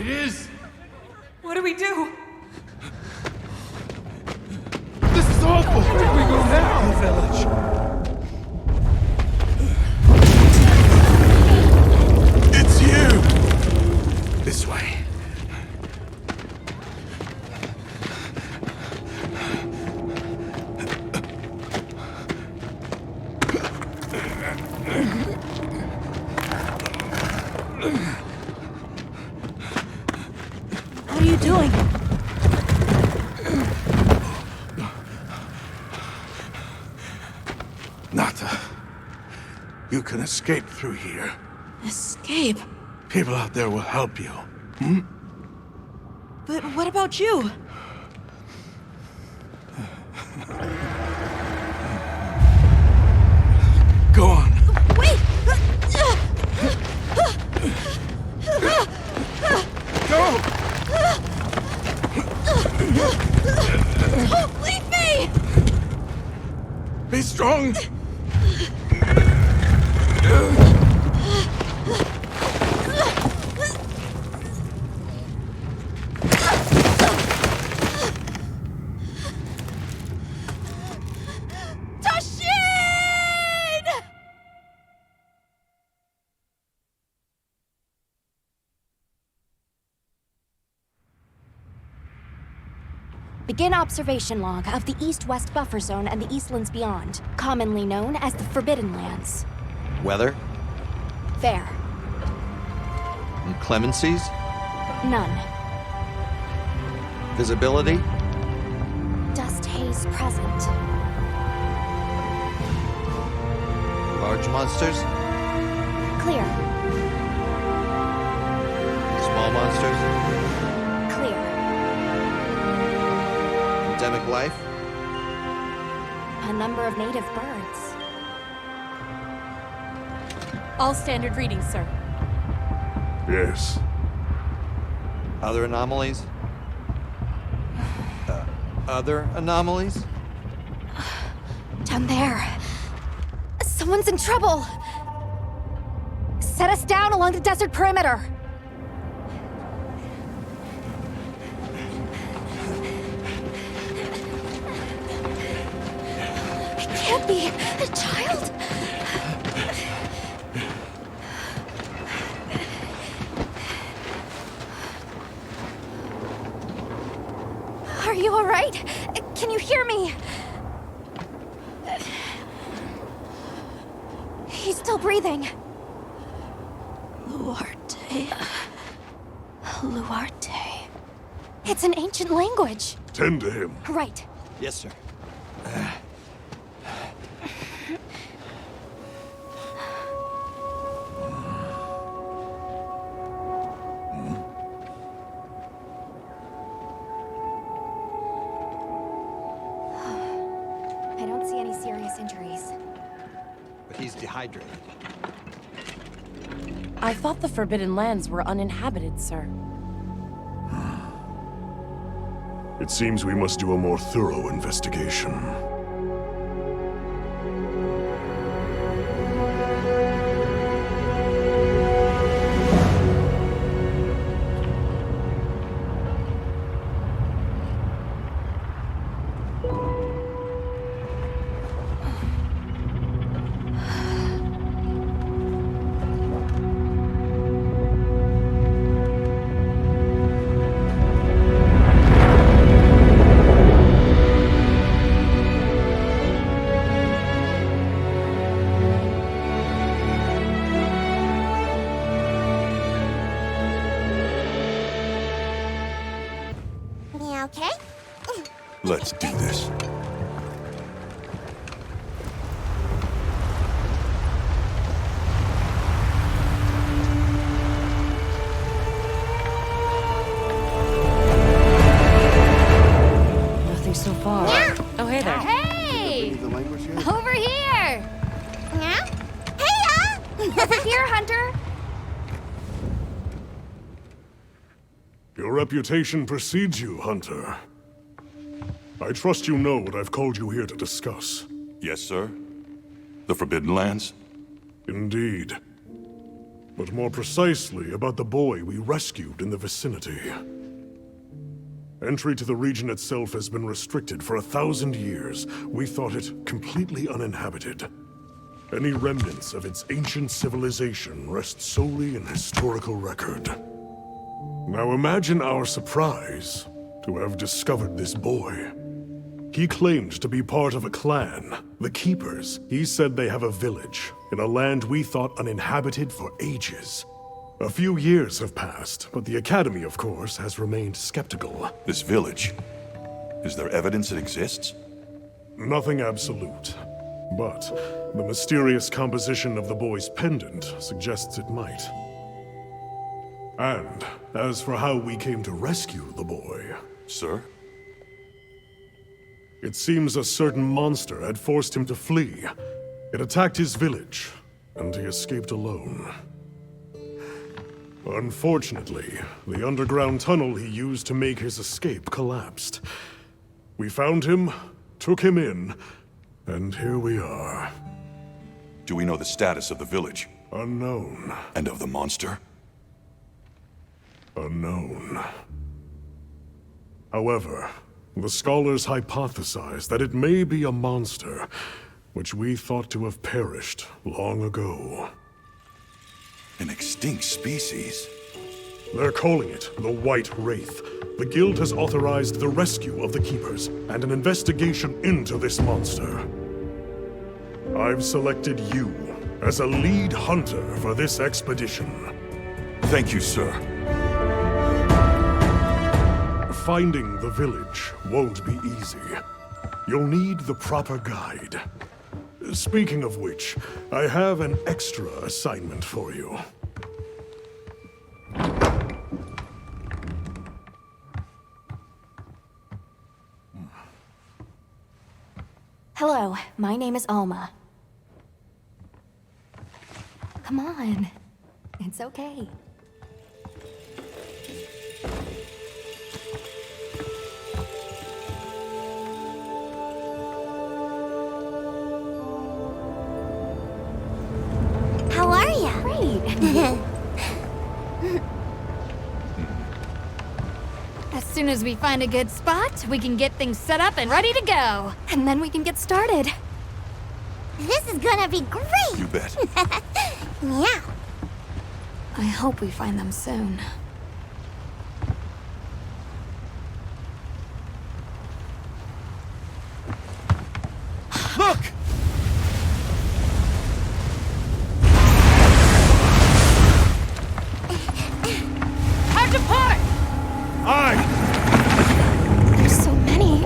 It is! What do we do? This is awful! Where do we go now? The village. It's you! This way. What are you doing? Nata, you can escape through here. Escape? People out there will help you. But what about you? Go on. Wait! Go! Don't leave me! Be strong! Begin observation log of the East-West buffer zone and the Eastlands beyond, commonly known as the Forbidden Lands. Weather? Fair. Inclemencies? None. Visibility? Dust haze present. Large monsters? Clear. Small monsters? Clear. Endemic life? A number of native birds. All standard readings, sir. Yes. Other anomalies? Other anomalies? Down there. Someone's in trouble. Set us down along the desert perimeter. It can't be a child. Are you all right? Can you hear me? He's still breathing. Luarte. Luarte. It's an ancient language. Tend to him. Right. Yes, sir. I don't see any serious injuries. But he's dehydrated. I thought the Forbidden Lands were uninhabited, sir. It seems we must do a more thorough investigation. Okay? Let's do this. Nothing so far. Yeah. Oh, hey there. Hey! The language here? Over here! Yeah? Hey-ya! Over here, Hunter. Your reputation precedes you, Hunter. I trust you know what I've called you here to discuss. Yes, sir. The Forbidden Lands? Indeed. but more precisely about the boy we rescued in the vicinity. Entry to the region itself has been restricted for 1,000 years. We thought it completely uninhabited. Any remnants of its ancient civilization rest solely in historical record. Now imagine our surprise to have discovered this boy. He claimed to be part of a clan, the Keepers. He said they have a village in a land we thought uninhabited for ages. A few years have passed, but the Academy, of course, has remained skeptical. This village, is there evidence it exists? Nothing absolute, but the mysterious composition of the boy's pendant suggests it might. And as for how we came to rescue the boy, Sir? it seems a certain monster had forced him to flee. It attacked his village, and he escaped alone. Unfortunately, the underground tunnel he used to make his escape collapsed. We found him, took him in, and here we are. Do we know the status of the village? Unknown. And of the monster? Unknown. However, the scholars hypothesize that it may be a monster, which we thought to have perished long ago. An extinct species? They're calling it the White Wraith. The Guild has authorized the rescue of the Keepers and an investigation into this monster. I've selected you as a lead hunter for this expedition. Thank you, sir. Finding the village won't be easy. You'll need the proper guide. Speaking of which, I have an extra assignment for you. Hello, my name is Alma. Come on. It's okay. How are ya? Great. As soon as we find a good spot, we can get things set up and ready to go. And then we can get started. This is gonna be great! You bet. Yeah. I hope we find them soon. Look! Time to part! There's so many.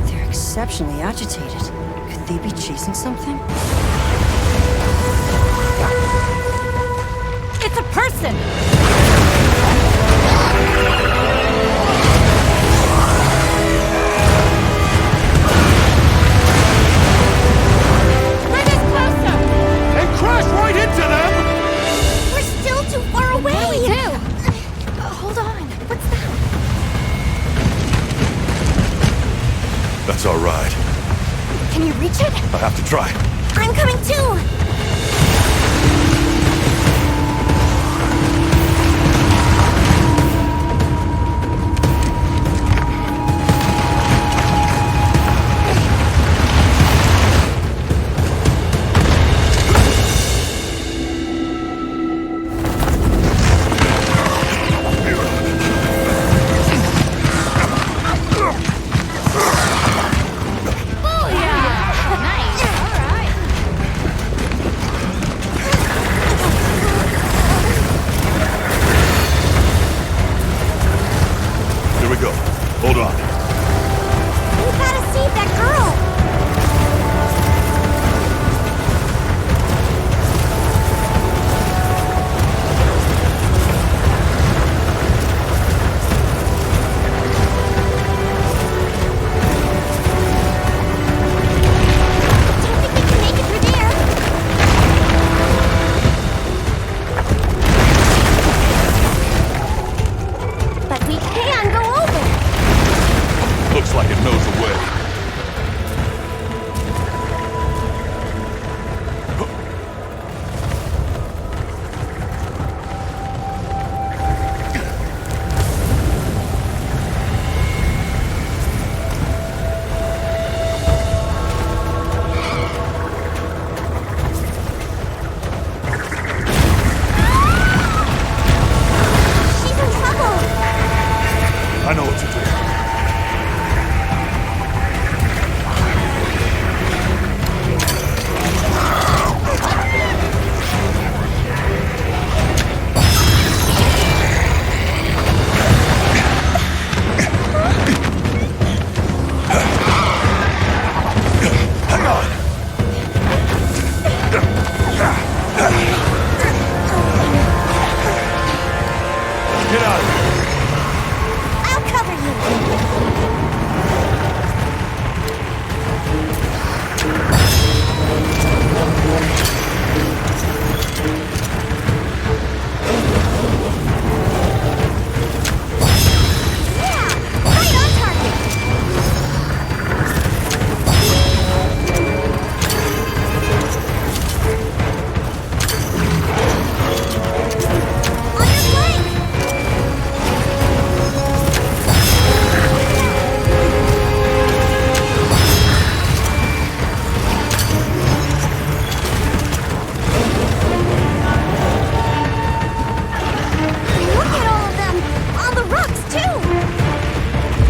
They're exceptionally agitated. Could they be chasing something? It's a person! Bring us closer! And crash right into them! We're still too far away! What do we do? Hold on. What's that? That's our ride. Can you reach it? I have to try. I'm coming too! Nice! Alright! Get out of here! I'll cover you! Yeah! Right on target! On your flank! Look at all of them! On the rocks, too!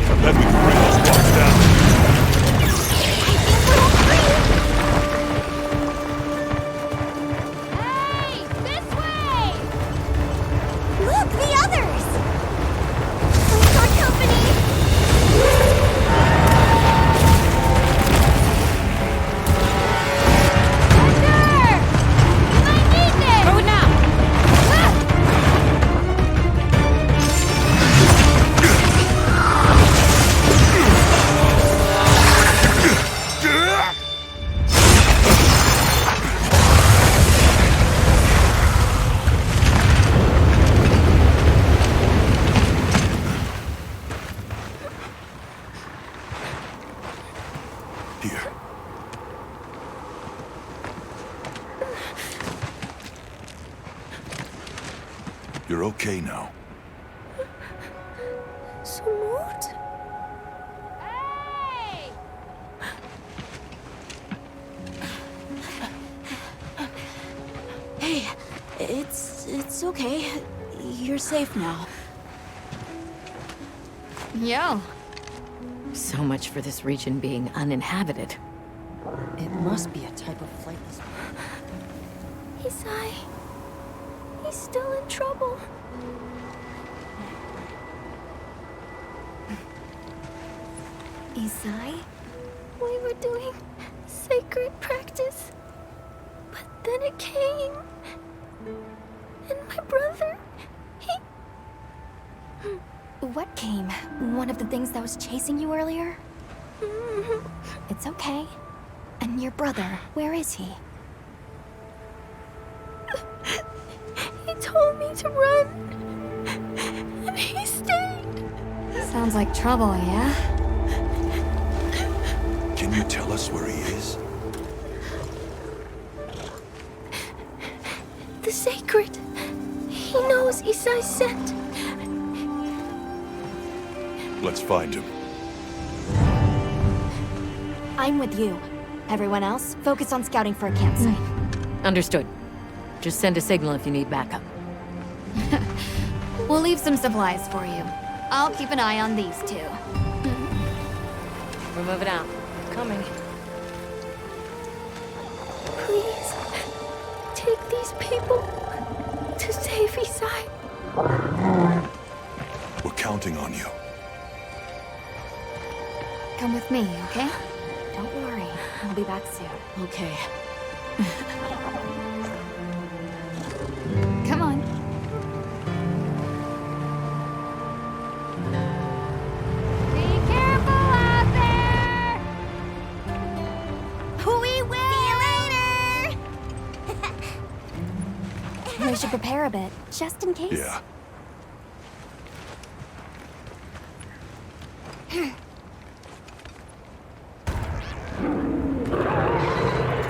I bet we can bring those rocks down. I think we're all free! Hey! This way! Look, the others! Who's our company? Hunter! You might need this! Forward now! Here. You're okay now. Smooth? Hey! Hey, it's okay. You're safe now. Yo. So much for this region being uninhabited. It must be a type of flightless. Isai. He's still in trouble. Isai? We were doing sacred practice. But then it came. And my brother, he... What came? One of the things that was chasing you earlier? It's okay. And your brother, where is he? He told me to run. And he stayed. Sounds like trouble, yeah? Can you tell us where he is? The sacred. He knows Isai's scent. Let's find him. I'm with you. Everyone else, focus on scouting for a campsite. Understood. Just send a signal if you need backup. We'll leave some supplies for you. I'll keep an eye on these two. We're moving out. Coming. Please, take these people to save Isai. We're counting on you. Come with me, okay? Don't worry, I'll be back soon. Okay. Come on. Be careful out there! We will! See you later! We should prepare a bit, just in case. Yeah.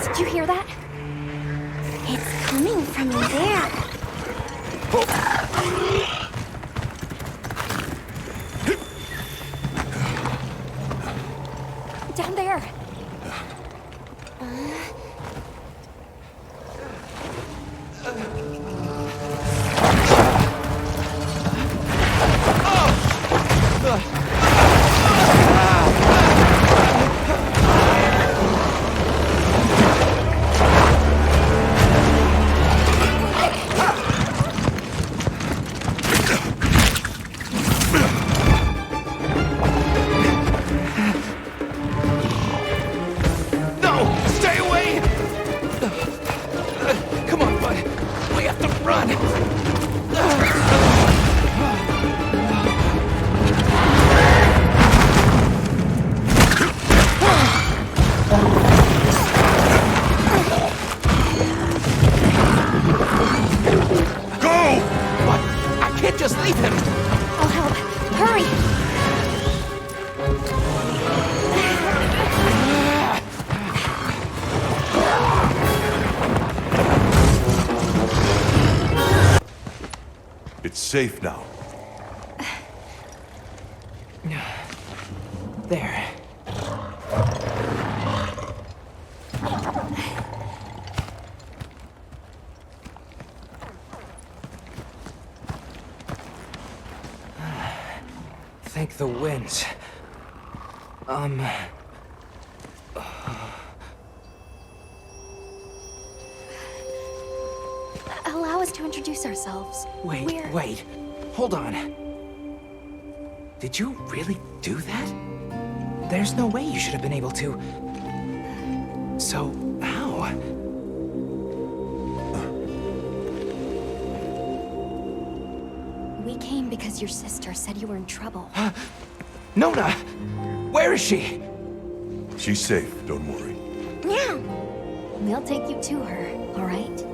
Did you hear that? It's coming from in there. Down there. can't just leave him! I'll help. Hurry! It's safe now. There. Thank the winds. Allow us to introduce ourselves. Wait. Hold on. Did you really do that? There's no way you should have been able to. So, how? We came because your sister said you were in trouble. Nona! Where is she? She's safe, don't worry. Yeah. We'll take you to her, all right?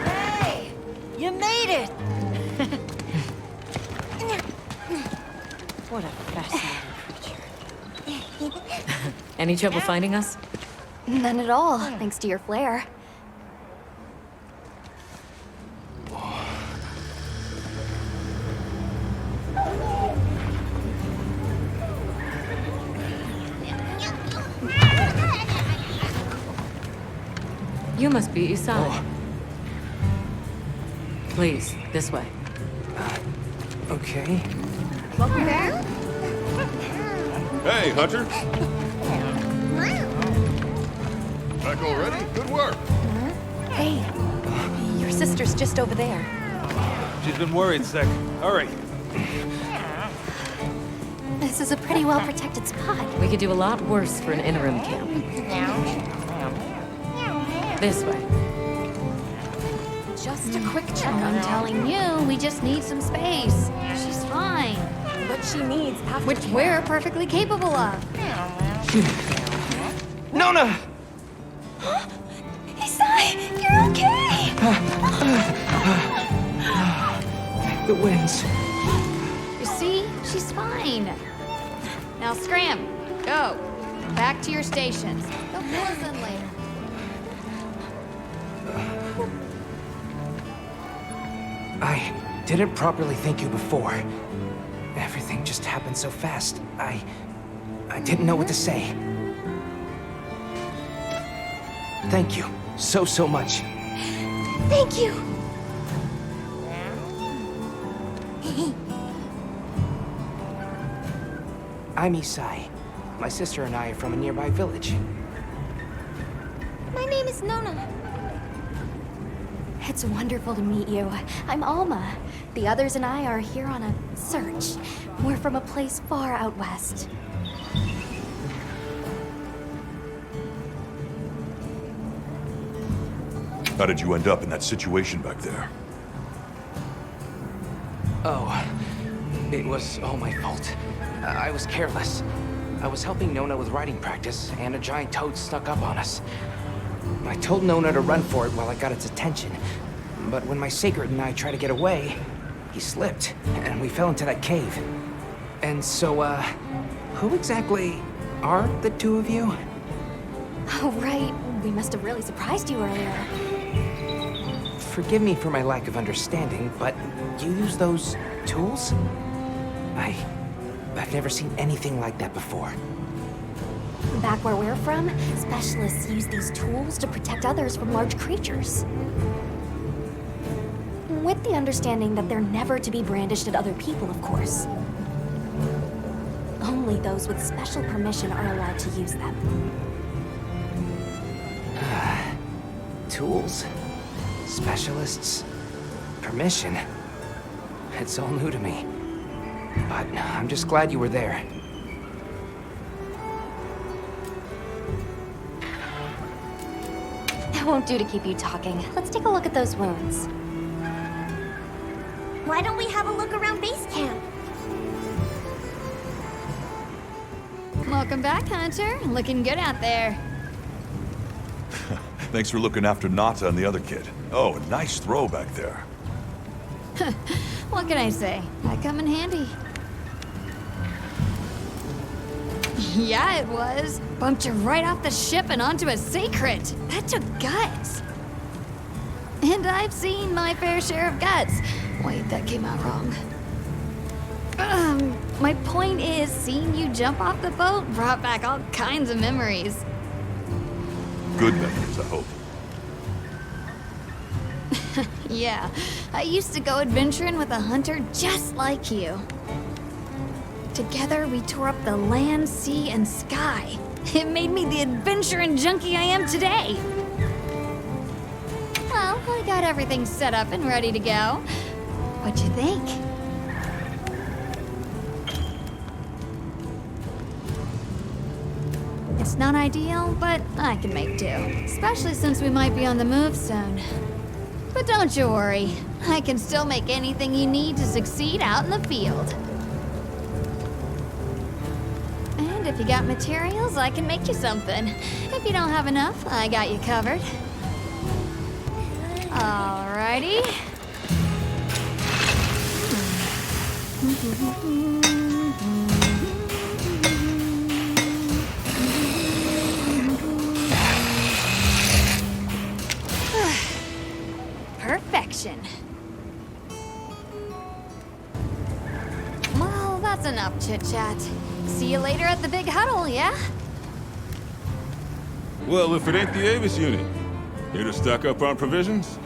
Hey! You made it! What a fascinating creature. Any trouble finding us? None at all, thanks to your flair. You must be Isai. Please, this way. Okay. Hey, Hunter! Back already? Good work! Hey, your sister's just over there. She's been worried, Sec. Hurry. This is a pretty well-protected spot. We could do a lot worse for an interim camp. This way. Just a quick check I'm telling you, we just need some space. She's fine. what she needs after Which we're perfectly capable of. Nona! Isai, you're okay! The winds. You see? She's fine. Now scram. Go. Back to your stations. They'll fill us in later. I didn't properly thank you before. Everything just happened so fast. I didn't know what to say. Thank you so much. Thank you! I'm Isai. My sister and I are from a nearby village. My name is Nona. It's wonderful to meet you. I'm Alma. The others and I are here on a search. We're from a place far out west. How did you end up in that situation back there? Oh, it was all my fault. I was careless. I was helping Nona with riding practice, and a giant toad snuck up on us. I told Nona to run for it while I got its attention, but when my sacred and I tried to get away, he slipped, and we fell into that cave. And so, who exactly are the two of you? Oh, right. We must have really surprised you earlier. Forgive me for my lack of understanding, but you use those tools? I've never seen anything like that before. Back where we're from, specialists use these tools to protect others from large creatures. With the understanding that they're never to be brandished at other people, of course. Only those with special permission are allowed to use them. Tools? Specialists? Permission? It's all new to me. But I'm just glad you were there. That won't do to keep you talking. Let's take a look at those wounds. Why don't we have a look around base camp? Welcome back, Hunter. Looking good out there. Thanks for looking after Nata and the other kid. Oh, a nice throw back there. What can I say? I come in handy. Yeah, it was. Bumped you right off the ship and onto a sacred. That took guts. And I've seen my fair share of guts. Wait, that came out wrong. My point is, seeing you jump off the boat brought back all kinds of memories. Good memories, I hope. Yeah, I used to go adventuring with a hunter just like you. Together, we tore up the land, sea, and sky. It made me the adventuring junkie I am today. Well, I got everything set up and ready to go. What'd you think? It's not ideal, but I can make do. Especially since we might be on the move soon. But don't you worry. I can still make anything you need to succeed out in the field. And if you got materials, I can make you something. If you don't have enough, I got you covered. Alrighty. Perfection. Well, that's enough chit-chat. See you later at the big huddle, yeah? Well, if it ain't the Avis unit, here to stock up on provisions?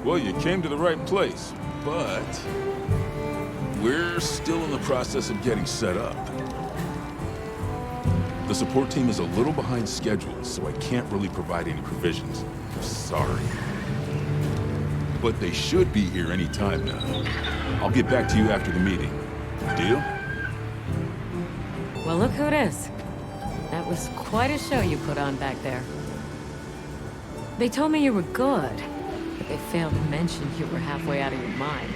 Well, you came to the right place, but we're still in the process of getting set up. The support team is a little behind schedule, so I can't really provide any provisions. Sorry. But they should be here any time now. I'll get back to you after the meeting. Deal? Well, look who it is. That was quite a show you put on back there. They told me you were good, but they failed to mention you were halfway out of your mind.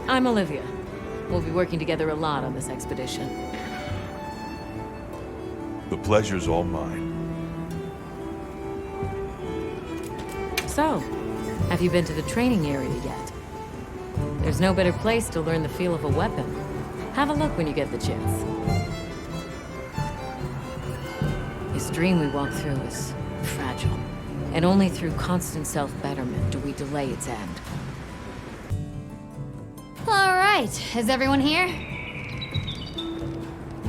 I'm Olivia. We'll be working together a lot on this expedition. The pleasure's all mine. So, have you been to the training area yet? There's no better place to learn the feel of a weapon. Have a look when you get the chance. This dream we walk through is fragile, and only through constant self-betterment do we delay its end. All right, is everyone here?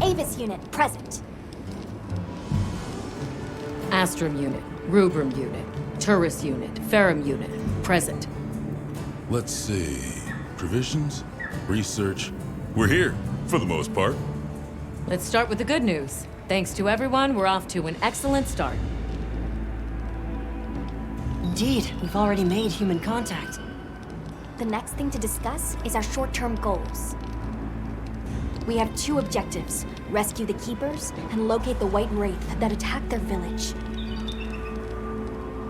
Avis unit, present. Astrum unit, Rubrum unit, Turris unit, Ferrum unit, present. Let's see. Provisions? Research? We're here, for the most part. Let's start with the good news. Thanks to everyone, we're off to an excellent start. Indeed, we've already made human contact. The next thing to discuss is our short-term goals. We have two objectives: rescue the Keepers and locate the White Wraith that attacked their village.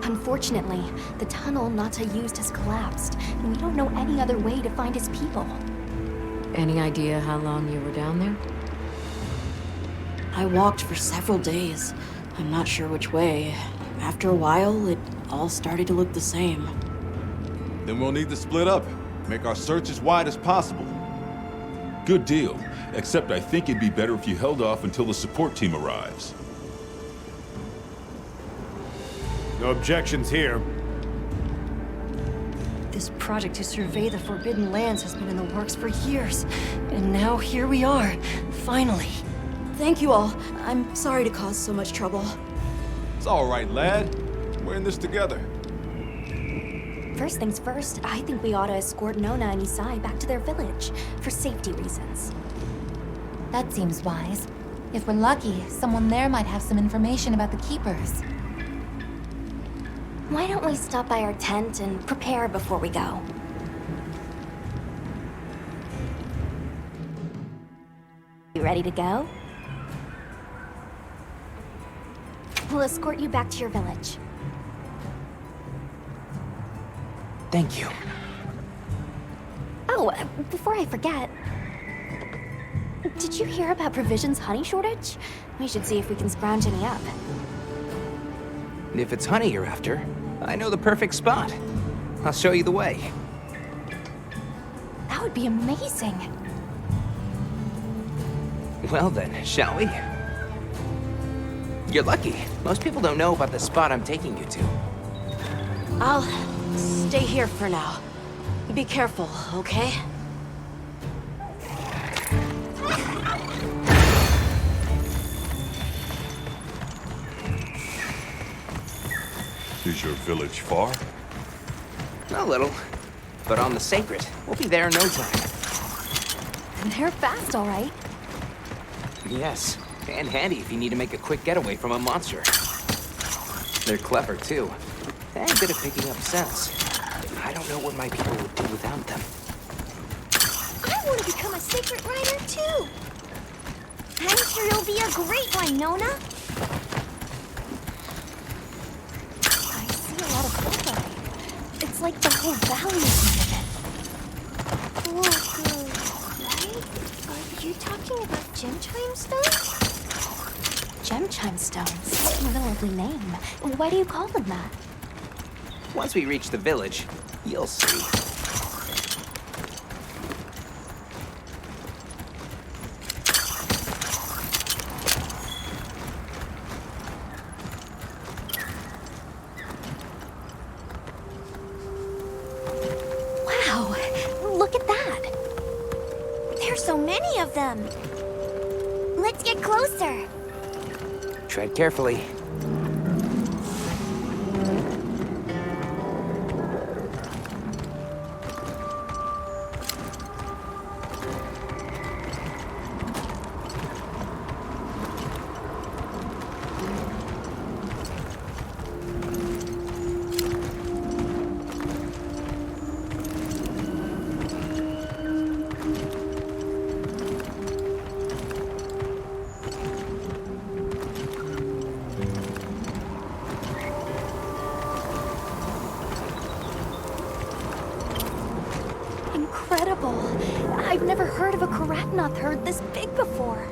Unfortunately, the tunnel Nata used has collapsed, and we don't know any other way to find his people. Any idea how long you were down there? I walked for several days. I'm not sure which way. After a while, it all started to look the same. Then we'll need to split up. Make our search as wide as possible. Good deal. Except I think it'd be better if you held off until the support team arrives. No objections here. This project to survey the Forbidden Lands has been in the works for years. And now here we are, finally. Thank you all. I'm sorry to cause so much trouble. It's all right, lad. We're in this together. First things first, I think we ought to escort Nona and Isai back to their village, for safety reasons. That seems wise. If we're lucky, someone there might have some information about the Keepers. Why don't we stop by our tent and prepare before we go? You ready to go? We'll escort you back to your village. Thank you. Oh, before I forget, did you hear about Provision's honey shortage? We should see if we can scrounge any up. If it's honey you're after, I know the perfect spot. I'll show you the way. That would be amazing. Well then, shall we? You're lucky. Most people don't know about the spot I'm taking you to. I'll stay here for now. Be careful, okay? Is your village far? A little. But on the sacred, we'll be there in no time. They're fast, all right. Yes, and handy if you need to make a quick getaway from a monster. They're clever, too. And good at picking up scents. I don't know what my people would do without them. I want to become a sacred rider, too. I'm sure you'll be a great one, Nona. I see a lot of bullseye. It's like the whole valley is made of it. Oh, good. Right? Are you talking about gem chime stones? Gem chime stones. What a lovely name. Why do you call them that? Once we reach the village, you'll see. Wow, look at that. There's so many of them. Let's get closer. Tread carefully. Incredible. I've never heard of a Karatnoth herd this big before.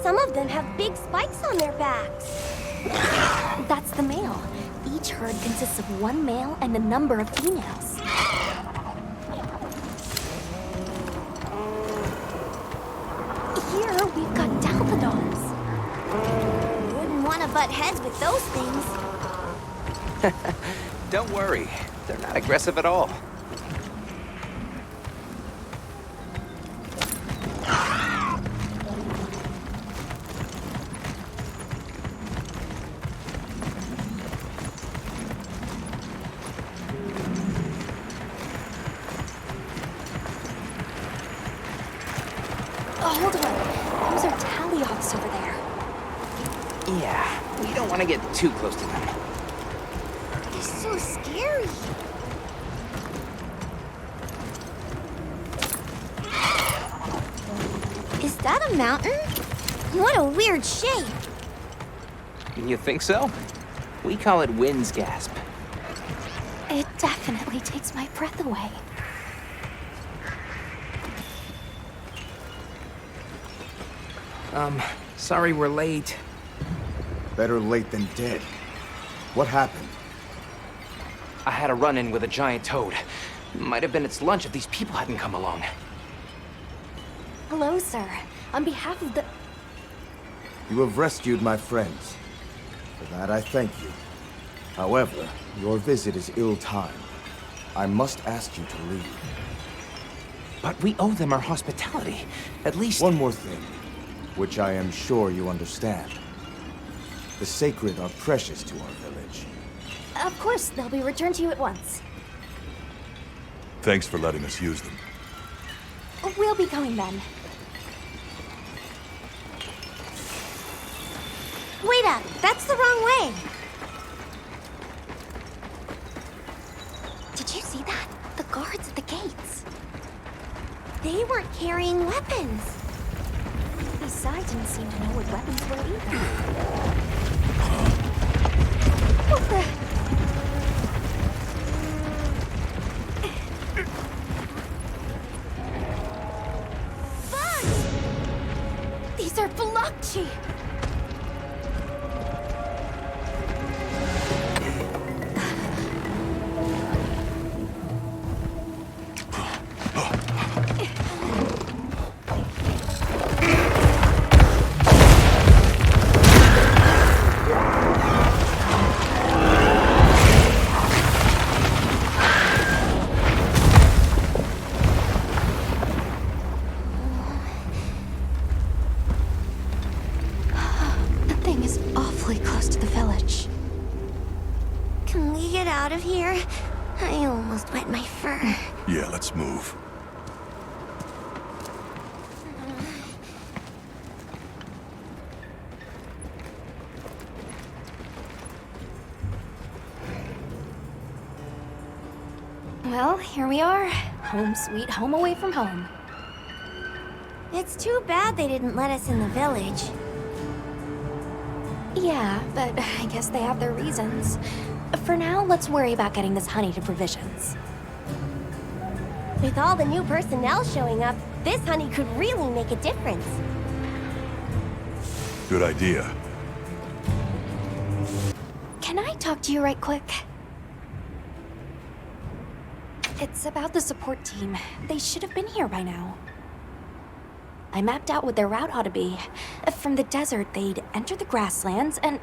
Some of them have big spikes on their backs. That's the male. Each herd consists of one male and a number of females. Here we've got Dalphodons. Wouldn't want to butt heads with those things. Don't worry, they're not aggressive at all. Hold on. Those are Taliots over there. Yeah, you don't want to get too close to them. They're so scary. Is that a mountain? What a weird shape. You think so? We call it Wind's Gasp. It definitely takes my breath away. Sorry we're late. Better late than dead. What happened? I had a run-in with a giant toad. Might have been its lunch if these people hadn't come along. Hello, sir. On behalf of the... You have rescued my friends. For that I thank you. However, your visit is ill-timed. I must ask you to leave. But we owe them our hospitality. At least... One more thing, which I am sure you understand. The sacred are precious to our village. Of course, they'll be returned to you at once. Thanks for letting us use them. We'll be going then. Wait up, that's the wrong way. Did you see that? The guards at the gates. They weren't carrying weapons. Besides, didn't seem to know what weapons were either. What the... Bugs! These are Velocci! awfully close to the village. Can we get out of here? I almost wet my fur. Yeah, let's move. Well, here we are. Home sweet home away from home. It's too bad they didn't let us in the village. Yeah, but I guess they have their reasons. For now, let's worry about getting this honey to provisions. With all the new personnel showing up, this honey could really make a difference. Good idea. Can I talk to you right quick? It's about the support team. They should have been here by now. I mapped out what their route ought to be. From the desert, they'd enter the grasslands and...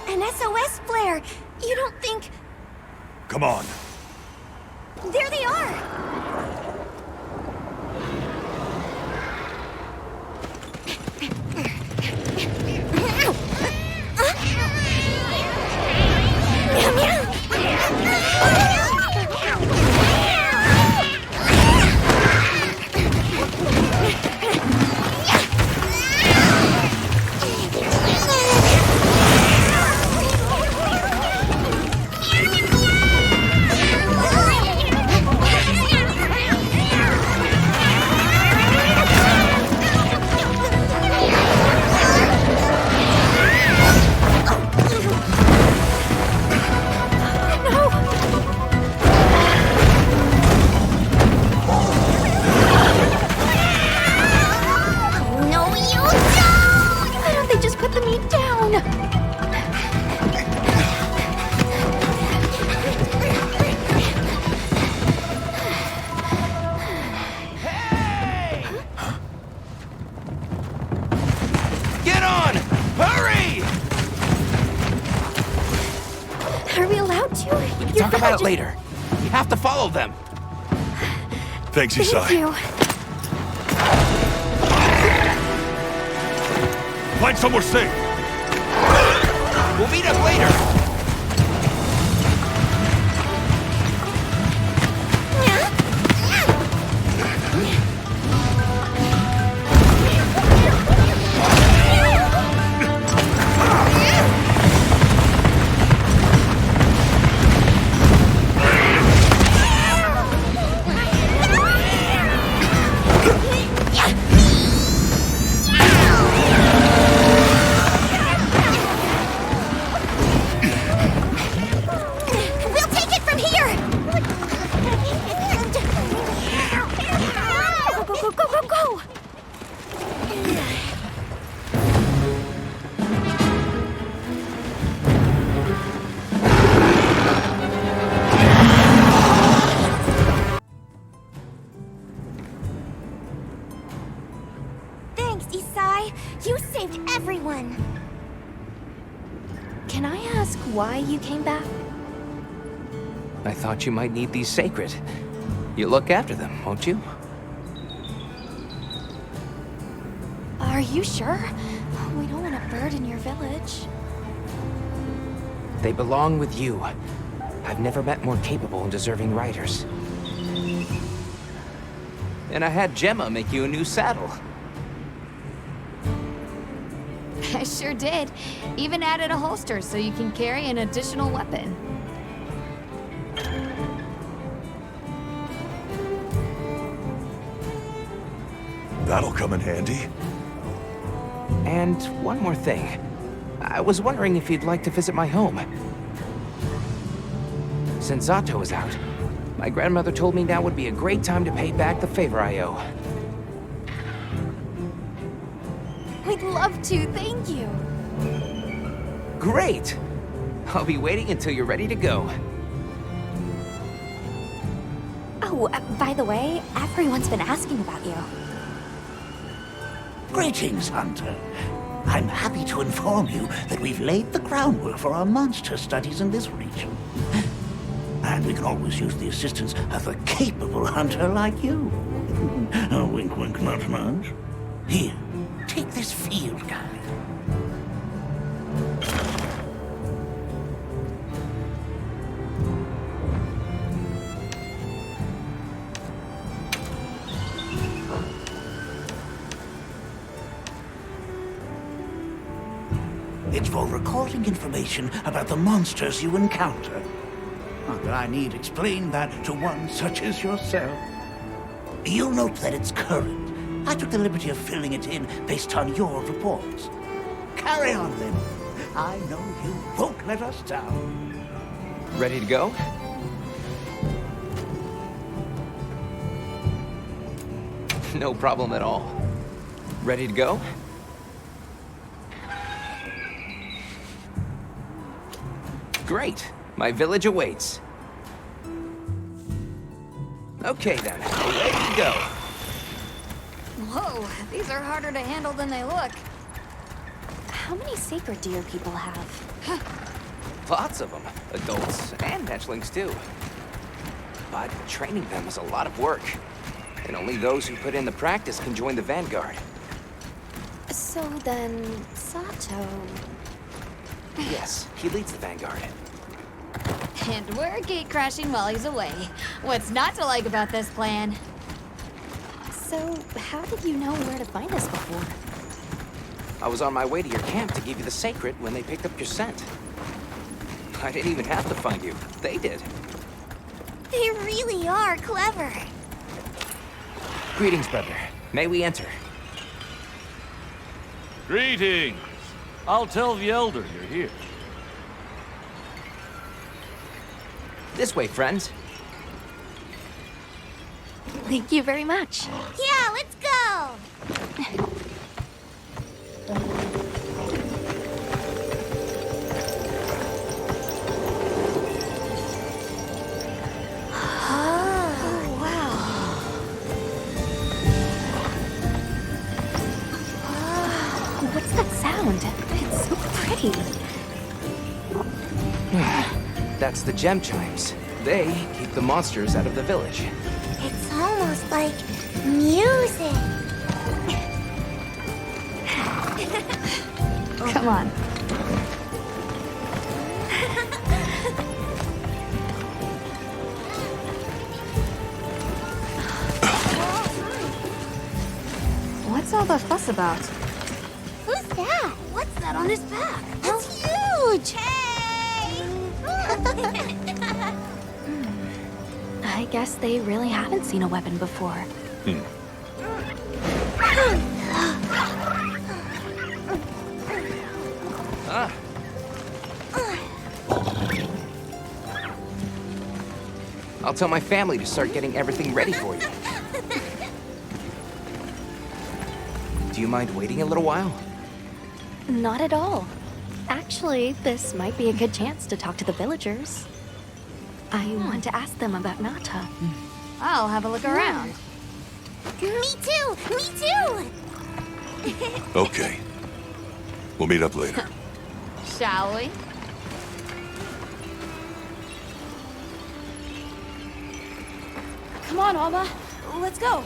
An SOS flare! You don't think... Come on. There they are! Talk about it later. We have to follow them. Thanks, Isai. Thank you. Find somewhere safe. We'll meet up later. Can I ask why you came back? I thought you might need these sacred. You look after them, won't you? Are you sure? We don't want to burden your village. They belong with you. I've never met more capable and deserving riders. And I had Gemma make you a new saddle. I sure did. Even added a holster so you can carry an additional weapon. That'll come in handy. And one more thing. I was wondering if you'd like to visit my home. Since Zato is out, my grandmother told me now would be a great time to pay back the favor I owe. We'd love to, thank you. Great! I'll be waiting until you're ready to go. Oh, by the way, everyone's been asking about you. Greetings, Hunter. I'm happy to inform you that we've laid the groundwork for our monster studies in this region. And we can always use the assistance of a capable hunter like you. Wink, wink, nudge, nudge. Here, take this field guide. It's for recording information about the monsters you encounter. Not that I need explain that to one such as yourself. You'll note that it's current. I took the liberty of filling it in based on your reports. Carry on, then. I know you won't let us down. Ready to go? No problem at all. Ready to go? Great. My village awaits. Okay then, ready to go. Whoa, these are harder to handle than they look. How many sacred deer people have? Lots of them. Adults and hatchlings too. But training them is a lot of work. And only those who put in the practice can join the Vanguard. So then, Sato... Yes, he leads the Vanguard. And we're gate crashing while he's away. What's not to like about this plan? So, how did you know where to find us before? I was on my way to your camp to give you the sacred when they picked up your scent. I didn't even have to find you. They did. They really are clever. Greetings, brother. May we enter? Greetings. I'll tell the Elder you're here. This way, friends. Thank you very much. Yeah, let's go! What's that sound? It's so pretty. That's the gem chimes. They keep the monsters out of the village. It's almost like music. Come on. What's all the fuss about? Who's that? What's that on his back? It's huge! Hey! I guess they really haven't seen a weapon before. I'll tell my family to start getting everything ready for you. Do you mind waiting a little while? Not at all. Actually, this might be a good chance to talk to the villagers. I want to ask them about Nata. I'll have a look around. Me too! Me too! Okay. We'll meet up later. Shall we? Come on, Alma. Let's go.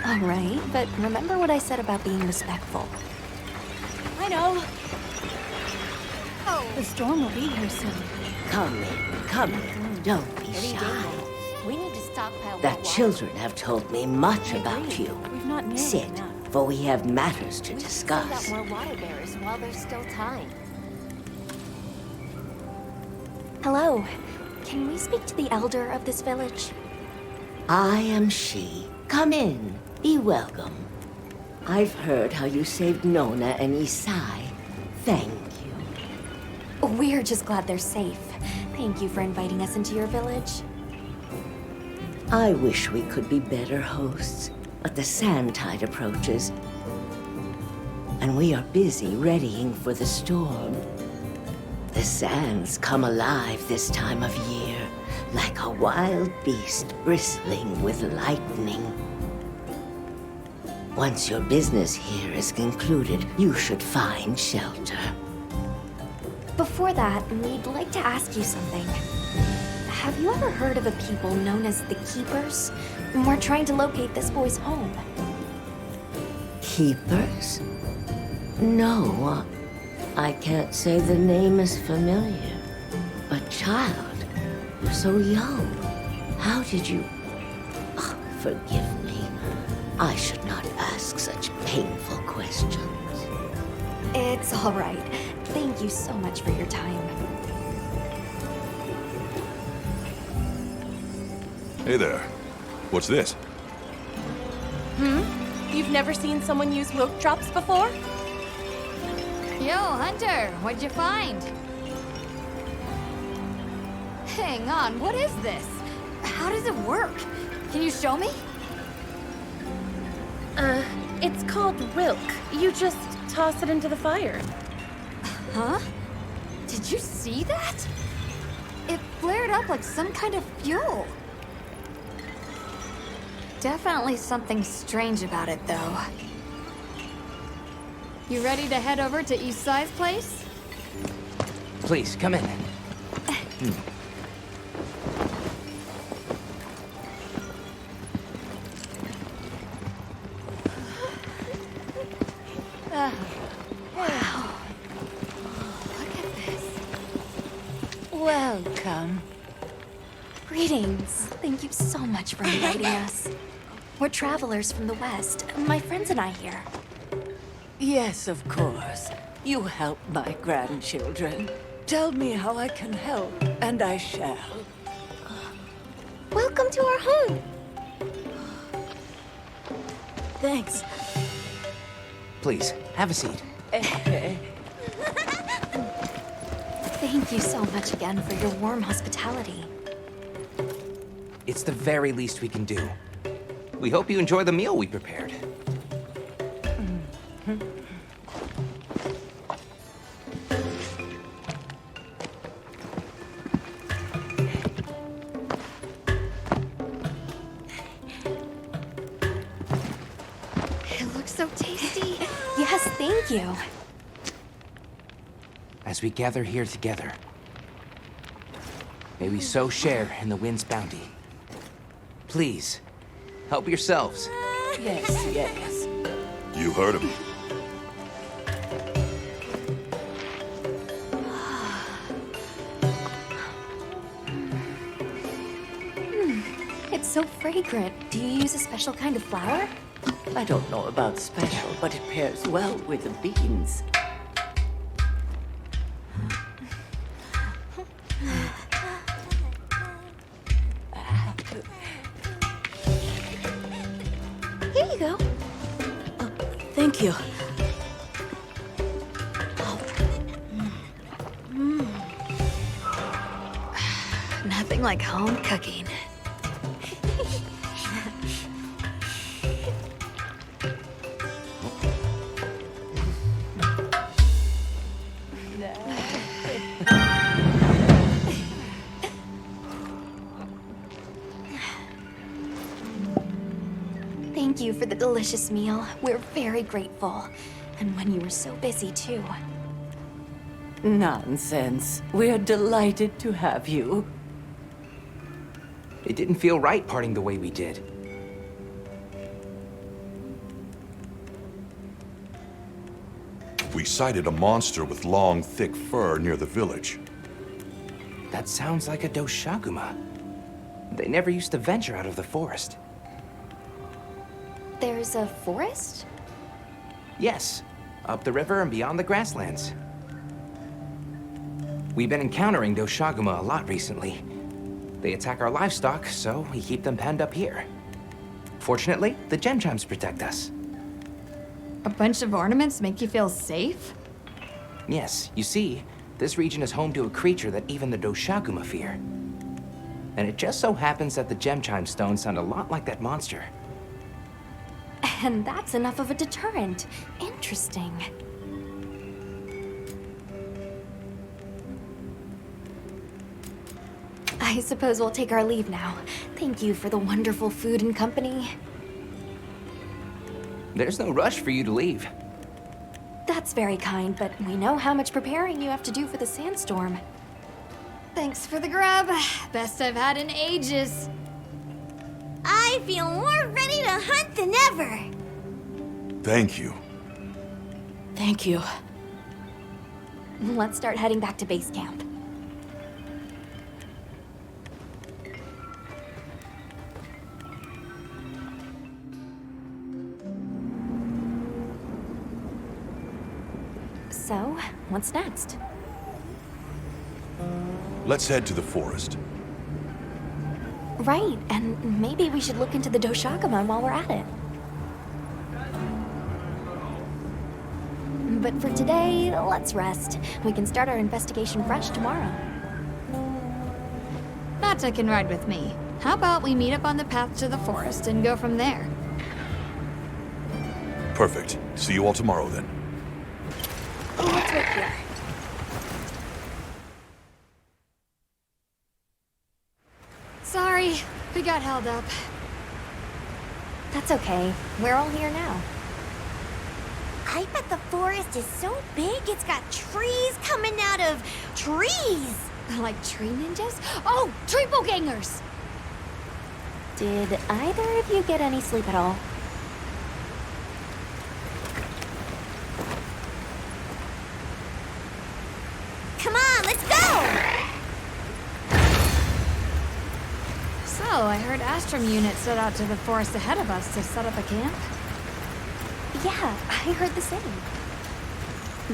All right, but remember what I said about being respectful. I know. Oh. The storm will be here soon. Come in. Don't be shy. We need to stockpile The children have told me much about you. We've not nearly Sit, enough. for we have matters to We should discuss. send out more water bearers while there's still time. Hello. Can we speak to the elder of this village? I am she. Come in. Be welcome. I've heard how you saved Nona and Isai. Thank you. We're just glad they're safe. Thank you for inviting us into your village. I wish we could be better hosts, but the sand tide approaches. And we are busy readying for the storm. The sands come alive this time of year, like a wild beast bristling with lightning. Once your business here is concluded, you should find shelter. Before that, we'd like to ask you something. Have you ever heard of a people known as the Keepers? We're trying to locate this boy's home. Keepers? No, I can't say the name is familiar. But child, you're so young. How did you... Oh, forgive me. I should not ask such painful questions. It's all right. Thank you so much for your time. Hey there. What's this? You've never seen someone use rope drops before? Yo, Hunter, what'd you find? Hang on, what is this? How does it work? Can you show me? It's called Rilk. You just toss it into the fire. Huh? Did you see that? It flared up like some kind of fuel. Definitely something strange about it, though. You ready to head over to Eastside's place? Please, come in. Wow. Look at this. Welcome. Greetings. Thank you so much for inviting us. We're travelers from the West, my friends and I here. Yes, of course. You help my grandchildren. Tell me how I can help, and I shall. Welcome to our home. Thanks. Please, have a seat. Thank you so much again for your warm hospitality. It's the very least we can do. We hope you enjoy the meal we prepared. It looks so tasty. Yes, thank you. As we gather here together, may we so share in the wind's bounty. Please, help yourselves. Yes, yes. You heard him. It's so fragrant. Do you use a special kind of flour? I don't know about special, but it pairs well with the beans. Here you go. Thank you. Nothing like home cooking. Thank you for the delicious meal. We're very grateful. And when you were so busy, too. Nonsense. We're delighted to have you. It didn't feel right parting the way we did. We sighted a monster with long, thick fur near the village. That sounds like a Doshaguma. They never used to venture out of the forest. There's a forest? Yes, up the river and beyond the grasslands. We've been encountering Doshaguma a lot recently. They attack our livestock, so we keep them penned up here. Fortunately, the gem chimes protect us. A bunch of ornaments make you feel safe? Yes, you see, this region is home to a creature that even the Doshaguma fear. And it just so happens that the gem chime stones sound a lot like that monster. And that's enough of a deterrent. Interesting. I suppose we'll take our leave now. Thank you for the wonderful food and company. There's no rush for you to leave. That's very kind, but we know how much preparing you have to do for the sandstorm. Thanks for the grub. Best I've had in ages. I feel more ready to hunt than ever. Thank you. Thank you. Let's start heading back to base camp. So, what's next? Let's head to the forest. Right, and maybe we should look into the Doshagaman while we're at it. But for today, let's rest. We can start our investigation fresh tomorrow. Nata can ride with me. How about we meet up on the path to the forest and go from there? Perfect. See you all tomorrow then. Let's wait here. Sorry, we got held up. That's okay. We're all here now. I bet the forest is so big it's got trees coming out of trees. Like tree ninjas? Oh, triple gangers! Did either of you get any sleep at all? Come on, let's go! So, I heard Astrum units set out to the forest ahead of us to set up a camp. Yeah, I heard the same.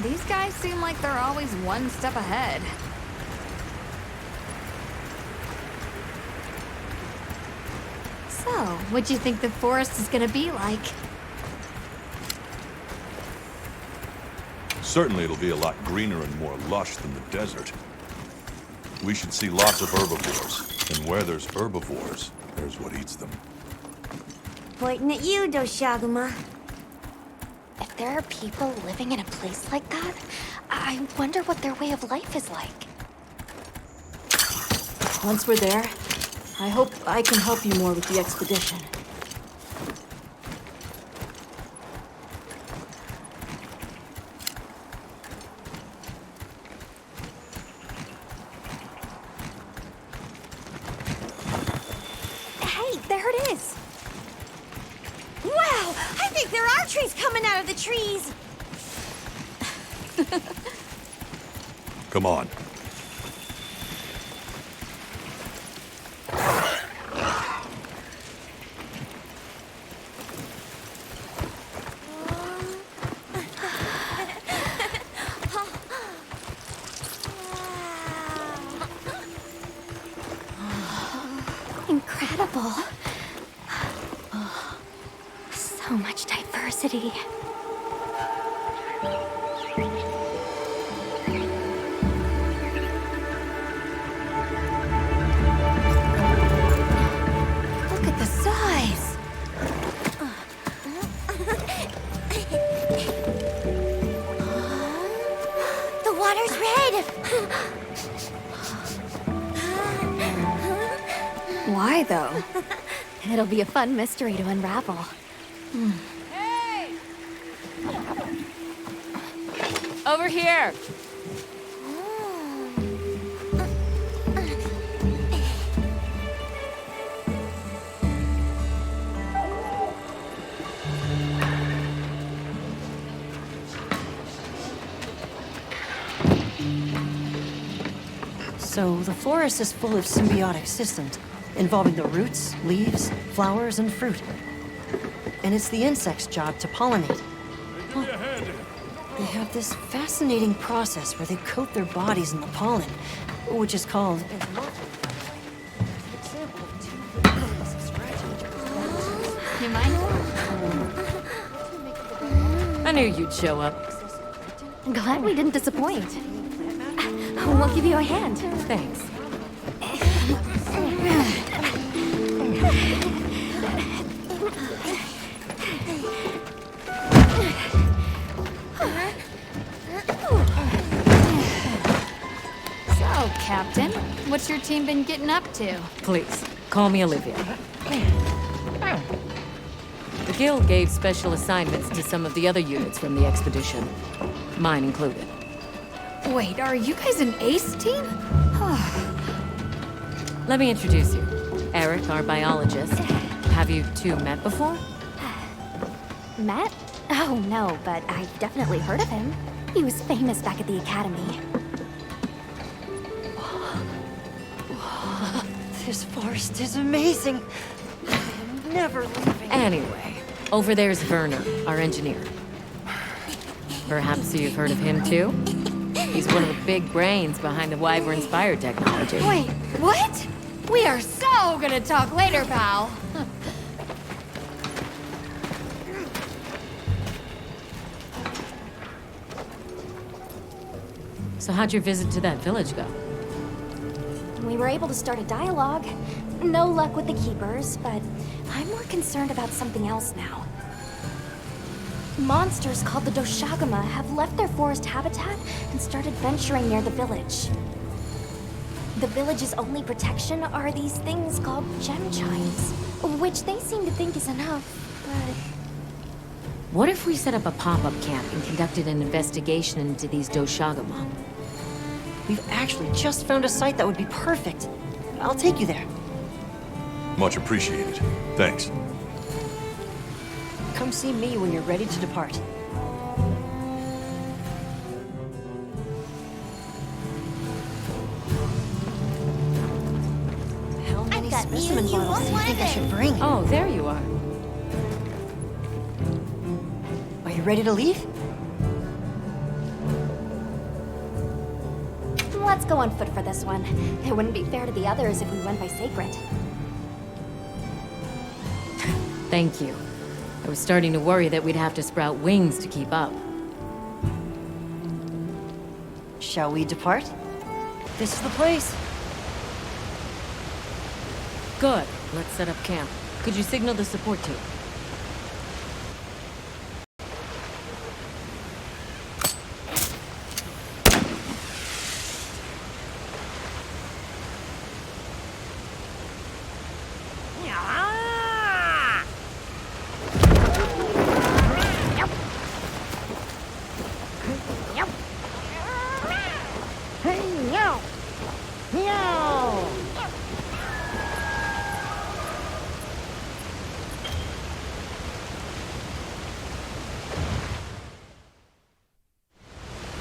These guys seem like they're always one step ahead. So, what do you think the forest is gonna be like? Certainly it'll be a lot greener and more lush than the desert. We should see lots of herbivores. And where there's herbivores, there's what eats them. Pointing at you, Doshaguma. If there are people living in a place like that, I wonder what their way of life is like. Once we're there, I hope I can help you more with the expedition. Hey, there it is. Wow, I think there are trees coming out of the trees. Come on. Incredible. So much diversity. Look at the size. The water's red. Why, though? It'll be a fun mystery to unravel. Hey! Over here! So, the forest is full of symbiotic systems, involving the roots, leaves, flowers, and fruit. And it's the insect's job to pollinate. They have this fascinating process where they coat their bodies in the pollen, which is called... You mind? I knew you'd show up. Glad we didn't disappoint. We'll give you a hand. Thanks. So, Captain, what's your team been getting up to? Please, call me Olivia. The Guild gave special assignments to some of the other units from the expedition, mine included. Wait, are you guys an ace team? Let me introduce you. Eric, our biologist. Have you two met before? Met? Oh, no, but I've definitely heard of him. He was famous back at the academy. This forest is amazing. I am never leaving. Anyway, over there's Werner, our engineer. Perhaps you've heard of him too? He's one of the big brains behind the Wyvern's fire technology. Wait, what? We are so gonna talk later, pal. So how'd your visit to that village go? We were able to start a dialogue. No luck with the Keepers, but I'm more concerned about something else now. Monsters called the Doshagama have left their forest habitat and started venturing near the village. The village's only protection are these things called gem chimes, which they seem to think is enough, but... What if we set up a pop-up camp and conducted an investigation into these Doshagama? We've actually just found a site that would be perfect. I'll take you there. Much appreciated. Thanks. Come see me when you're ready to depart. How many specimen bottles do you think I should bring? Oh, there you are. Are you ready to leave? Let's go on foot for this one. It wouldn't be fair to the others if we went by Sacred. Thank you. I was starting to worry that we'd have to sprout wings to keep up. Shall we depart? This is the place. Good. Let's set up camp. Could you signal the support team?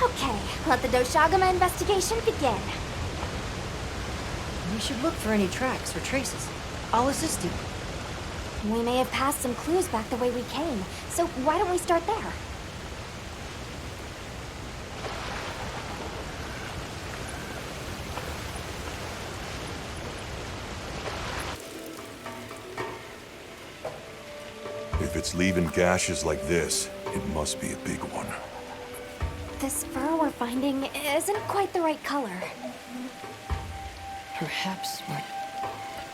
Okay, let the Doshagama investigation begin. We should look for any tracks or traces. I'll assist you. We may have passed some clues back the way we came, so why don't we start there? If it's leaving gashes like this, it must be a big one. This fur we're finding isn't quite the right color. Perhaps we're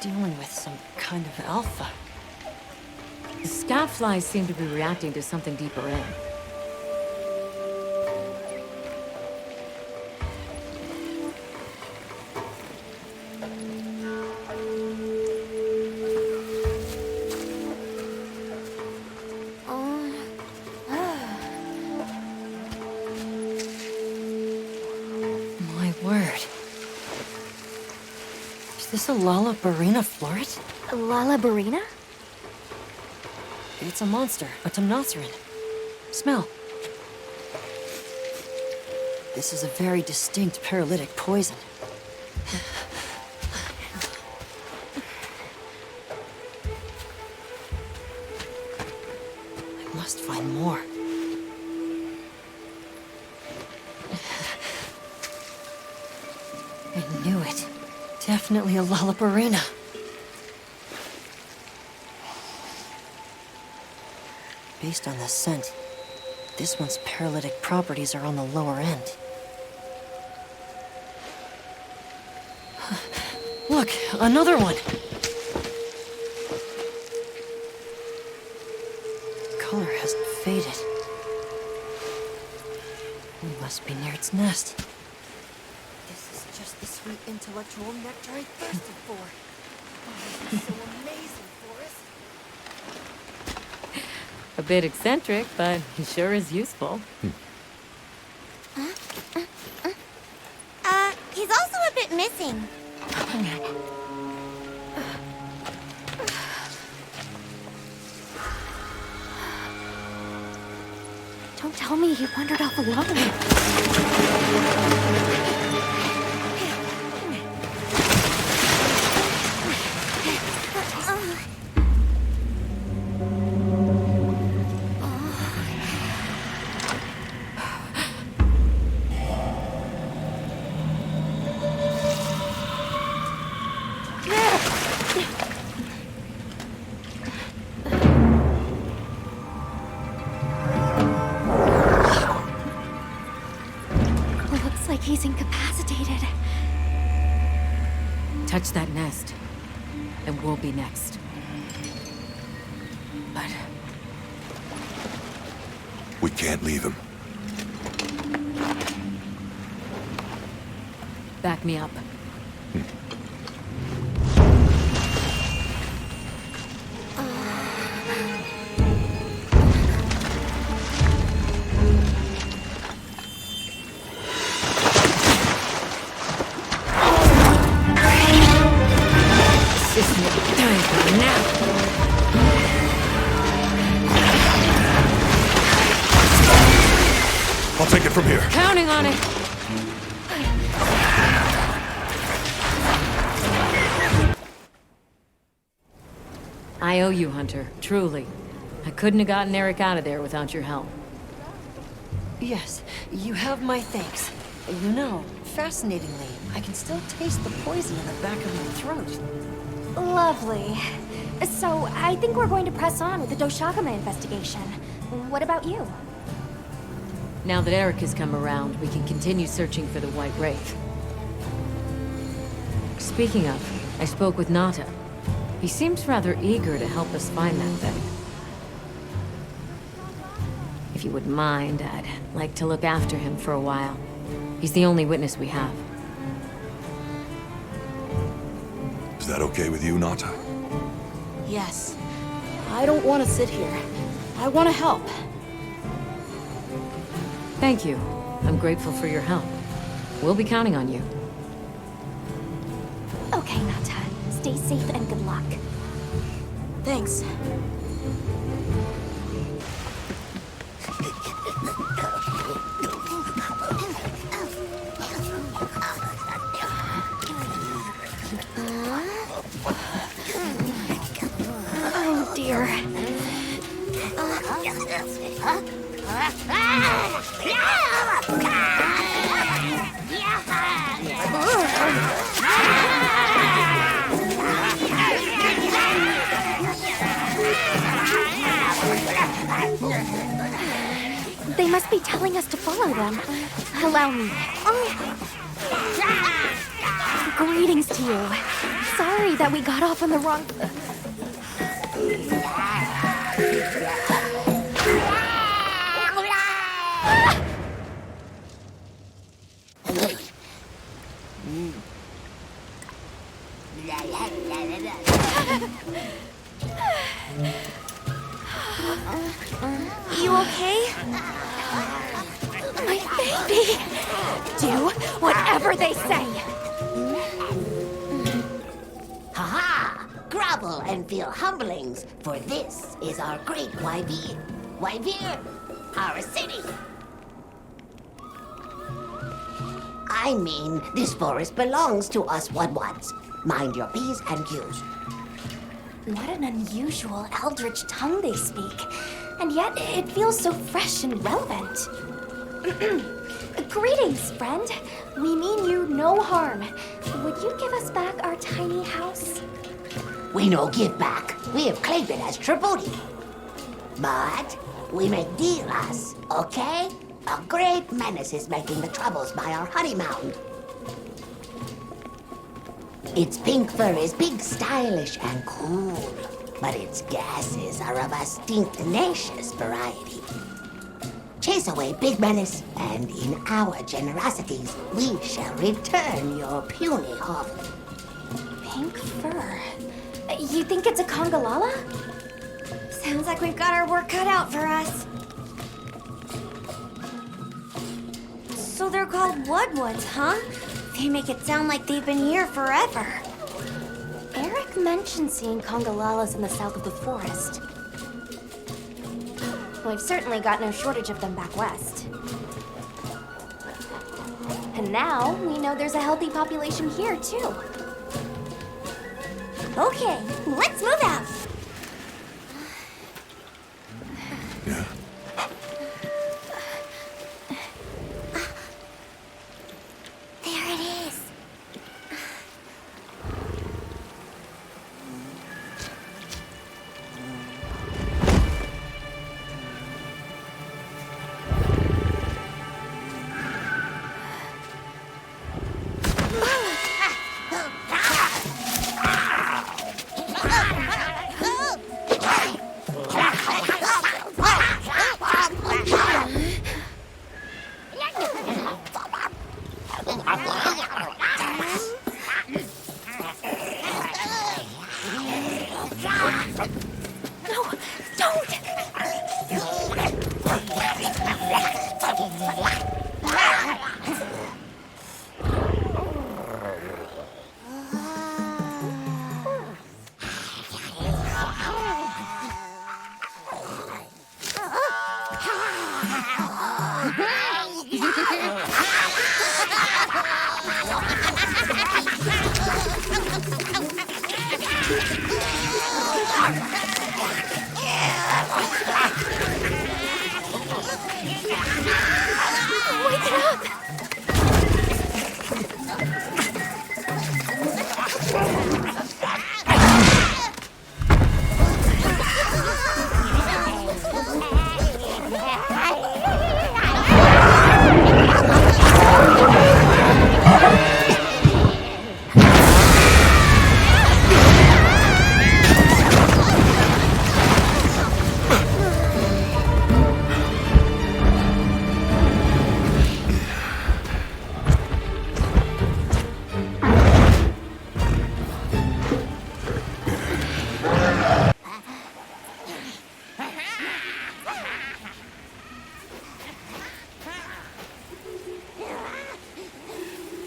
dealing with some kind of alpha. The scat flies seem to be reacting to something deeper in. My word. Is this a Lalabarina floret? Lalabarina? It's a monster, a Temnoceran. Smell. This is a very distinct paralytic poison. I must find more. I knew it. Definitely a Lalabarina. Based on the scent, this one's paralytic properties are on the lower end. Look, another one! Color hasn't faded. We must be near its nest. This is just the sweet intellectual nectar I thirsted for. Oh, this is so amazing, Forrest. A bit eccentric, but he sure is useful. He's also a bit missing. tell me you wandered off alone. Looks like he's incapacitated. Touch that nest, and we'll be next. But We can't leave him. back me up. I'll take it from here. Counting on it. I owe you, Hunter. Truly. I couldn't have gotten Eric out of there without your help. Yes, you have my thanks. You know, fascinatingly, I can still taste the poison in the back of my throat. Lovely. So, I think we're going to press on with the Doshakama investigation. What about you? Now that Eric has come around, we can continue searching for the White Wraith. Speaking of, I spoke with Nata. He seems rather eager to help us find that thing. If you wouldn't mind, I'd like to look after him for a while. He's the only witness we have. Is that okay with you, Nata? Yes. I don't want to sit here. I want to help. Thank you. I'm grateful for your help. We'll be counting on you. Okay, Nata. Stay safe and good luck. Thanks. Oh, dear. They must be telling us to follow them. Allow me. Greetings to you. Sorry that we got off on the wrong... You okay? My baby! Do whatever they say! Ha-ha! Grovel and feel humblings, for this is our great Wyvir. Wyvir, our city. I mean, this forest belongs to us Wudwuds. Mind your P's and Q's. What an unusual eldritch tongue they speak. And yet, it feels so fresh and relevant. Greetings, friend. We mean you no harm. Would you give us back our tiny house? We no give back. We have claimed it as tribute. But we make deals, okay? A great menace is making the troubles by our honey mound. Its pink fur is big, stylish, and cool, but its gases are of a stink-tenacious variety. Chase away Big Menace, and in our generosities, we shall return your puny hovel. Pink fur. You think it's a Congalala? Sounds like we've got our work cut out for us. So they're called Wudwuds, huh? They make it sound like they've been here forever. Eric mentioned seeing Congalalas in the south of the forest. We've certainly got no shortage of them back west. And now, we know there's a healthy population here, too. Okay, let's move out. There it is.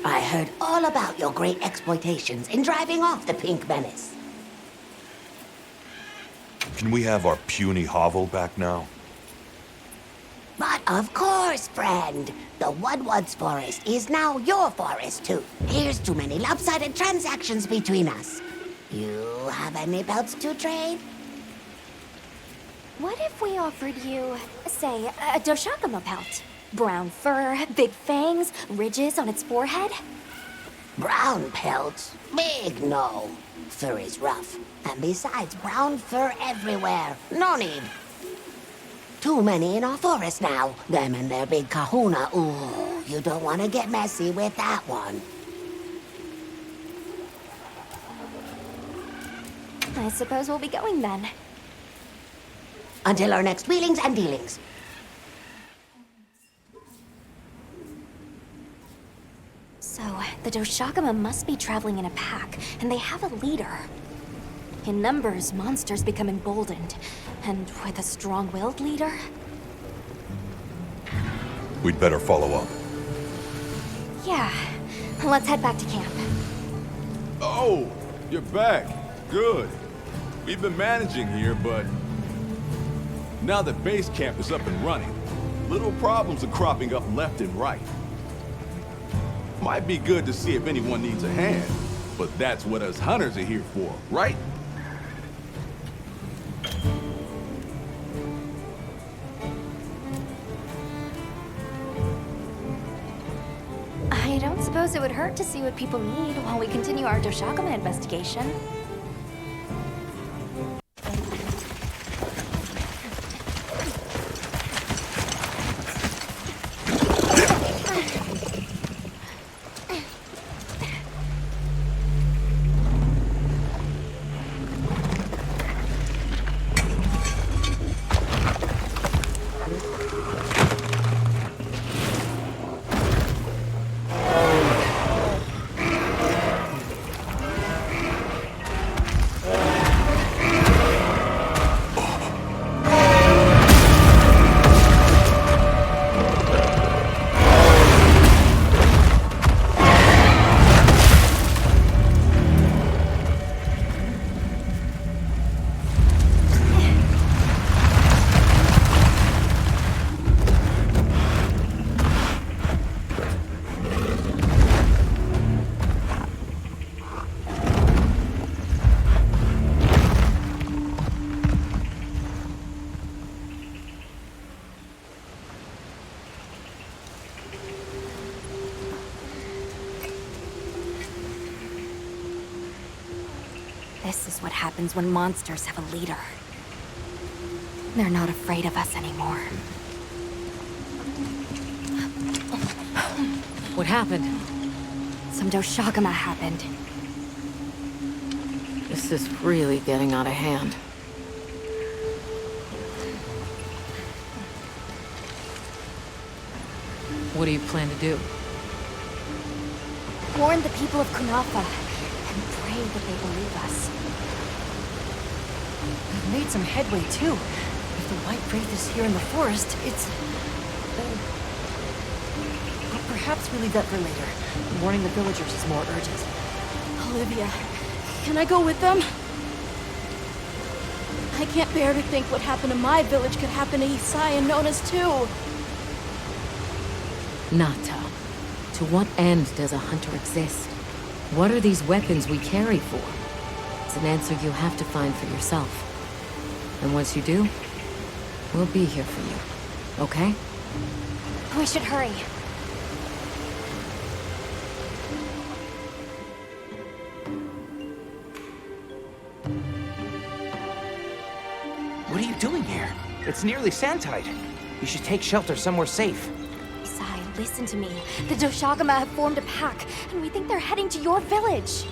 I heard all about your great exploitations in driving off the Pink Menace. Can we have our puny hovel back now? But of course, friend. The Woodwoods forest is now your forest, too. Here's too many lopsided transactions between us. You have any pelts to trade? What if we offered you, say, a Doshakama pelt? Brown fur, big fangs, ridges on its forehead? Brown pelts? Big no. Fur is rough. And besides, brown fur everywhere. No need. Too many in our forest now. Them and their big kahuna. Ooh, you don't want to get messy with that one. I suppose we'll be going then. Until our next wheelings and dealings. So, the Doshakama must be traveling in a pack, and they have a leader. In numbers, monsters become emboldened, and with a strong-willed leader... We'd better follow up. Yeah, let's head back to camp. Oh, you're back. Good. We've been managing here, but now that base camp is up and running, little problems are cropping up left and right. Might be good to see if anyone needs a hand, but that's what us hunters are here for, right? I don't suppose it would hurt to see what people need while we continue our Doshakama investigation. This is what happens when monsters have a leader. They're not afraid of us anymore. What happened? Some Doshagama happened. This is really getting out of hand. What do you plan to do? Warn the people of Kunafa and pray that they believe us. We've made some headway, too. If the White Wraith is here in the forest, it's... But perhaps we leave that for later. Warning the villagers is more urgent. Olivia, can I go with them? I can't bear to think what happened to my village could happen to Isai and Nona's too. Nata, to what end does a hunter exist? What are these weapons we carry for? It's an answer you'll have to find for yourself. And once you do, we'll be here for you, okay? We should hurry. What are you doing here? It's nearly sand-tide. You should take shelter somewhere safe. Isai, listen to me. The Doshagama have formed a pack, and we think they're heading to your village.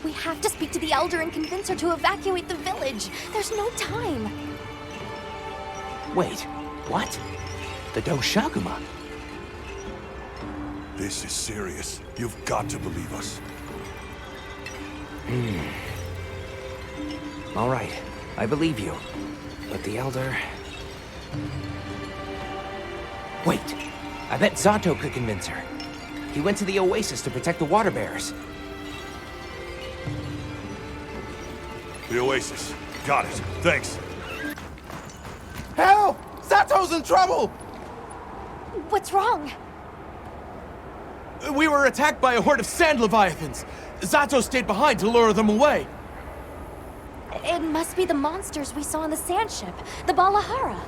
We have to speak to the Elder and convince her to evacuate the village. There's no time. Wait, what? The Doshagama? This is serious. You've got to believe us. All right, I believe you. But the Elder... Wait, I bet Zato could convince her. He went to the Oasis to protect the water bearers. The Oasis. Got it. Thanks. Help! Zato's in trouble! What's wrong? We were attacked by a horde of sand leviathans. Zato stayed behind to lure them away. It must be the monsters we saw on the sand ship, the Balahara.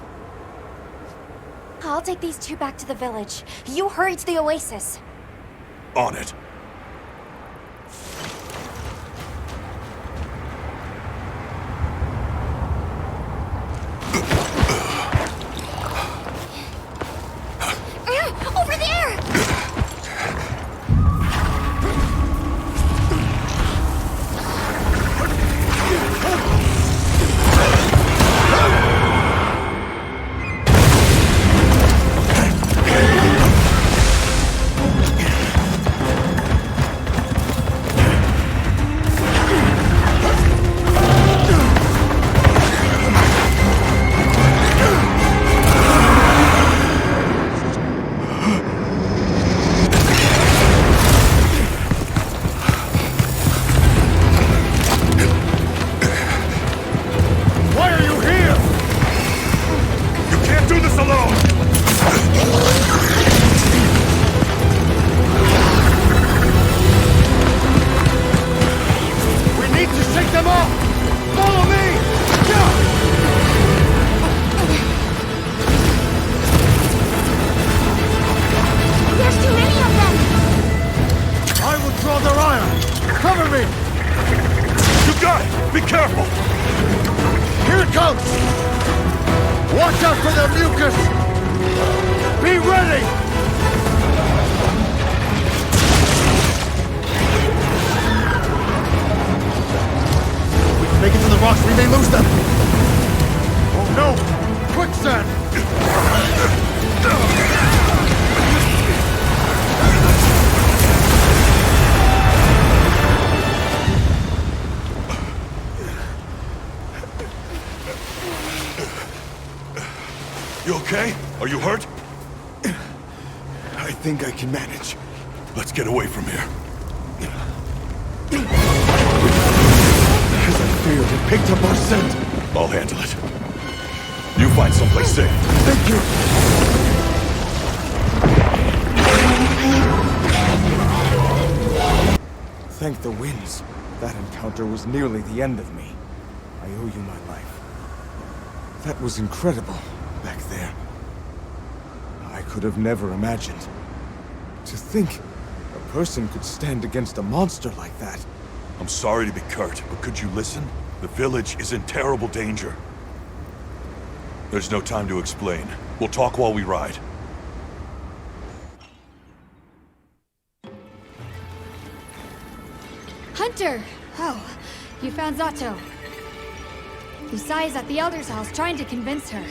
I'll take these two back to the village. You hurry to the Oasis. On it. Over there! You okay? Are you hurt? I think I can manage. Let's get away from here. As I feared, it picked up our scent. I'll handle it. You find someplace safe. Thank you. Thank the winds. That encounter was nearly the end of me. I owe you my life. That was incredible, back there. I could have never imagined. To think a person could stand against a monster like that I'm sorry to be curt, but could you listen? The village is in terrible danger. There's no time to explain. We'll talk while we ride. Hunter! Oh, you found Zato. Yusai's at the Elder's house trying to convince her.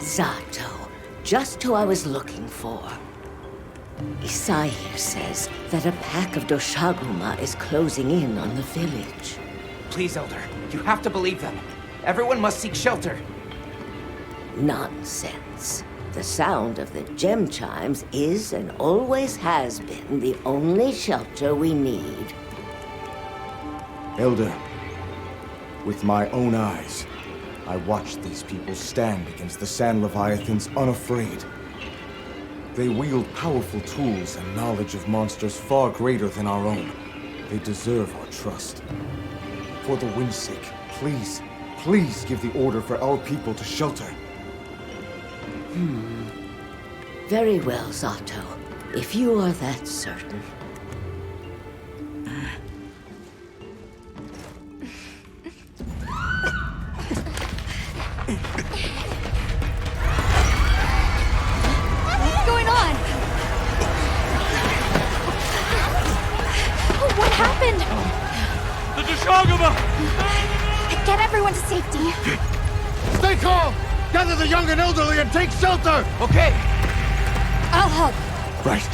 Zato. Just who I was looking for. Isai here says that a pack of Doshaguma is closing in on the village. Please, Elder. You have to believe them. Everyone must seek shelter. Nonsense. The sound of the gem chimes is and always has been the only shelter we need. Elder, with my own eyes, I watched these people stand against the Sand Leviathans unafraid. They wield powerful tools and knowledge of monsters far greater than our own. They deserve our trust. For the wind's sake, please, please give the order for our people to shelter. Very well, Zato. If you are that certain. What's going on? What happened? The Dushaguma! Get everyone to safety. Stay calm! Gather the young and elderly and take shelter! Okay. I'll help. Right.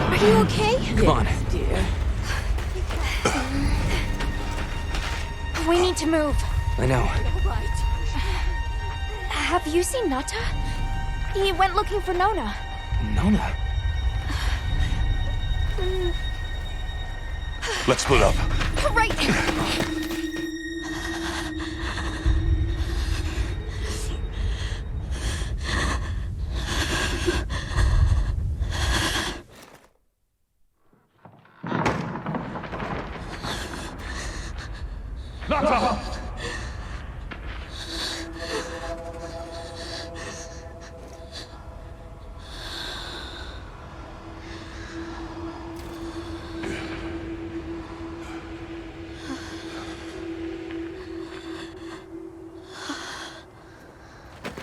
Are you okay? Come on. Dear. We need to move. I know. Have you seen Nata? He went looking for Nona. Nona? Let's split up. Right! Nata!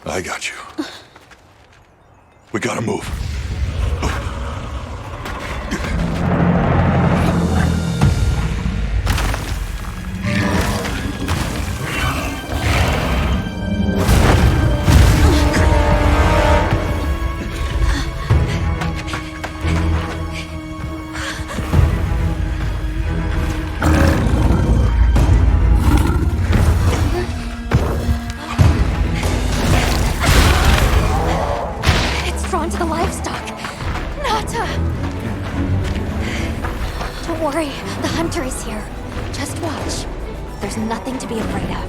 I got you. We gotta move. To the livestock. Nata! Don't worry, the hunter is here. Just watch. There's nothing to be afraid of.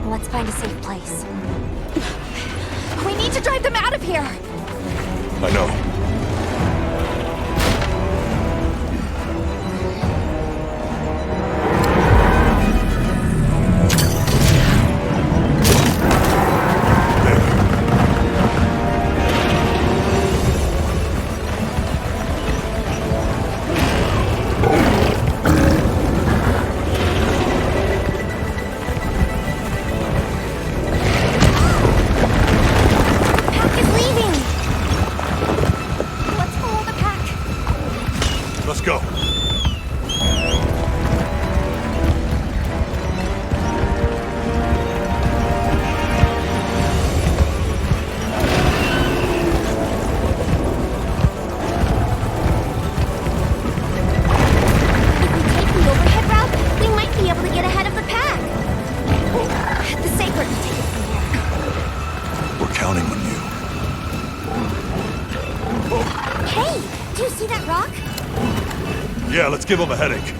Let's find a safe place. We need to drive them out of here! I know. Let's go. Yeah, let's give him a headache.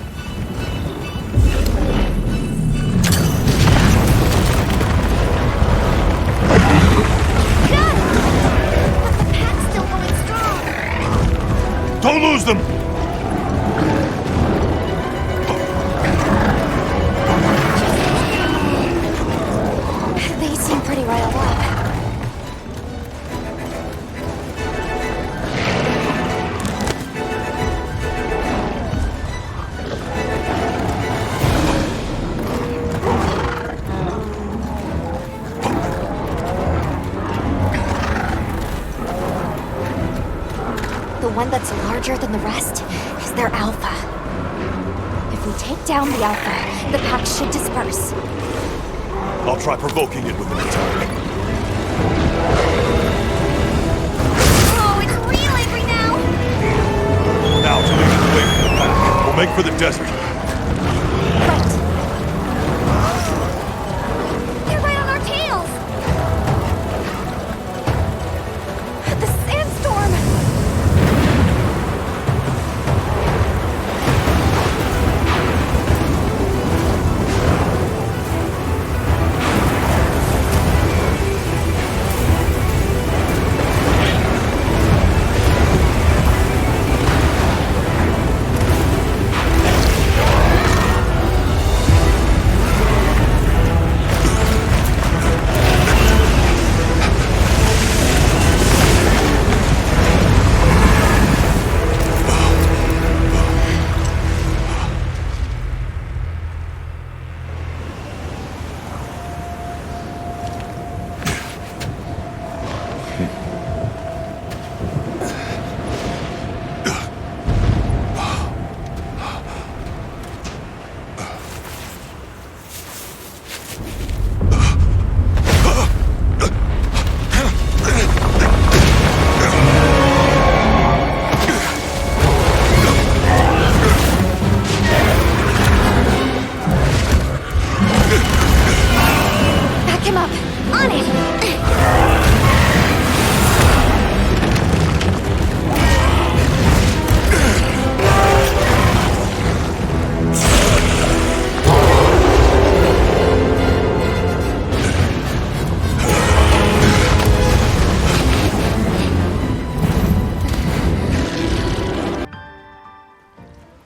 Don't lose them! They seem pretty riled up. The one that's larger than the rest is their alpha. If we take down the alpha, the pack should disperse. I'll try provoking it with an attack. Oh, it's real angry now! Now to make it away from the pack. We'll make for the desert. They're right on our tails! The sandstorm!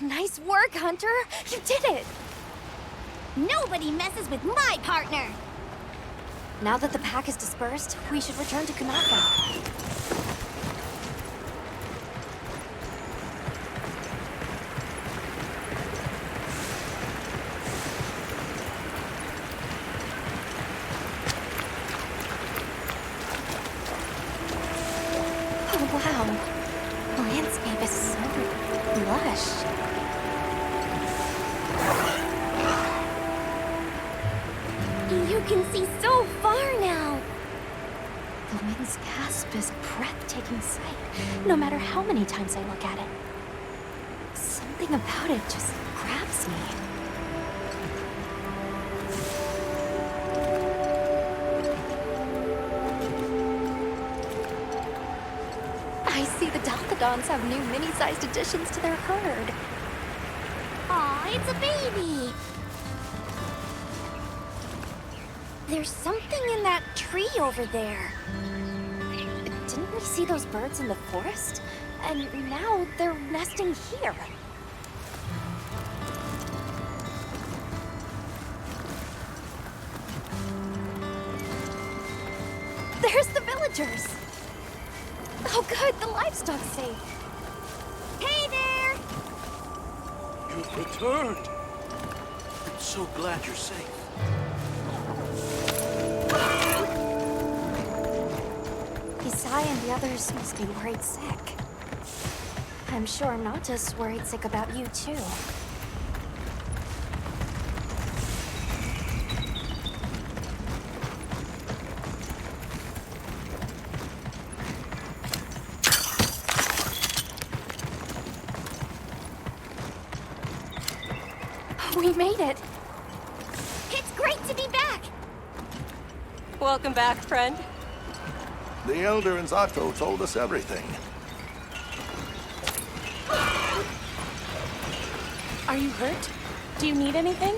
Nice work, Hunter! You did it! Nobody messes with my partner! Now that the pack is dispersed, we should return to Kunaka. Oh, wow. The landscape is so lush. You can see so far now! The wind's gasp is a breathtaking sight, no matter how many times I look at it. Something about it just grabs me. I see the Dalthodons have new mini-sized additions to their herd. Aw, it's a baby! There's something in that tree over there. Didn't we see those birds in the forest? And now they're nesting here. There's the villagers! Oh good, the livestock's safe. Hey there! You've returned. I'm so glad you're safe. Isai and the others must be worried sick. I'm sure Nauta's worried sick about you too. We made it! It's great to be back! Welcome back, friend. The Elder and Zato told us everything. Are you hurt? Do you need anything?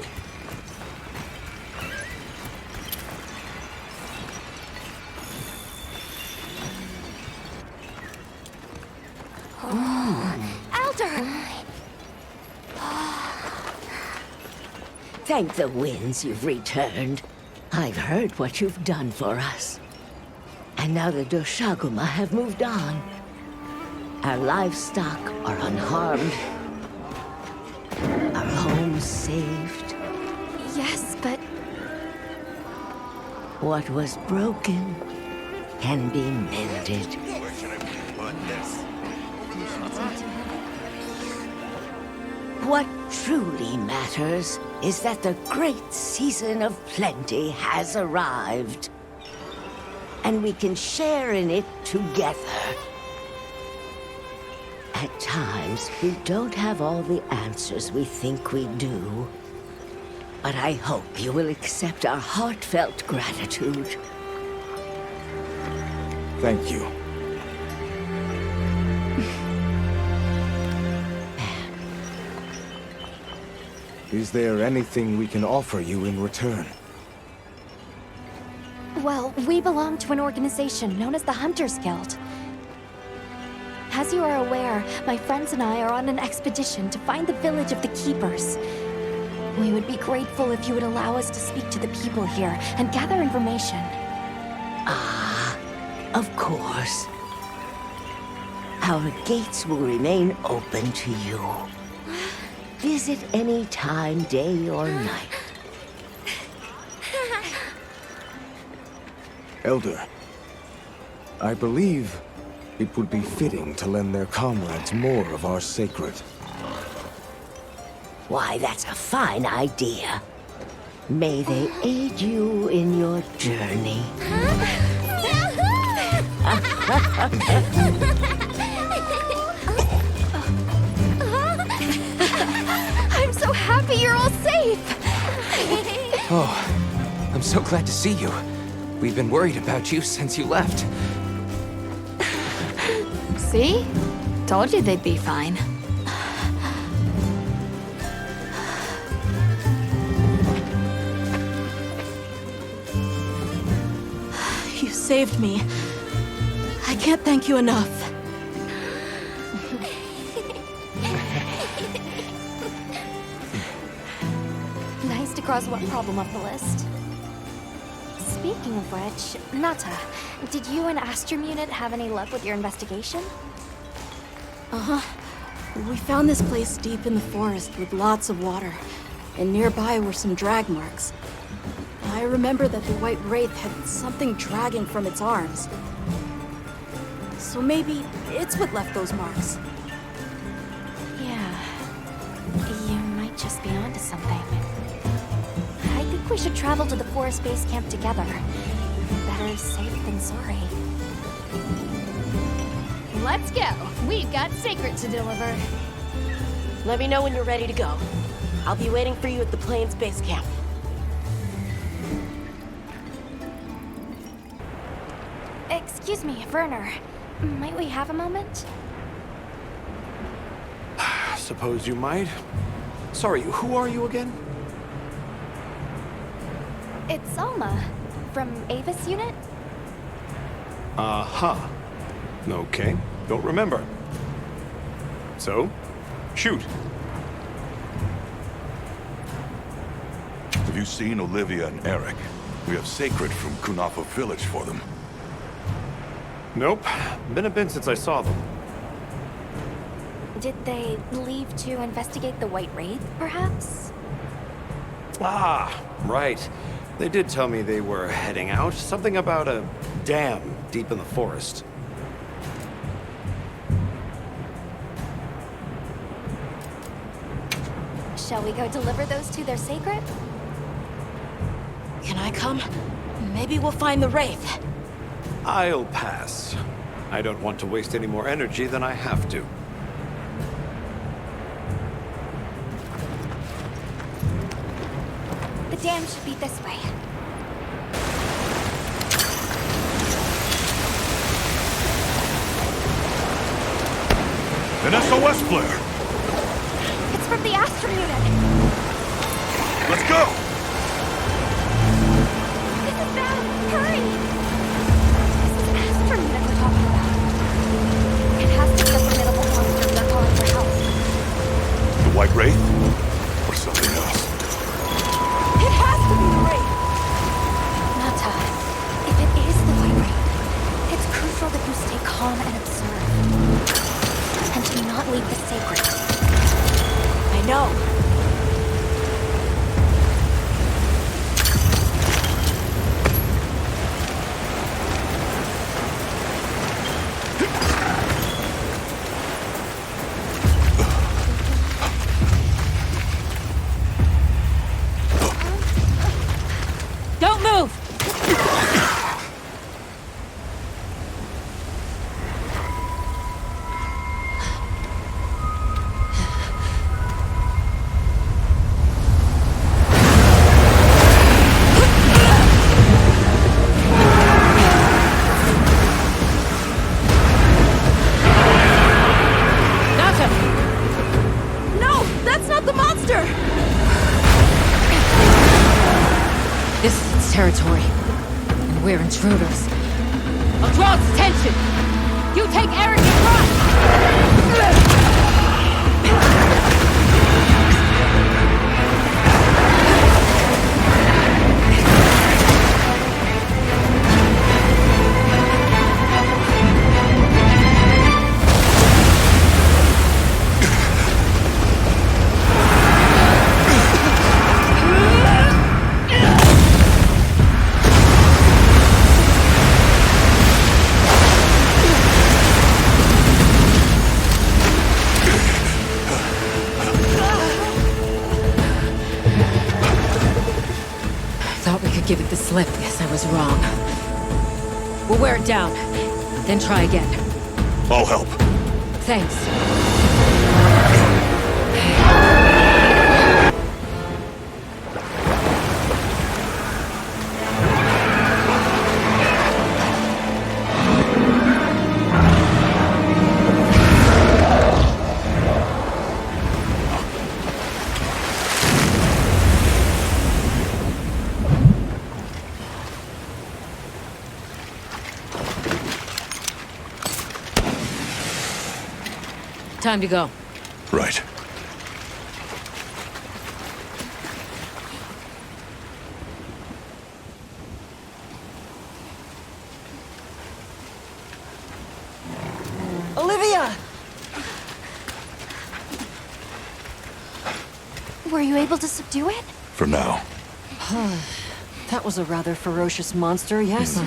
Thank the winds you've returned. I've heard what you've done for us. And now the Doshaguma have moved on. Our livestock are unharmed. Our homes saved. Yes, but... What was broken can be mended. What truly matters is that the great season of plenty has arrived. And we can share in it together. At times, we don't have all the answers we think we do. But I hope you will accept our heartfelt gratitude. Thank you. Is there anything we can offer you in return? Well, we belong to an organization known as the Hunters Guild. As you are aware, my friends and I are on an expedition to find the village of the Keepers. We would be grateful if you would allow us to speak to the people here and gather information. Ah, of course. Our gates will remain open to you. Visit any time, day or night. Elder, I believe it would be fitting to lend their comrades more of our sacred. Why, that's a fine idea. May they aid you in your journey. I'm so happy you're all safe! Oh, I'm so glad to see you. We've been worried about you since you left. See? Told you they'd be fine. You saved me. I can't thank you enough. Nice to cross one problem off the list. Speaking of which, Nata, did you and Astrum Unit have any luck with your investigation? Uh-huh. We found this place deep in the forest with lots of water, and nearby were some drag marks. I remember that the White Wraith had something dragging from its arms. So maybe it's what left those marks. Yeah. You might just be onto something. I think we should travel to the forest base camp together. Better safe than sorry. Let's go. We've got Sacred to deliver. Let me know when you're ready to go. I'll be waiting for you at the Plains base camp. Excuse me, Werner. Might we have a moment? Suppose you might. Sorry, who are you again? It's Alma, from Avis Unit. Uh-huh. Okay, don't remember. So, shoot. Have you seen Olivia and Eric? We have Sacred from Kunafa Village for them. Nope. Been a bit since I saw them. Did they leave to investigate the White Wraith, perhaps? Ah, right. They did tell me they were heading out. Something about a dam deep in the forest. Shall we go deliver those to their sacred? Can I come? Maybe we'll find the Wraith. I'll pass. I don't want to waste any more energy than I have to. The dam should be this way. An SOS flare! It's from the Astrum Unit! Let's go! This is bad! Hurry! This is Astrum Unit we're talking about. It has to be a formidable monster they're calling for help. The White Wraith? Or something else? territory, and we're intruders. I'll draw its attention! You take Eric and run! Give it the slip. Guess I was wrong. We'll wear it down, then try again. I'll help. Thanks. Time to go. Right. Olivia! Were you able to subdue it? For now. That was a rather ferocious monster, yes?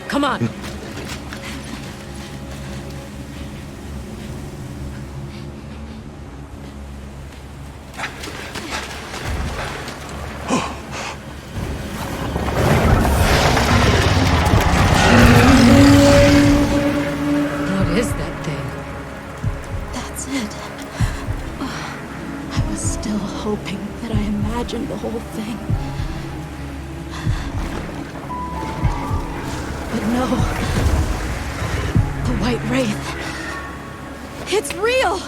Come on! The whole thing. But no. The White Wraith. It's real!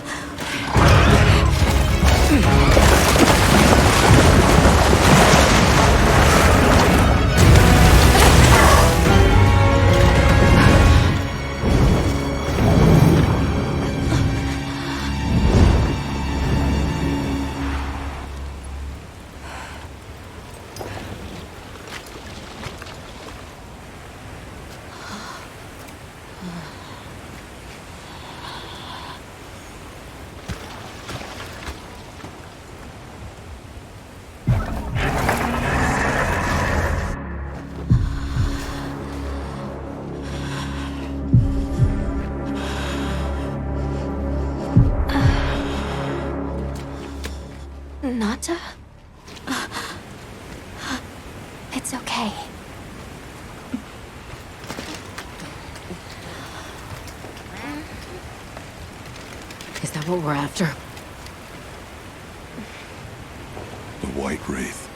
Nata? It's okay. Is that what we're after? The White Wraith.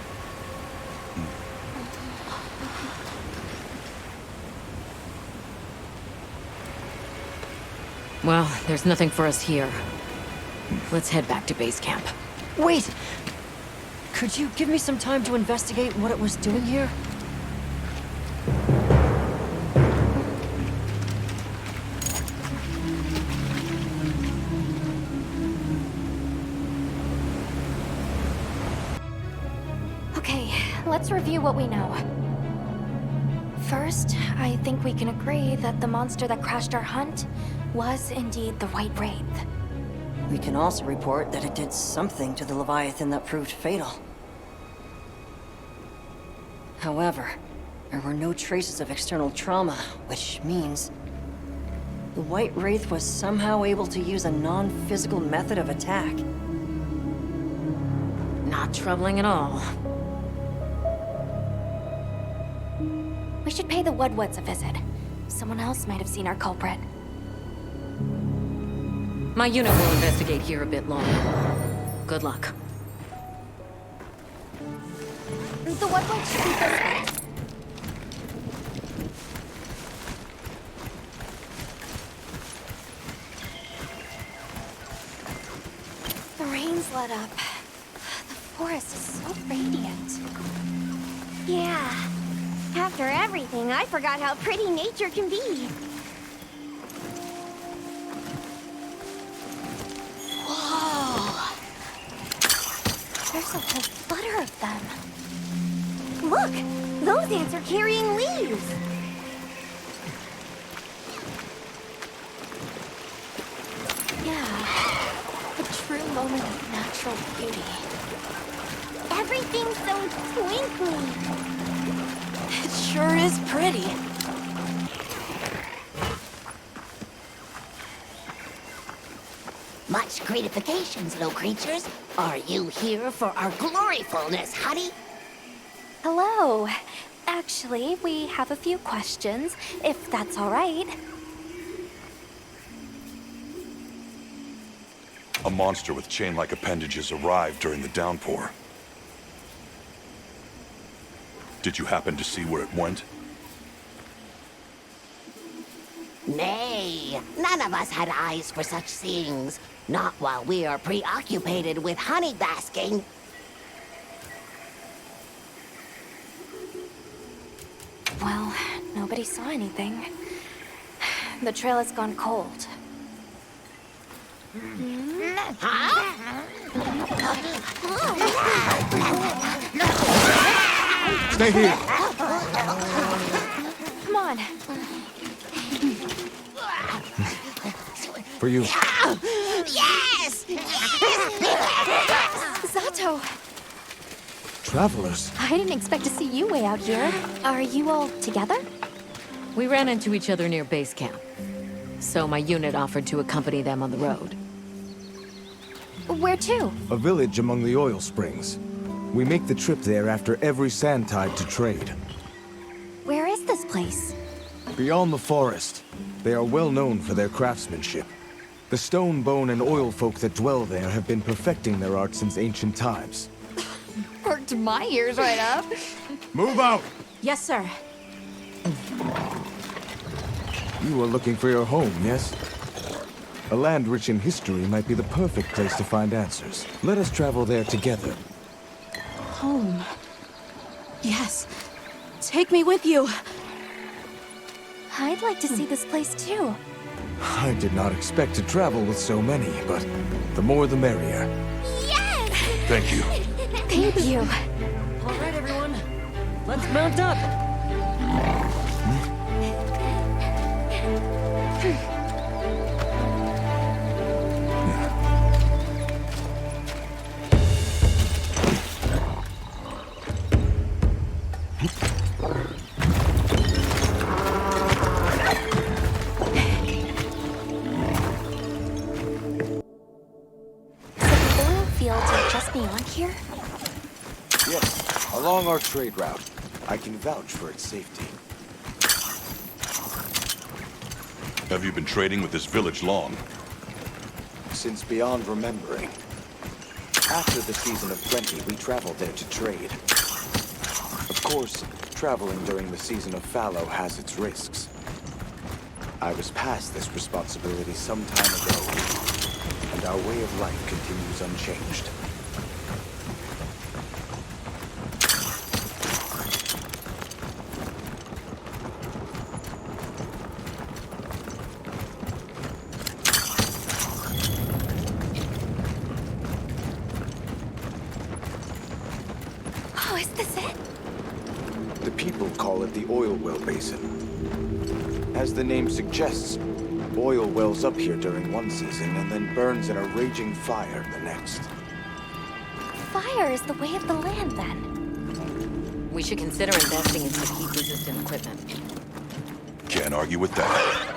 Well, there's nothing for us here. Let's head back to base camp. Wait! Could you give me some time to investigate what it was doing here? Okay, let's review what we know. First, I think we can agree that the monster that crashed our hunt was indeed the White Wraith. We can also report that it did something to the Leviathan that proved fatal. However, there were no traces of external trauma, which means the White Wraith was somehow able to use a non-physical method of attack. Not troubling at all. We should pay the Woodwoods a visit. Someone else might have seen our culprit. My unit will investigate here a bit longer. Good luck. The Woodwoods should be this way. The rain's let up. The forest is so radiant. Yeah. After everything, I forgot how pretty nature can be. Whoa! There's a whole flutter of them. Look! Those ants are carrying leaves! Yeah. A true moment of natural beauty. Everything's so twinkly. It sure is pretty. Much gratifications, little creatures. Are you here for our gloryfulness, honey? Hello. Actually, we have a few questions, if that's all right. A monster with chain-like appendages arrived during the downpour. Did you happen to see where it went? Nay, none of us had eyes for such things. Not while we are preoccupied with honey basking. Well, nobody saw anything. The trail has gone cold. Stay here. Come on. For you. Yes! Zato! Travelers. I didn't expect to see you way out here. Are you all together? We ran into each other near base camp. So my unit offered to accompany them on the road. Where to? A village among the oil springs. We make the trip there after every sand tide to trade. Where is this place? Beyond the forest, they are well known for their craftsmanship. The stone, bone, and oil folk that dwell there have been perfecting their art since ancient times. Perked my ears right up. Move out! Yes, sir. You are looking for your home, yes? A land rich in history might be the perfect place to find answers. Let us travel there together. Home. Yes. Take me with you. I'd like to see this place too. I did not expect to travel with so many, but the more the merrier. Yes! Thank you. Thank you. All right, everyone. Let's mount up. Beyond here? Yes, along our trade route. I can vouch for its safety. Have you been trading with this village long? Since beyond remembering. After the season of plenty, we traveled there to trade. Of course, traveling during the season of fallow has its risks. I was past this responsibility some time ago, and our way of life continues unchanged. Oh, is this it? The people call it the oil well basin. As the name suggests, oil wells up here during one season and then burns in a raging fire the next. Fire is the way of the land, then. We should consider investing in some heat-resistant equipment. Can't argue with that.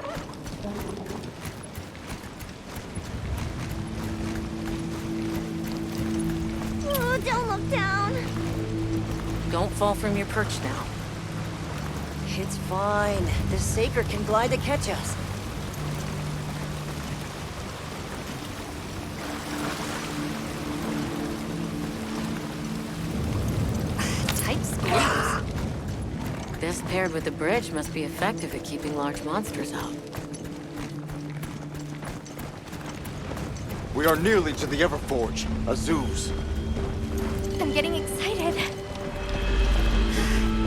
Oh, don't look down. Don't fall from your perch now. It's fine. The Saker can glide to catch us. Tight squeeze. This paired with the bridge must be effective at keeping large monsters out. We are nearly to the Everforge, Azuz. I'm getting excited.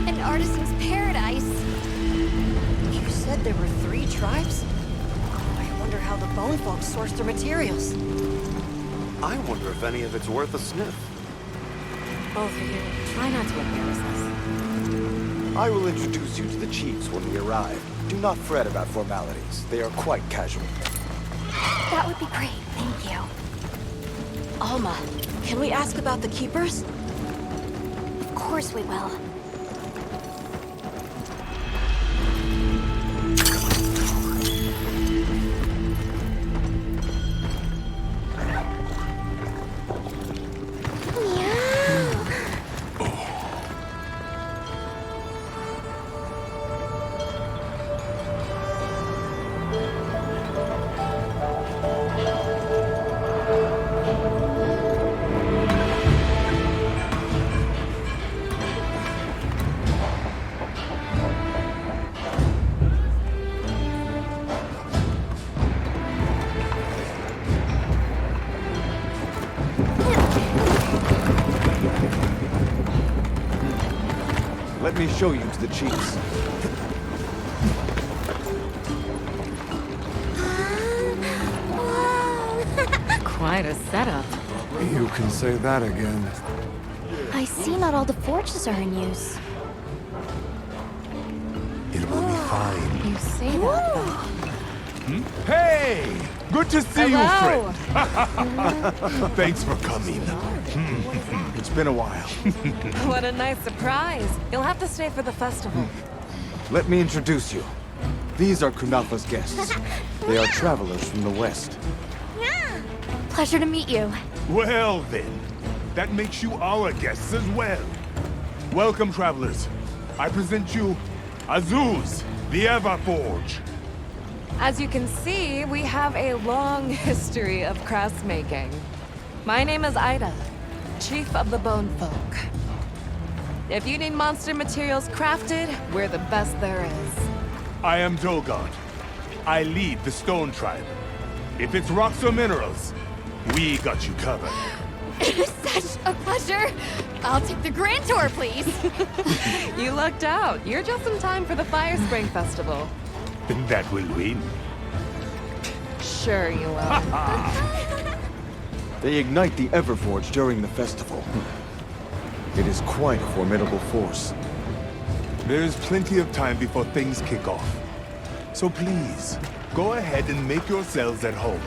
An artisan's paradise. You said there were 3 tribes? I wonder how the bone folks source their materials. I wonder if any of it's worth a sniff. Both of you, try not to embarrass us. I will introduce you to the chiefs when we arrive. Do not fret about formalities. They are quite casual. That would be great, thank you. Alma, can we ask about the keepers? Of course we will. Let me show you to the chiefs. Quite a setup. You can say that again. I see not all the forges are in use. It will be fine. You say that, though. Hey! Good to see Hello. you, friend. Thanks for coming. It's been a while. What a nice surprise. You'll have to stay for the festival. Let me introduce you. These are Kunafa's guests. They are travelers from the west. Pleasure to meet you. Well then, that makes you our guests as well. Welcome, travelers. I present you Azuz, the Everforge. As you can see, we have a long history of craftsmaking. My name is Ida, Chief of the Bone Folk. If you need monster materials crafted, we're the best there is. I am Dolgod. I lead the Stone Tribe. If it's rocks or minerals, we got you covered. Such a pleasure. I'll take the grand tour, please. You lucked out. You're just in time for the Fire Spring Festival. Then that will win. Sure you will. They ignite the Everforge during the festival. It is quite a formidable force. There's plenty of time before things kick off. So please, go ahead and make yourselves at home.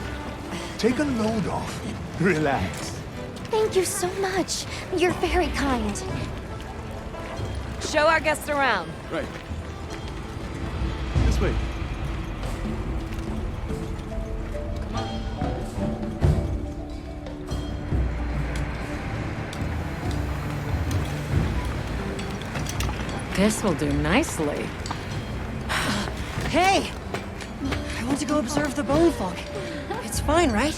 Take a load off. Relax. Thank you so much. You're very kind. Show our guests around. Right. This way. This will do nicely. Hey! I want to go observe the bone folk. It's fine, right?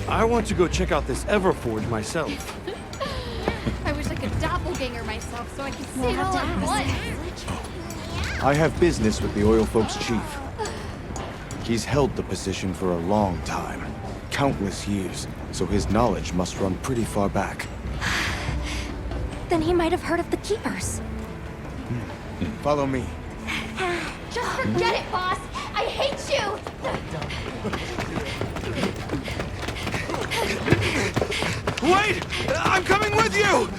I want to go check out this Everforge myself. I wish I could doppelganger myself so I could see We'll it have all to at ask. once. I have business with the Oil Folks chief. He's held the position for a long time. Countless years, so his knowledge must run pretty far back. Then he might have heard of the Keepers. Follow me. Just forget it, boss. I hate you. Wait! I'm coming with you!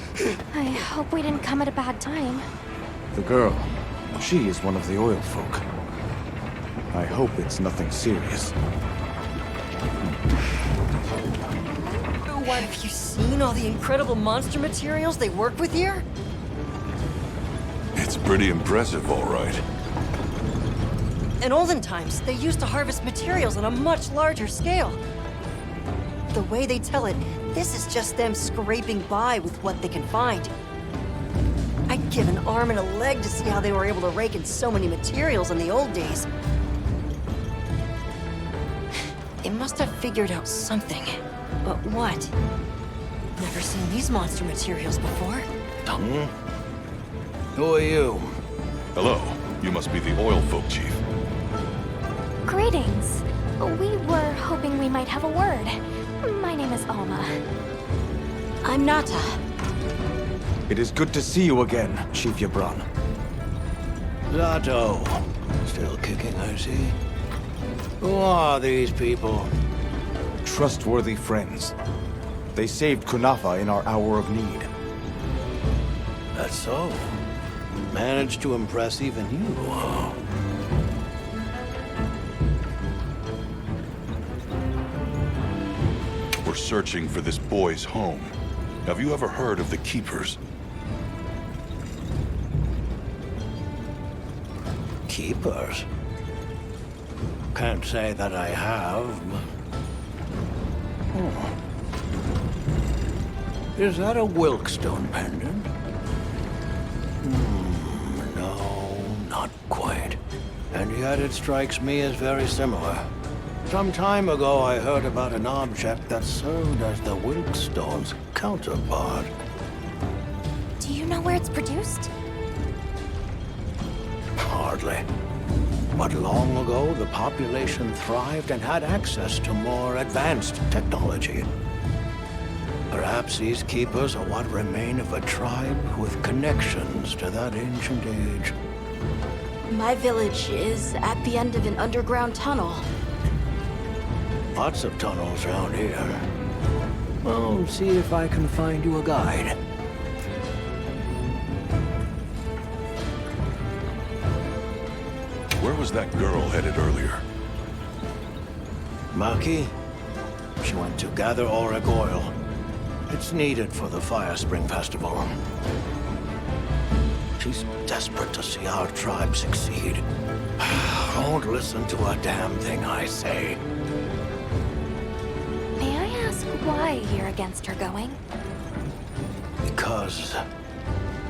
I hope we didn't come at a bad time. The girl, she is one of the Oil Folk. I hope it's nothing serious. Have you seen all the incredible monster materials they work with here? It's pretty impressive, all right. In olden times, they used to harvest materials on a much larger scale. The way they tell it, this is just them scraping by with what they can find. I'd give an arm and a leg to see how they were able to rake in so many materials in the old days. They must have figured out something. But what? Never seen these monster materials before. Who are you? Hello. You must be the Oil Folk Chief. Greetings. We were hoping we might have a word. My name is Alma. I'm Nata. It is good to see you again, Chief Yabran. Zato. Still kicking, I see. Who are these people? Trustworthy friends. They saved Kunafa in our hour of need. That's so. Managed to impress even you, huh? We're searching for this boy's home. Have you ever heard of the Keepers? Keepers? Can't say that I have, but... Oh. Is that a Wilkstone pendant? No, not quite. And yet it strikes me as very similar. Some time ago I heard about an object that served as the Wilkstone's counterpart. Do you know where it's produced? Hardly. But long ago, the population thrived and had access to more advanced technology. Perhaps these keepers are what remain of a tribe with connections to that ancient age. My village is at the end of an underground tunnel. Lots of tunnels around here. I'll see if I can find you a guide. Where was that girl headed earlier? Maki? She went to gather auric oil. It's needed for the Fire Spring Festival. She's desperate to see our tribe succeed. Won't listen to a damn thing I say. May I ask why you're against her going? Because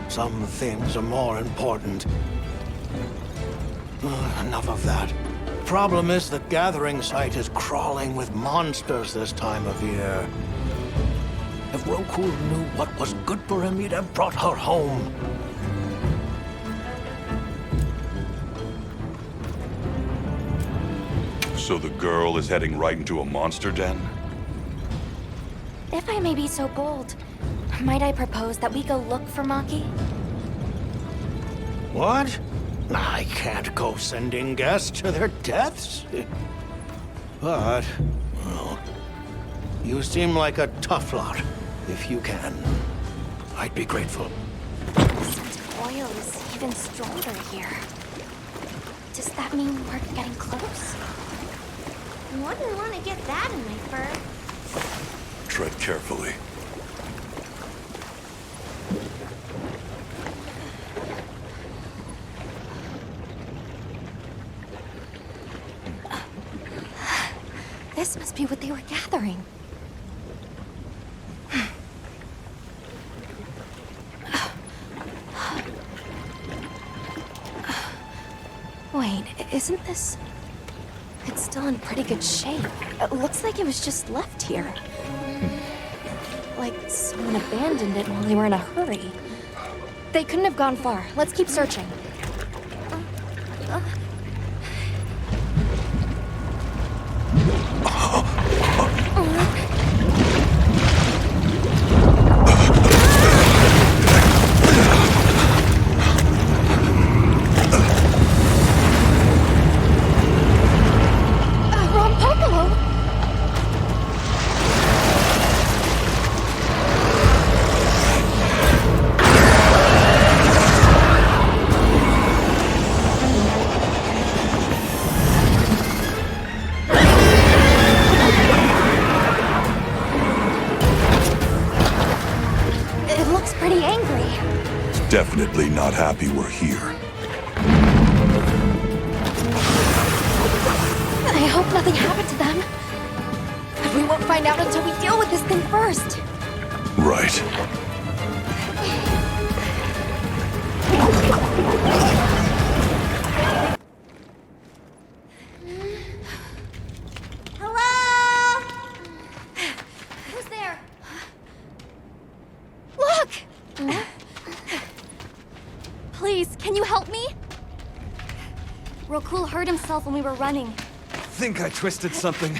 some things are more important. Enough of that. Problem is the gathering site is crawling with monsters this time of year. If Roku knew what was good for him, he'd have brought her home. So the girl is heading right into a monster den? If I may be so bold, might I propose that we go look for Maki? What? I can't go sending guests to their deaths. But, well, you seem like a tough lot. If you can, I'd be grateful. The scent of oil is even stronger here. Does that mean we're getting close? Wouldn't want to get that in my fur. Tread carefully. This must be what they were gathering. Wait, isn't this... It's still in pretty good shape. It looks like it was just left here. Like someone abandoned it while they were in a hurry. They couldn't have gone far. Let's keep searching. Definitely not happy we're here. I hope nothing happened to them. But we won't find out until we deal with this thing first. Right. Hello? Who's there? Look! Please, can you help me? Rokul hurt himself when we were running. Think I twisted something.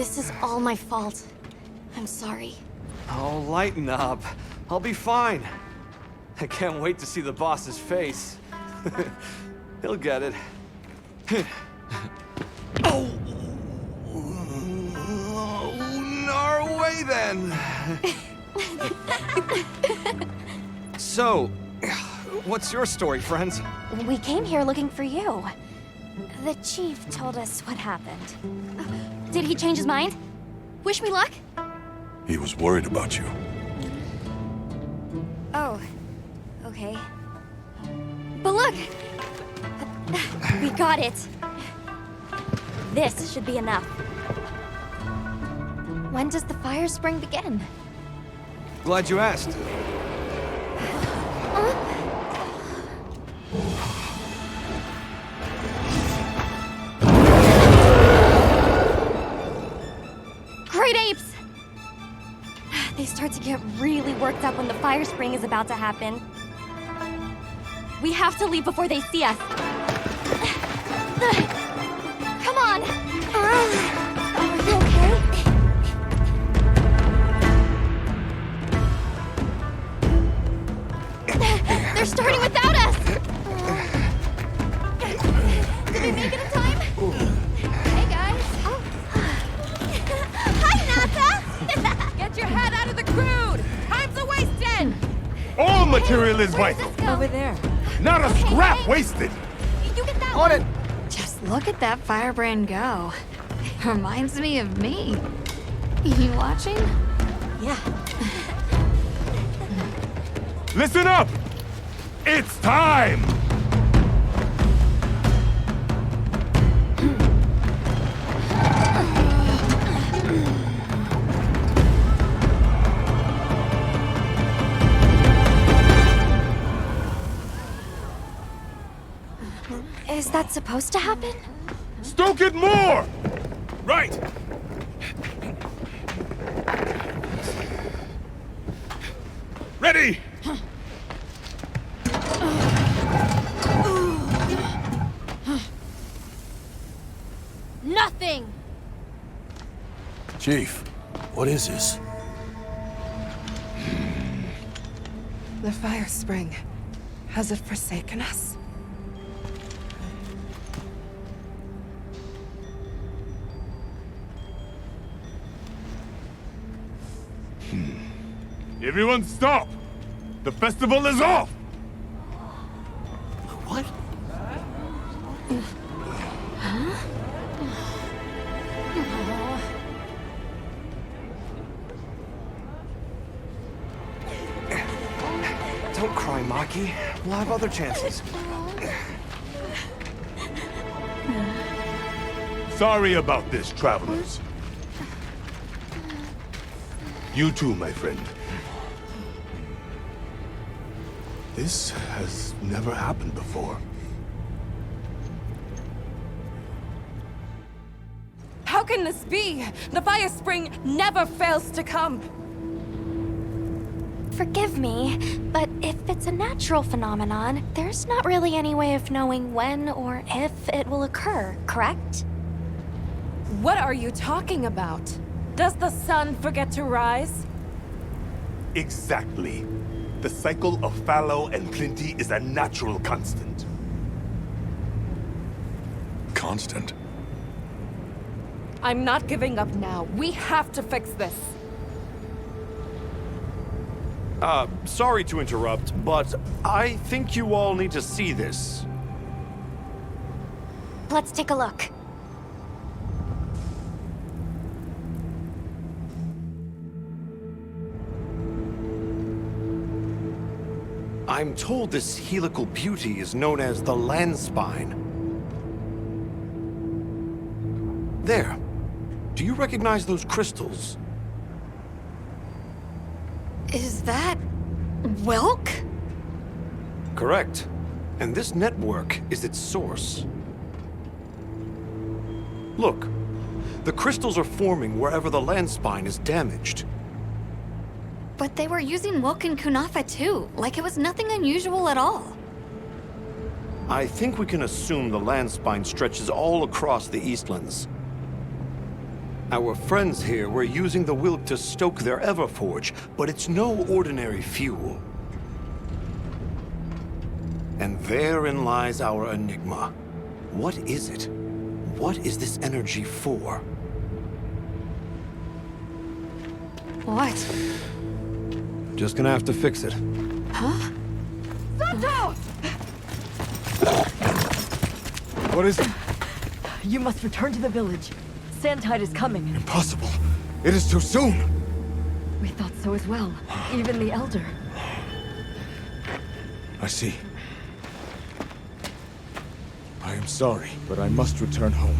This is all my fault. I'm sorry. Oh, lighten up. I'll be fine. I can't wait to see the boss's face. He'll get it. Oh! Our way then! So, what's your story, friends? We came here looking for you. The chief told us what happened. Did he change his mind? Wish me luck? He was worried about you. Oh, okay. But look! We got it. This should be enough. When does the fire spring begin? Glad you asked. Great apes! They start to get really worked up when the fire spring is about to happen. We have to leave before they see us. Come on! Are you okay? They're starting without us! Did we make it in time? Hey, guys. Oh. Hi, Nata! Get your head out of the crude! Time's a wasting! All material is vital. Over there. Not a scrap wasted. You get that On one. it. Just look at that firebrand go. Reminds me of me. You watching? Yeah. Listen up. It's time. Is that supposed to happen? Stoke it more. Right. Ready. Nothing! Chief, what is this? The fire spring. Has it forsaken us? Everyone stop. The festival is off. What? Don't cry, Maki. We'll have other chances. Sorry about this, travelers. You too, my friend. This has never happened before. How can this be? The fire spring never fails to come. Forgive me, but if it's a natural phenomenon, there's not really any way of knowing when or if it will occur, correct? What are you talking about? Does the sun forget to rise? Exactly. The cycle of fallow and plenty is a natural constant. Constant? I'm not giving up now. We have to fix this. Sorry to interrupt, but I think you all need to see this. Let's take a look. I'm told this helical beauty is known as the land spine. There. Do you recognize those crystals? Is that... Welk? Correct. And this network is its source. Look. The crystals are forming wherever the land spine is damaged. But they were using Welk and Kunafa too, like it was nothing unusual at all. I think we can assume the land spine stretches all across the Eastlands. Our friends here were using the Wilk to stoke their Everforge, but it's no ordinary fuel. And therein lies our enigma. What is it? What is this energy for? What? Just gonna have to fix it. Huh? Sato! What is it? You must return to the village. Sandtide is coming. Impossible. It is too soon. We thought so as well. Even the Elder. I see. I am sorry, but I must return home.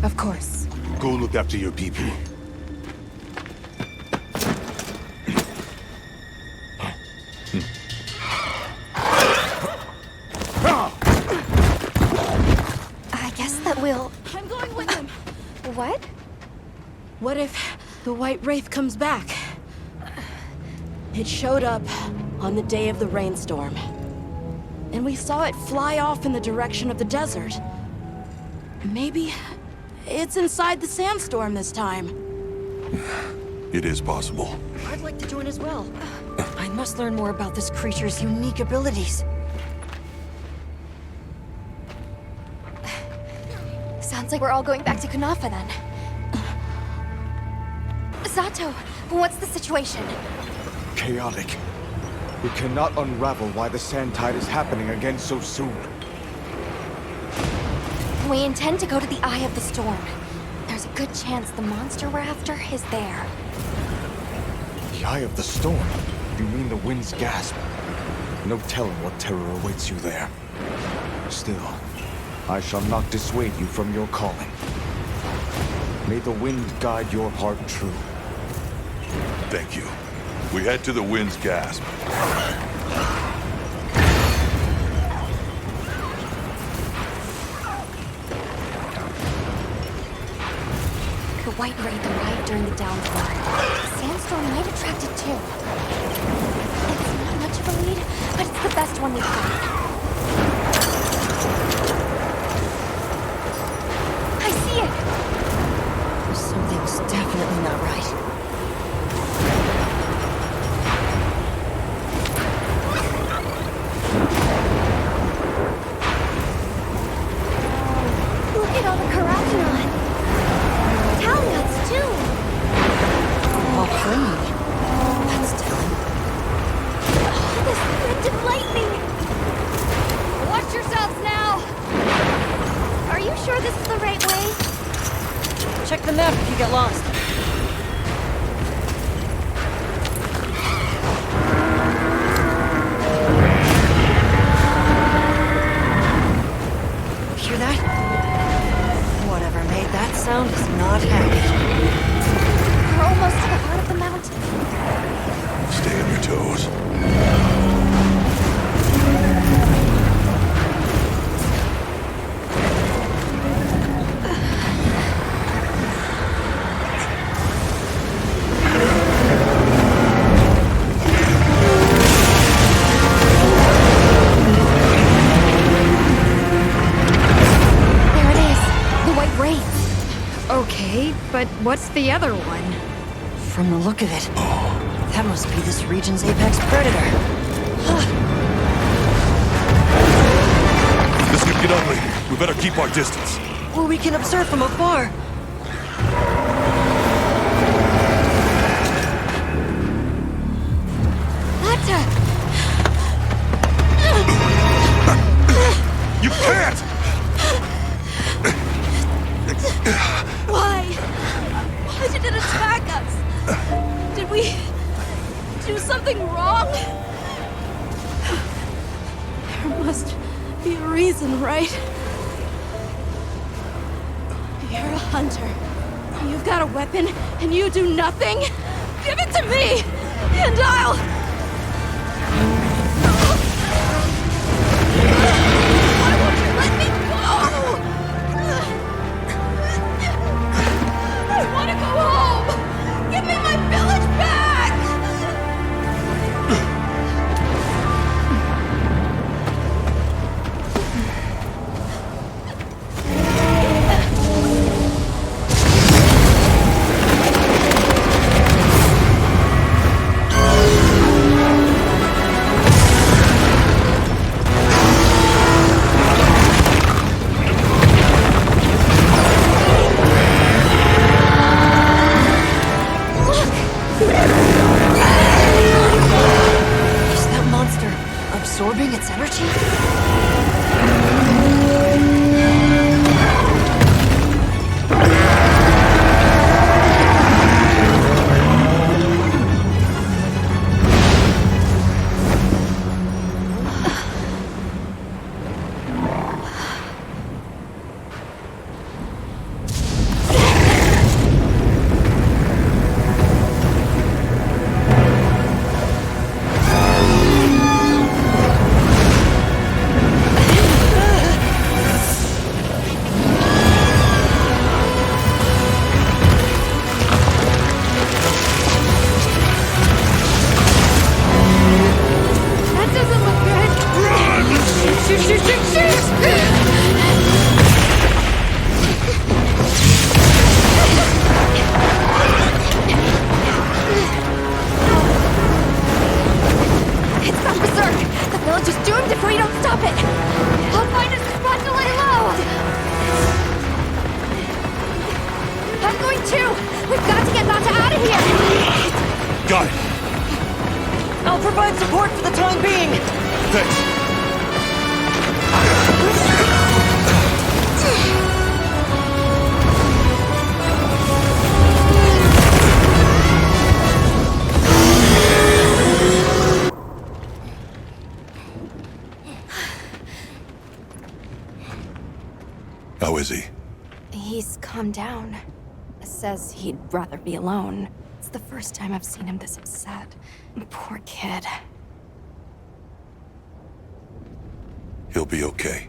Of course. Go look after your people. I guess that we'll... I'm going with him. What? What if the White Wraith comes back? It showed up on the day of the rainstorm. And we saw it fly off in the direction of the desert. Maybe it's inside the sandstorm this time. It is possible. I'd like to join as well. I must learn more about this creature's unique abilities. Sounds like we're all going back to Kunafa then. Sato, what's the situation? Chaotic. We cannot unravel why the sand tide is happening again so soon. We intend to go to the Eye of the Storm. There's a good chance the monster we're after is there. The Eye of the Storm? You mean the wind's gasp? No telling what terror awaits you there. Still, I shall not dissuade you from your calling. May the wind guide your heart true. Thank you. We head to the wind's gasp. The White Wraith arrived during the downpour. The sandstorm might attract it too. It's not much of a lead, but it's the best one we've got. I see it! Something's definitely not right. Look at all the Karakinon. Town nuts, too. All green. That's telling. Oh, the sprint of lightning. Watch yourselves now! Are you sure this is the right way? Check the map if you get lost. Hear that? Whatever made that sound is not happy. We're almost to the heart of the mountain. Stay on your toes. There it is, the White Wraith. Okay, but what's the other one? From the look of it, that must be this region's apex predator. This could get ugly. We better keep our distance. Or we can observe from afar. You can't! Why? Why did it attack us? Did we do something wrong? There must be a reason, right? You're a hunter. You've got a weapon, and you do nothing? Give it to me, and I'll... Why won't you let me go? I want to go home! Give me my village back! It's gone berserk! The village is doomed if we don't stop it! I'll find us a spot to lay low! I'm going too! We've got to get Nata out of here! Got it. I'll provide support for the time being! Thanks. How is he? He's calmed down. Says he'd rather be alone. It's the first time I've seen him this upset. Poor kid. He'll be okay.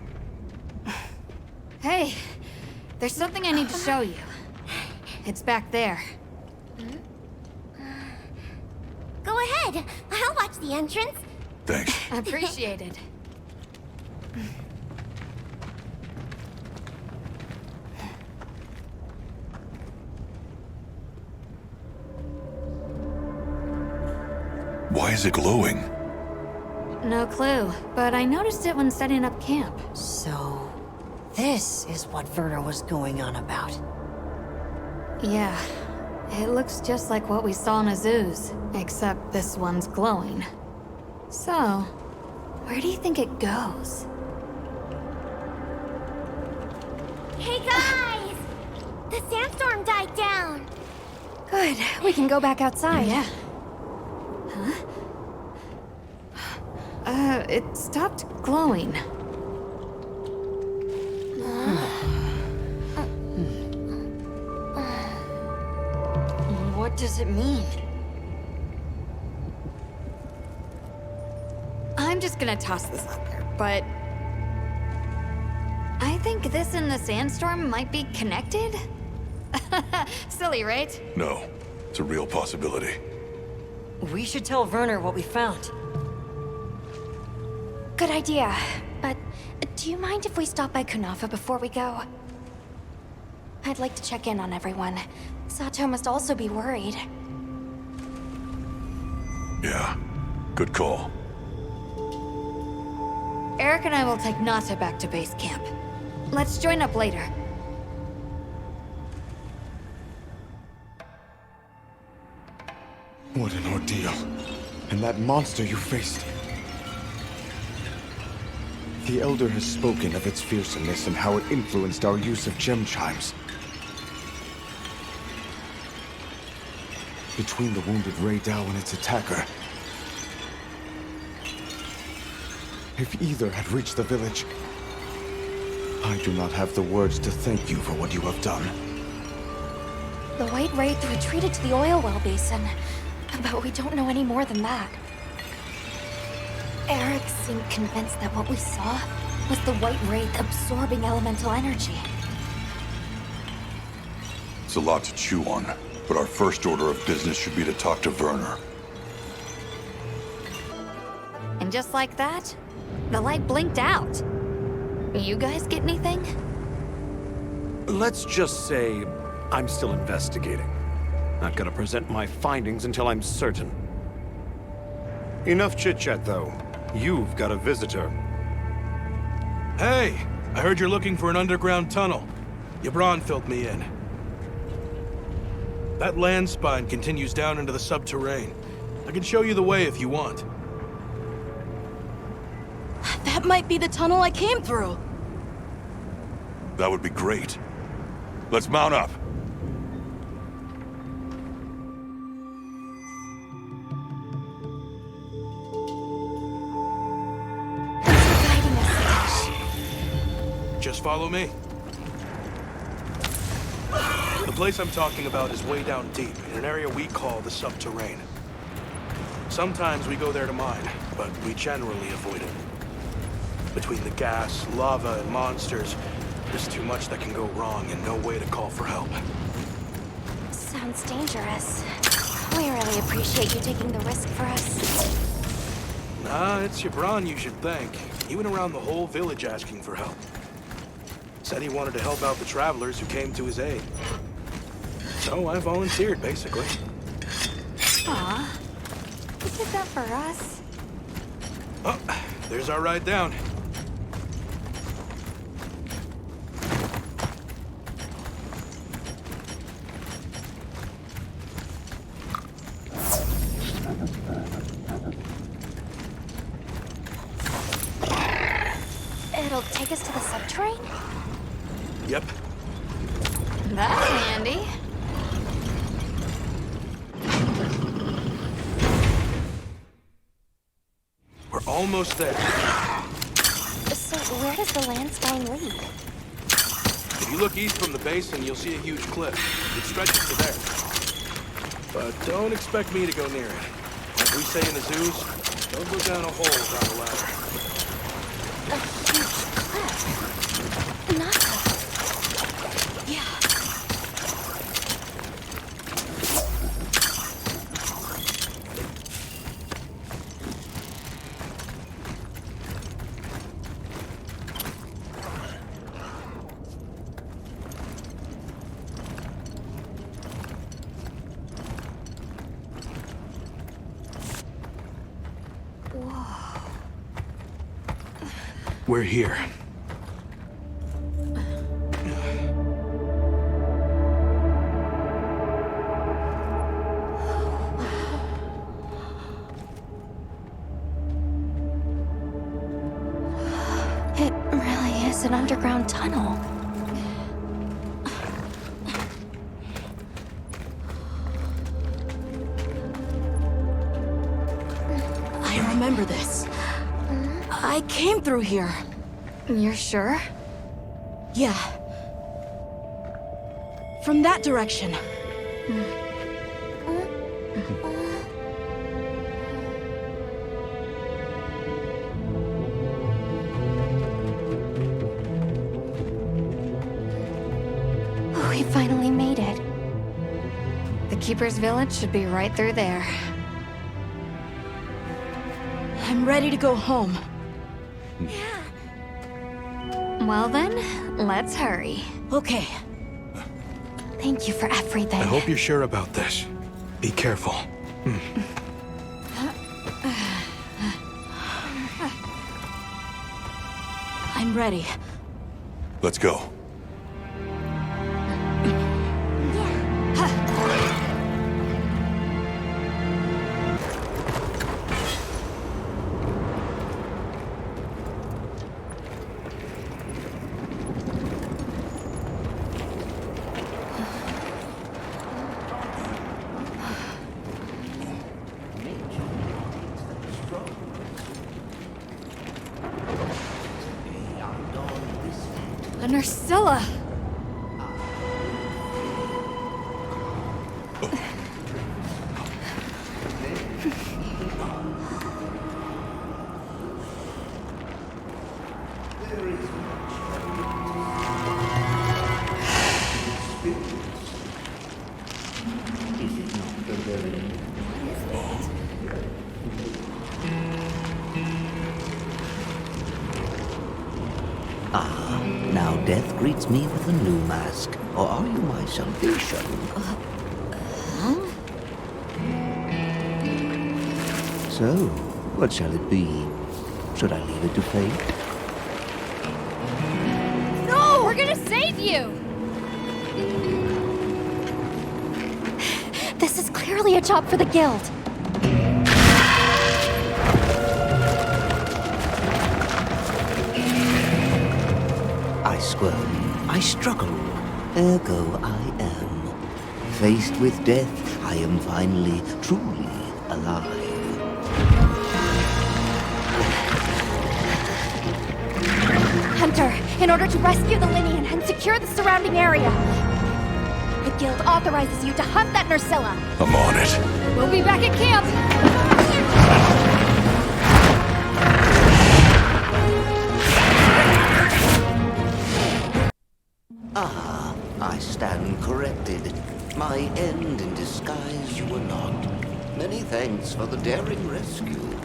Hey, there's something I need to show you. It's back there. Go ahead. I'll watch the entrance. Thanks. Appreciated. Why is it glowing? No clue, but I noticed it when setting up camp. So, this is what Werner was going on about. Yeah, it looks just like what we saw in Azu's, except this one's glowing. So, where do you think it goes? Hey guys! The sandstorm died down. Good. We can go back outside. Yeah. Huh? It stopped glowing. What does it mean? I'm just gonna toss this out there, but I think this and the sandstorm might be connected? Silly, right? No, it's a real possibility. We should tell Werner what we found. Good idea. But do you mind if we stop by Kunafa before we go? I'd like to check in on everyone. Sato must also be worried. Yeah, good call. Eric and I will take Nata back to base camp. Let's join up later. What an ordeal. And that monster you faced. The Elder has spoken of its fearsomeness and how it influenced our use of gem chimes. Between the wounded Rei Dao and its attacker, if either had reached the village, I do not have the words to thank you for what you have done. The White Wraith retreated to the oil well basin, but we don't know any more than that. Eric seemed convinced that what we saw was the White Wraith absorbing elemental energy. It's a lot to chew on, but our first order of business should be to talk to Werner. And just like that, the light blinked out. You guys get anything? Let's just say I'm still investigating. Not gonna present my findings until I'm certain. Enough chit-chat, though. You've got a visitor. Hey, I heard you're looking for an underground tunnel. Yabron filled me in. That land spine continues down into the subterrane. I can show you the way if you want. That might be the tunnel I came through. That would be great. Let's mount up. Just follow me. The place I'm talking about is way down deep, in an area we call the subterrane. Sometimes we go there to mine, but we generally avoid it. Between the gas, lava, and monsters, there's too much that can go wrong and no way to call for help. Sounds dangerous. We really appreciate you taking the risk for us. Nah, it's Yabron you should thank. He went around the whole village asking for help. Said he wanted to help out the travelers who came to his aid. So I volunteered, basically. Aw. He did that for us. Oh, there's our ride down. It'll take us to the subterrane? Yep. That's handy. We're almost there. So where does the landspine lead? If you look east from the basin, you'll see a huge cliff. It stretches to there. But don't expect me to go near it. Like we say in the zoos, don't go down a hole without a ladder. A huge cliff. Naka. Yeah. We're here. It really is an underground tunnel. I remember this. I came through here. You're sure? Yeah. From that direction. We finally made it. The Keeper's village should be right through there. I'm ready to go home. Well then, let's hurry. Okay. Thank you for everything. I hope you're sure about this. Be careful. I'm ready. Let's go. A Nursilla! Now death greets me with a new mask. Or are you my salvation? So, what shall it be? Should I leave it to fate? No! We're gonna save you! This is clearly a job for the guild. I squirm, I struggle, ergo I am. Faced with death, I am finally, truly alive. Hunter, in order to rescue the Linian and secure the surrounding area, the guild authorizes you to hunt that Nursilla. I'm on it. We'll be back at camp! Ah, I stand corrected. My end in disguise you were not. Many thanks for the daring rescue.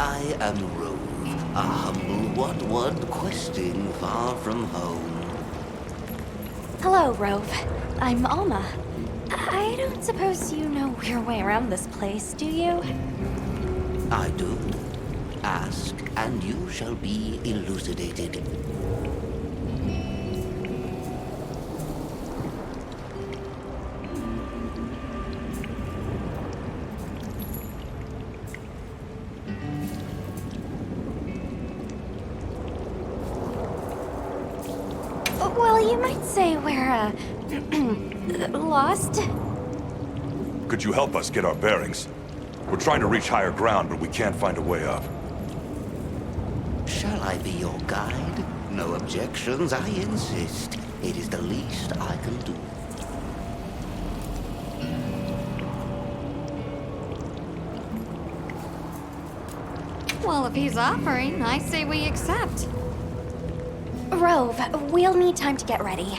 I am Rogue. a humble one questing far from home. Hello, Rove. I'm Alma. I don't suppose you know your way around this place, do you? I do. Ask, and you shall be elucidated. Well, you might say we're, lost. Could you help us get our bearings? We're trying to reach higher ground, but we can't find a way up. Shall I be your guide? No objections, I insist. It is the least I can do. Well, if he's offering, I say we accept. Rove, we'll need time to get ready.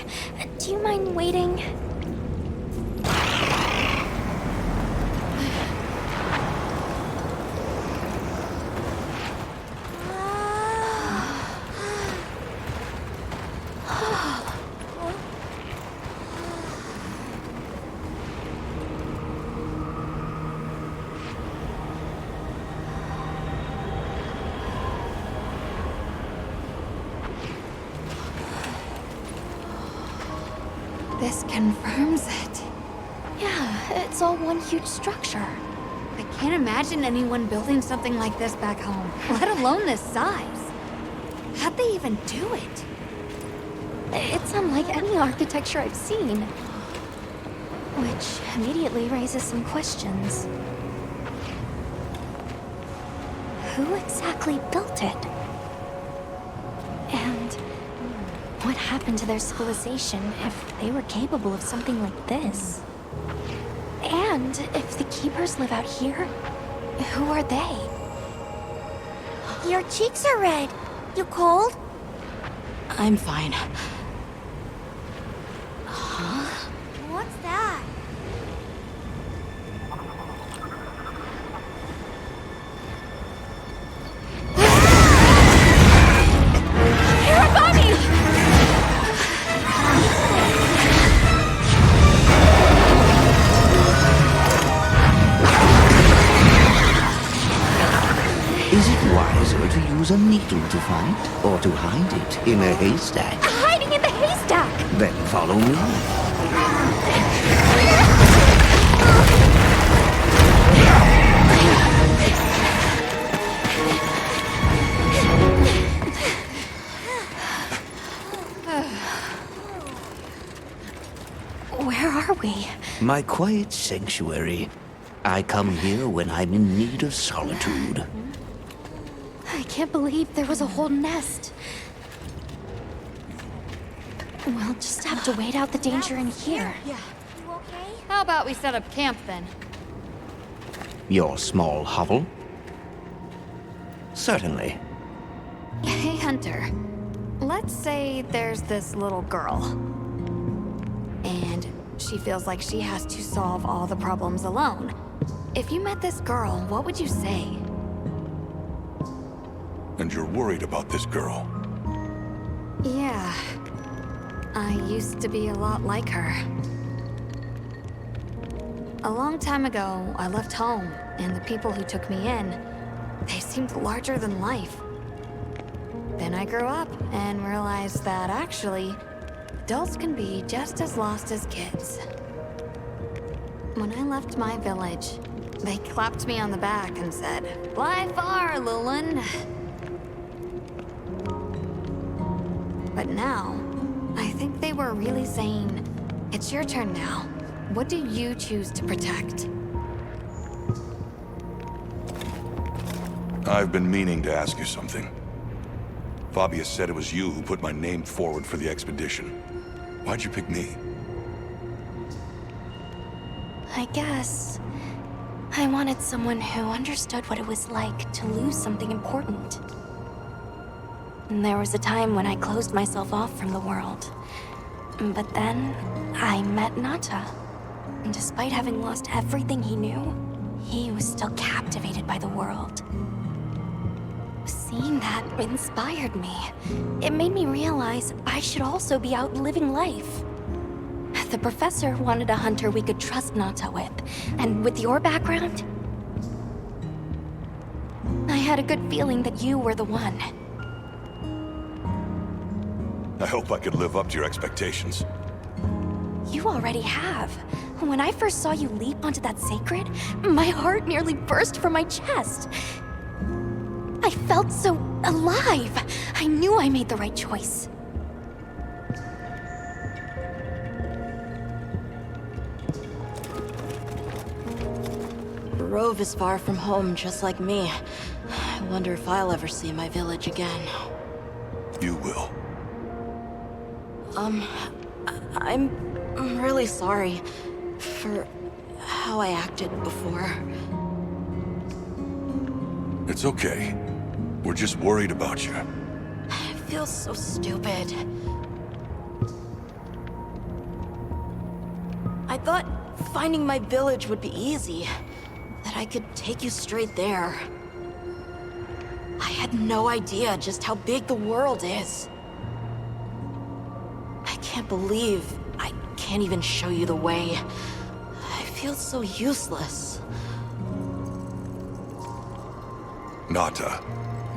Do you mind waiting? This confirms it. Yeah, it's all one huge structure. I can't imagine anyone building something like this back home, let alone this size. How'd they even do it? It's unlike any architecture I've seen. Which immediately raises some questions. Who exactly built it? And what happened to their civilization if they were capable of something like this? And if the Keepers live out here, who are they? Your cheeks are red. You cold? I'm fine. What's that? Hiragami! Is it wiser to use a needle to find, or to hide it in a haystack? Hiding in the haystack! Then follow me. Where are we? My quiet sanctuary. I come here when I'm in need of solitude. I can't believe there was a whole nest. We'll just have to wait out the danger in here. Yeah. How about we set up camp then? Your small hovel? Certainly. Hey, Hunter. Let's say there's this little girl. And she feels like she has to solve all the problems alone. If you met this girl, what would you say? And you're worried about this girl. Yeah. I used to be a lot like her. A long time ago, I left home, and the people who took me in, they seemed larger than life. Then I grew up and realized that actually, adults can be just as lost as kids. When I left my village, they clapped me on the back and said, "Fly far, Lulin." But now, I think they were really saying, "It's your turn now. What do you choose to protect?" I've been meaning to ask you something. Fabius said it was you who put my name forward for the expedition. Why'd you pick me? I guess I wanted someone who understood what it was like to lose something important. And there was a time when I closed myself off from the world. But then I met Nata. And despite having lost everything he knew, he was still captivated by the world. Seeing that inspired me. It made me realize I should also be out living life. The professor wanted a hunter we could trust Nata with, and with your background, I had a good feeling that you were the one. I hope I could live up to your expectations. You already have. When I first saw you leap onto that sacred, my heart nearly burst from my chest. I felt so alive. I knew I made the right choice. Rove is far from home, just like me. I wonder if I'll ever see my village again. You will. I'm really sorry for how I acted before. It's okay. We're just worried about you. I feel so stupid. I thought finding my village would be easy. That I could take you straight there. I had no idea just how big the world is. I can't believe I can't even show you the way. I feel so useless. Nata,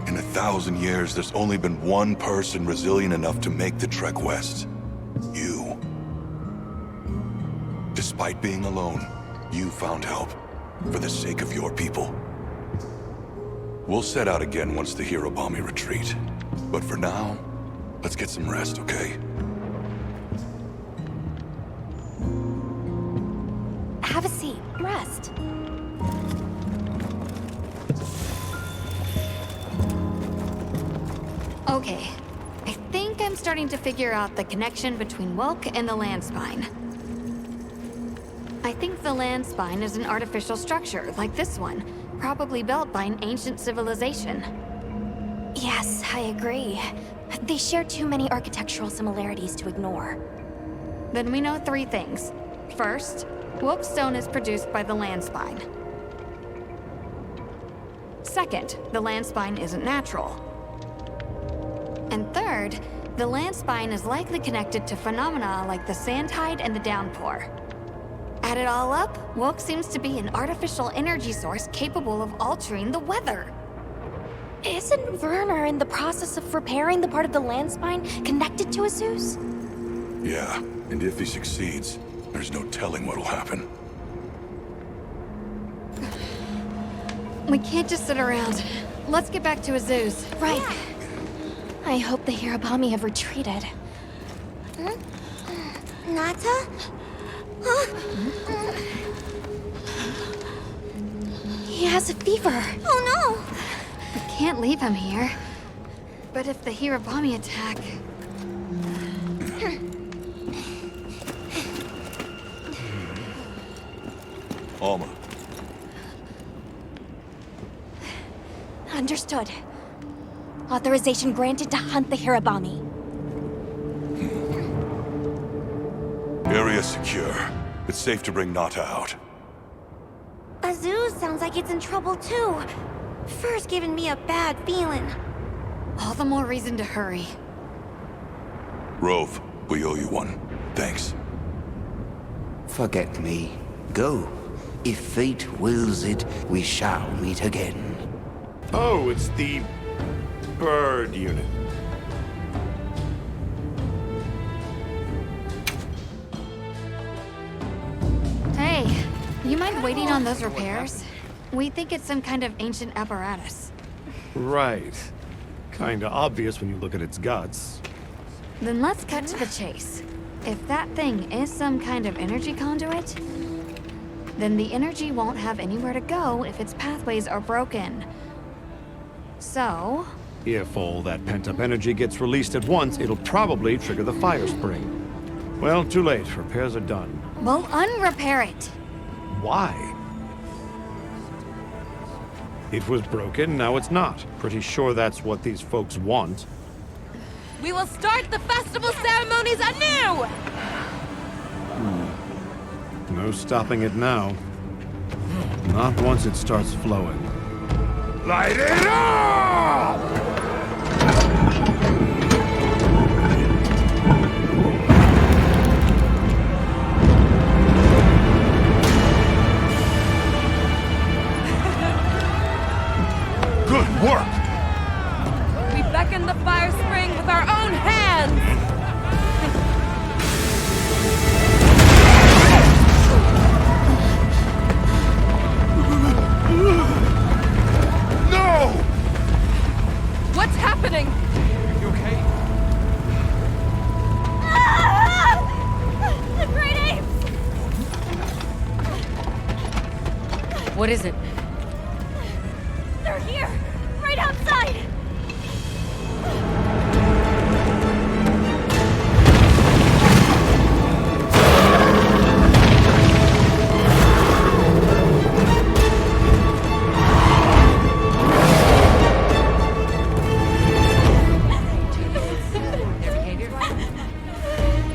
in 1,000 years, there's only been one person resilient enough to make the trek west. You. Despite being alone, you found help. For the sake of your people. We'll set out again once the Hirobami retreat. But for now, let's get some rest, okay? Have a seat. Rest. Okay. I think I'm starting to figure out the connection between Welk and the land spine. I think the land spine is an artificial structure, like this one, probably built by an ancient civilization. Yes, I agree. They share too many architectural similarities to ignore. Then we know 3 things. First, Welk stone is produced by the land spine. Second, the land spine isn't natural. And third, the land spine is likely connected to phenomena like the sand tide and the downpour. Add it all up, Welk seems to be an artificial energy source capable of altering the weather. Isn't Werner in the process of repairing the part of the land spine connected to Azus? Yeah, and if he succeeds, there's no telling what'll happen. We can't just sit around. Let's get back to Azus. Right. Yeah. I hope the Hirobami have retreated. Nata? He has a fever. Oh no! We can't leave him here. But if the Hirobami attack... Alma. Understood. Authorization granted to hunt the Hirobami. Area secure. It's safe to bring Nata out. Azuz sounds like it's in trouble too. First giving me a bad feeling. All the more reason to hurry. Rove, we owe you one. Thanks. Forget me. Go. If fate wills it, we shall meet again. Oh, it's the... bird unit. Hey, you mind waiting on those repairs? We think it's some kind of ancient apparatus. Right. Kinda obvious when you look at its guts. Then let's cut to the chase. If that thing is some kind of energy conduit, then the energy won't have anywhere to go if its pathways are broken. So... If all that pent-up energy gets released at once, it'll probably trigger the fire spring. Well, too late. Repairs are done. We'll unrepair it. Why? It was broken, now it's not. Pretty sure that's what these folks want. We will start the festival ceremonies anew! No stopping it now. Not once it starts flowing. Light it up! Good work! We beckoned the fire spring with our own hands! No! What's happening? You okay? The great apes! What is it? They're here! Right outside!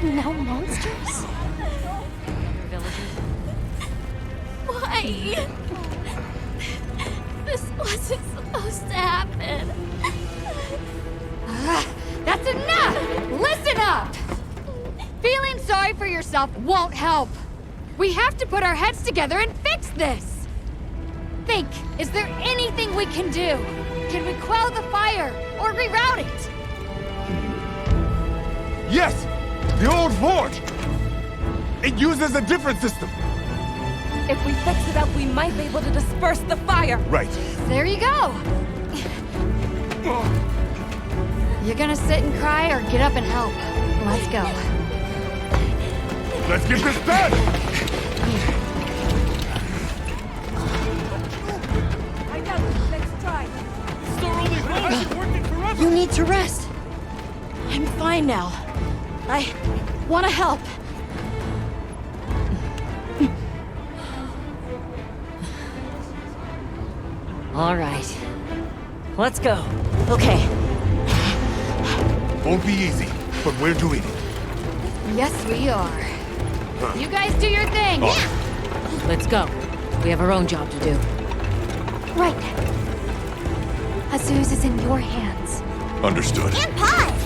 No monsters? Why? This wasn't supposed to happen. That's enough! Listen up! Feeling sorry for yourself won't help. We have to put our heads together and fix this. Think, is there anything we can do? Can we quell the fire or reroute it? Yes! The old forge! It uses a different system! If we fix it up, we might be able to disperse the fire. Right. There you go. You're gonna sit and cry or get up and help? Let's go. Let's get this done! I got it. Let's try. You need to rest. I'm fine now. I want to help. All right. Let's go. Okay. Won't be easy, but we're doing it. Yes, we are. You guys do your thing. Let's go. We have our own job to do. Right. Azuz is in your hands. Understood. And pause!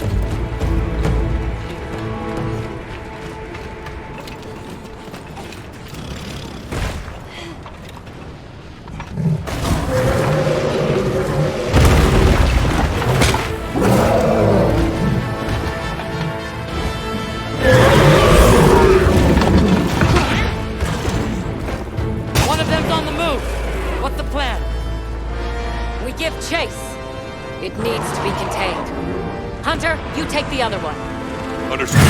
One of them's on the move. What's the plan? We give chase. It needs to be contained. Hunter, you take the other one. Understood.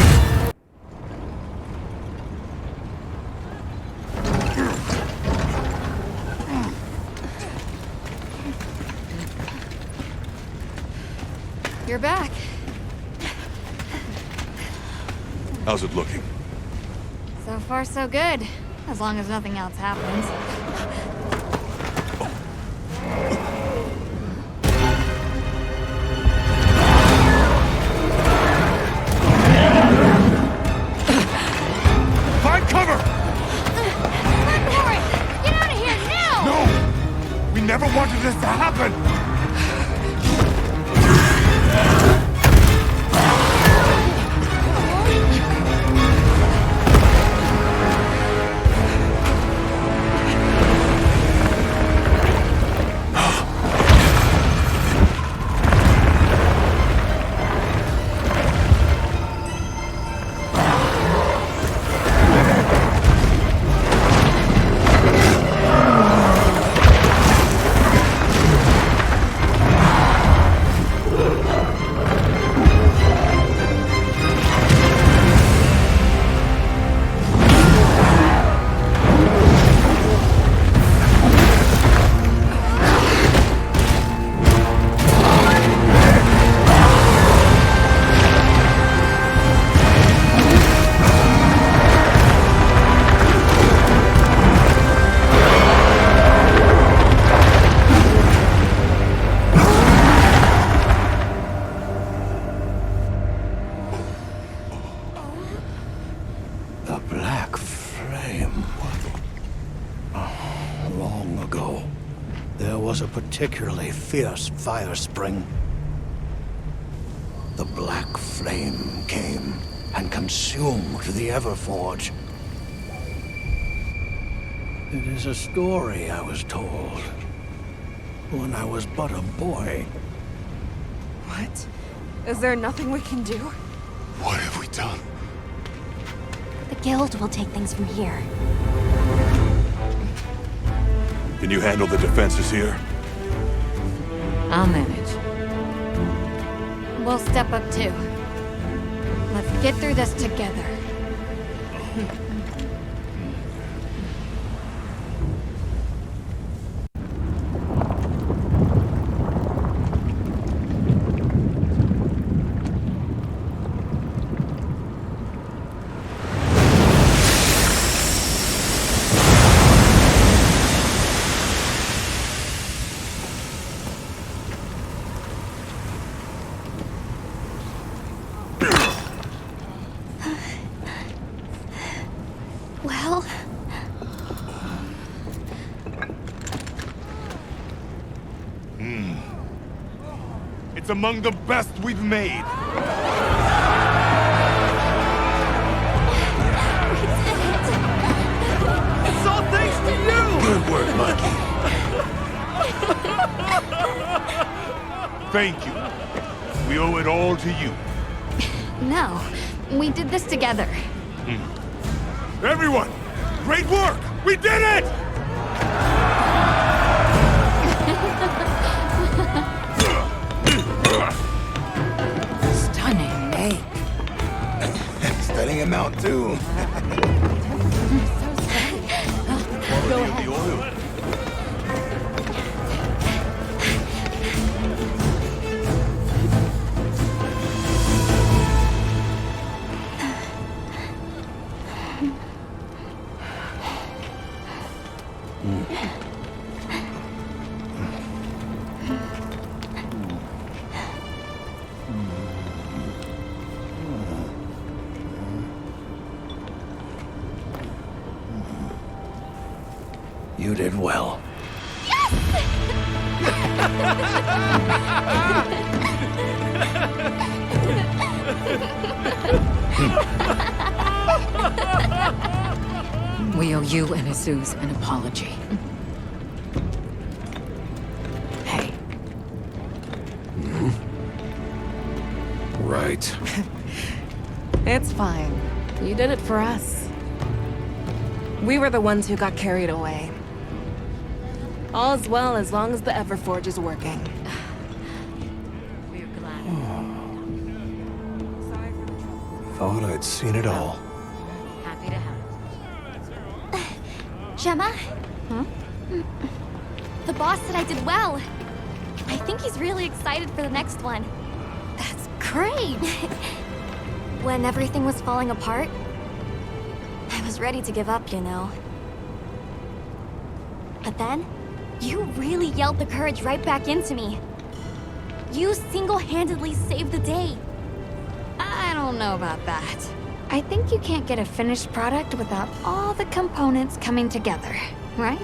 You're back. How's it looking? So far, so good. As long as nothing else happens. Find cover! Run for it! Get out of here now! No! We never wanted this to happen! The black flame. Long ago, there was a particularly fierce fire spring. dark flame came and consumed the Everforge. It is a story I was told when I was but a boy. What? Is there nothing we can do? What have we done? The guild will take things from here. Can you handle the defenses here? I'll manage. We'll step up too. Let's get through this together. Well... It's among the best we've made. It's all thanks to you! Good work, Monkey. Thank you. We owe it all to you. No, we did this together. Everyone, great work! We did it! Stunning, eh? Stunning him out, too. Go ahead. You did well. We owe you and Azuz an apology. Hey. Right. It's fine. You did it for us. We were the ones who got carried away. All's well as long as the Everforge is working. We're glad. Thought I'd seen it all. Happy to help. Gemma? The boss said I did well. I think he's really excited for the next one. That's great! When everything was falling apart, I was ready to give up, you know. But then, you really yelled the courage right back into me. You single-handedly saved the day. I don't know about that. I think you can't get a finished product without all the components coming together, right?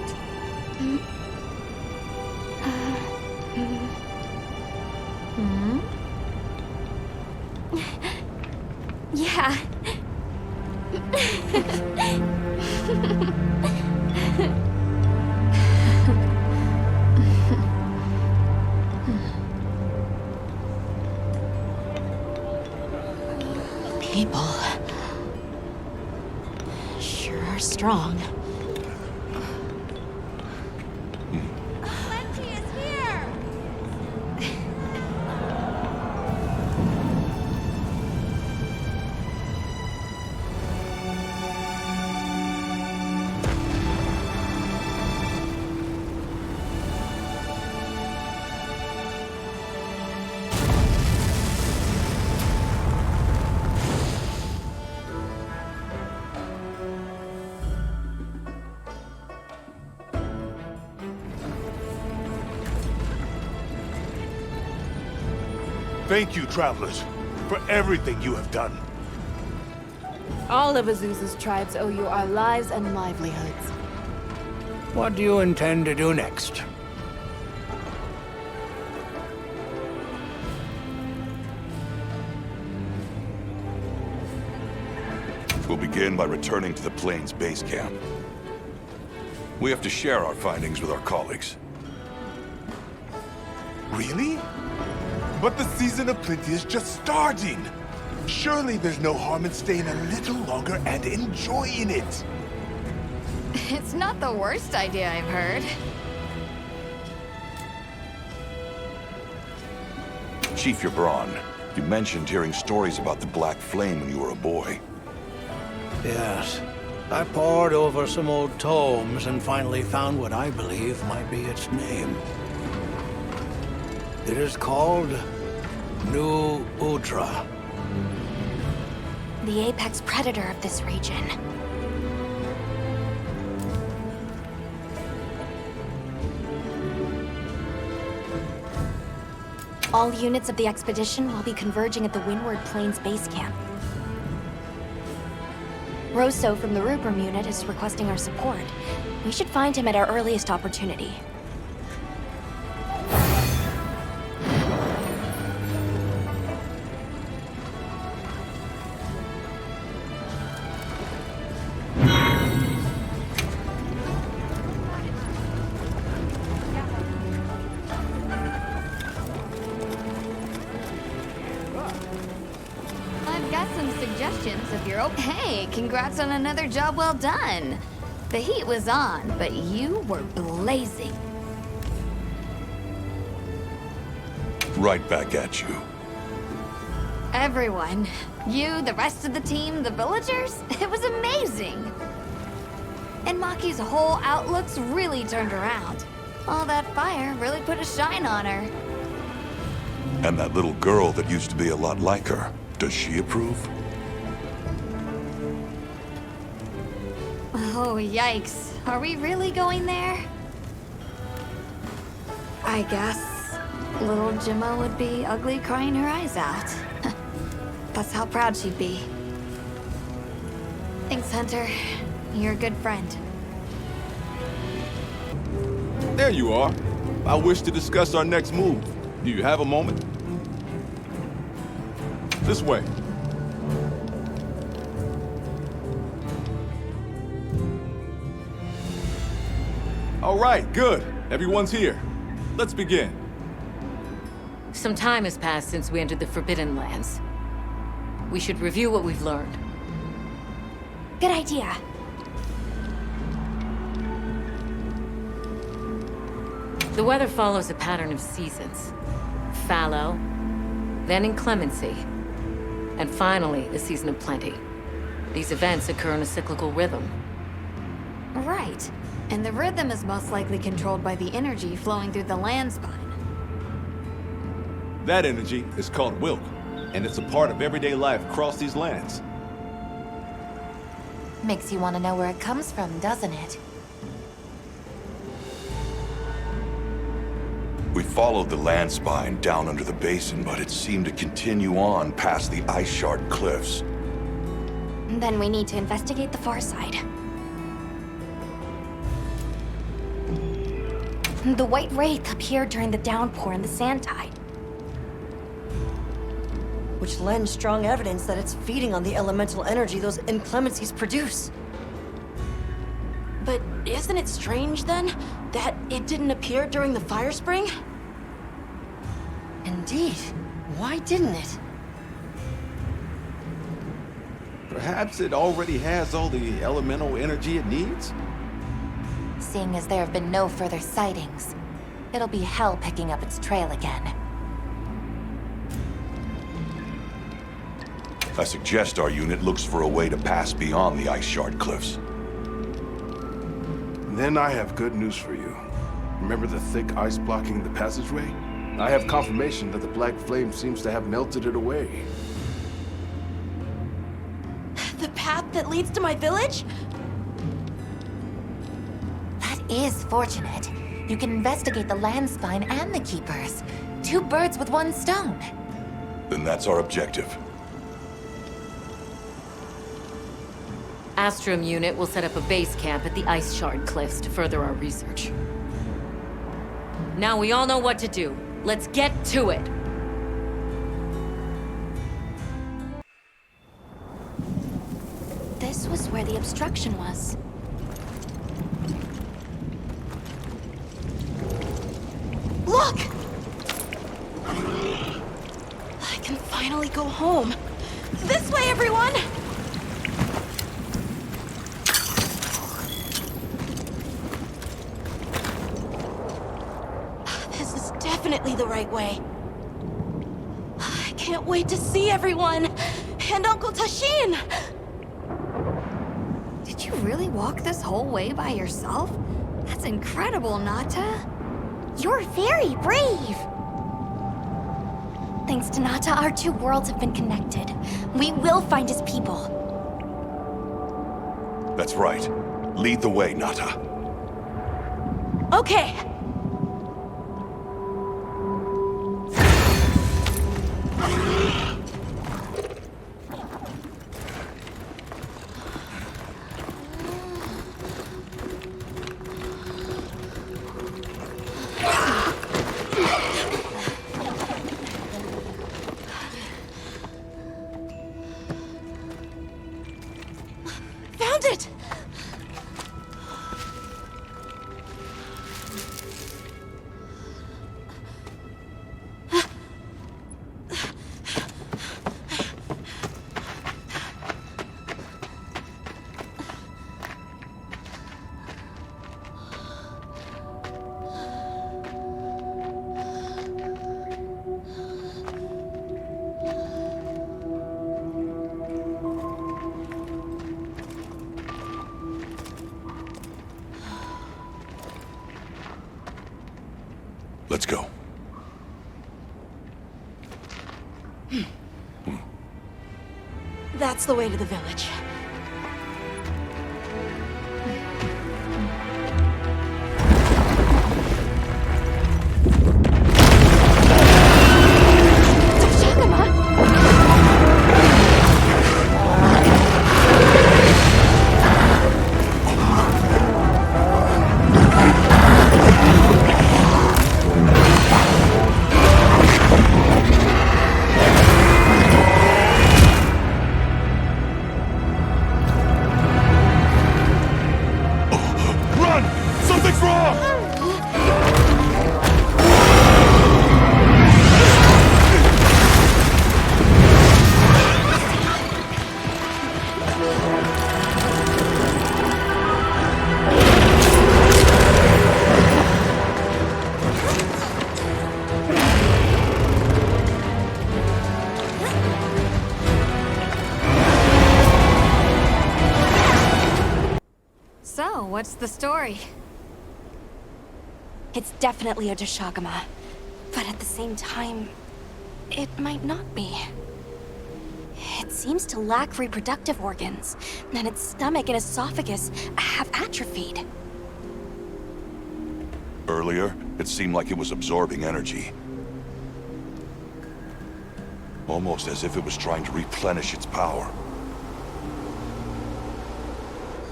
Yeah. People sure are strong. Plenty is here! Thank you, travelers, for everything you have done. All of Azuz's tribes owe you our lives and livelihoods. What do you intend to do next? We'll begin by returning to the plane's base camp. We have to share our findings with our colleagues. Really? But the season of plenty is just starting. Surely there's no harm in staying a little longer and enjoying it. It's not the worst idea I've heard. Chief Yabron, you mentioned hearing stories about the Black Flame when you were a boy. Yes. I pored over some old tomes and finally found what I believe might be its name. It is called New Udra. The apex predator of this region. All units of the expedition will be converging at the Windward Plains base camp. Rosso from the Rupert unit is requesting our support. We should find him at our earliest opportunity. I've got some suggestions if you're open. Hey, congrats on another job well done. The heat was on, but you were blazing. Right back at you. Everyone. You, the rest of the team, the villagers. It was amazing. And Maki's whole outlook's really turned around. All that fire really put a shine on her. And that little girl that used to be a lot like her, does she approve? Oh, yikes. Are we really going there? I guess little Gemma would be ugly crying her eyes out. That's how proud she'd be. Thanks, Hunter. You're a good friend. There you are. I wish to discuss our next move. Do you have a moment? This way. All right, good. Everyone's here. Let's begin. Some time has passed since we entered the Forbidden Lands. We should review what we've learned. Good idea. The weather follows a pattern of seasons. Fallow, then inclemency, and finally, the season of plenty. These events occur in a cyclical rhythm. Right. And the rhythm is most likely controlled by the energy flowing through the land spine. That energy is called Wilk, and it's a part of everyday life across these lands. Makes you want to know where it comes from, doesn't it? We followed the land spine down under the basin, but it seemed to continue on past the ice shard cliffs. Then we need to investigate the far side. The White Wraith appeared during the downpour and the sand tide. Which lends strong evidence that it's feeding on the elemental energy those inclemencies produce. But isn't it strange, then, that it didn't appear during the fire spring? Indeed. Why didn't it? Perhaps it already has all the elemental energy it needs? Seeing as there have been no further sightings, it'll be hell picking up its trail again. I suggest our unit looks for a way to pass beyond the ice shard cliffs. Then I have good news for you. Remember the thick ice blocking the passageway? I have confirmation that the Black Flame seems to have melted it away. The path that leads to my village? That is fortunate. You can investigate the land spine and the keepers. 2 birds with 1 stone. Then that's our objective. Astrum unit will set up a base camp at the Ice Shard Cliffs to further our research. Now we all know what to do. Let's get to it! The this was where the obstruction was. Look! I can finally go home. This way, everyone! This is definitely the right way. I can't wait to see everyone! And Uncle Tashin! Did you really walk this whole way by yourself? That's incredible, Nata. You're very brave! Thanks to Nata, our two worlds have been connected. We will find his people. That's right. Lead the way, Nata. Okay. Found it! Let's go. That's the way to the village. So, what's the story? It's definitely a Doshagama. But at the same time, it might not be. It seems to lack reproductive organs, and its stomach and esophagus have atrophied. Earlier, it seemed like it was absorbing energy. Almost as if it was trying to replenish its power.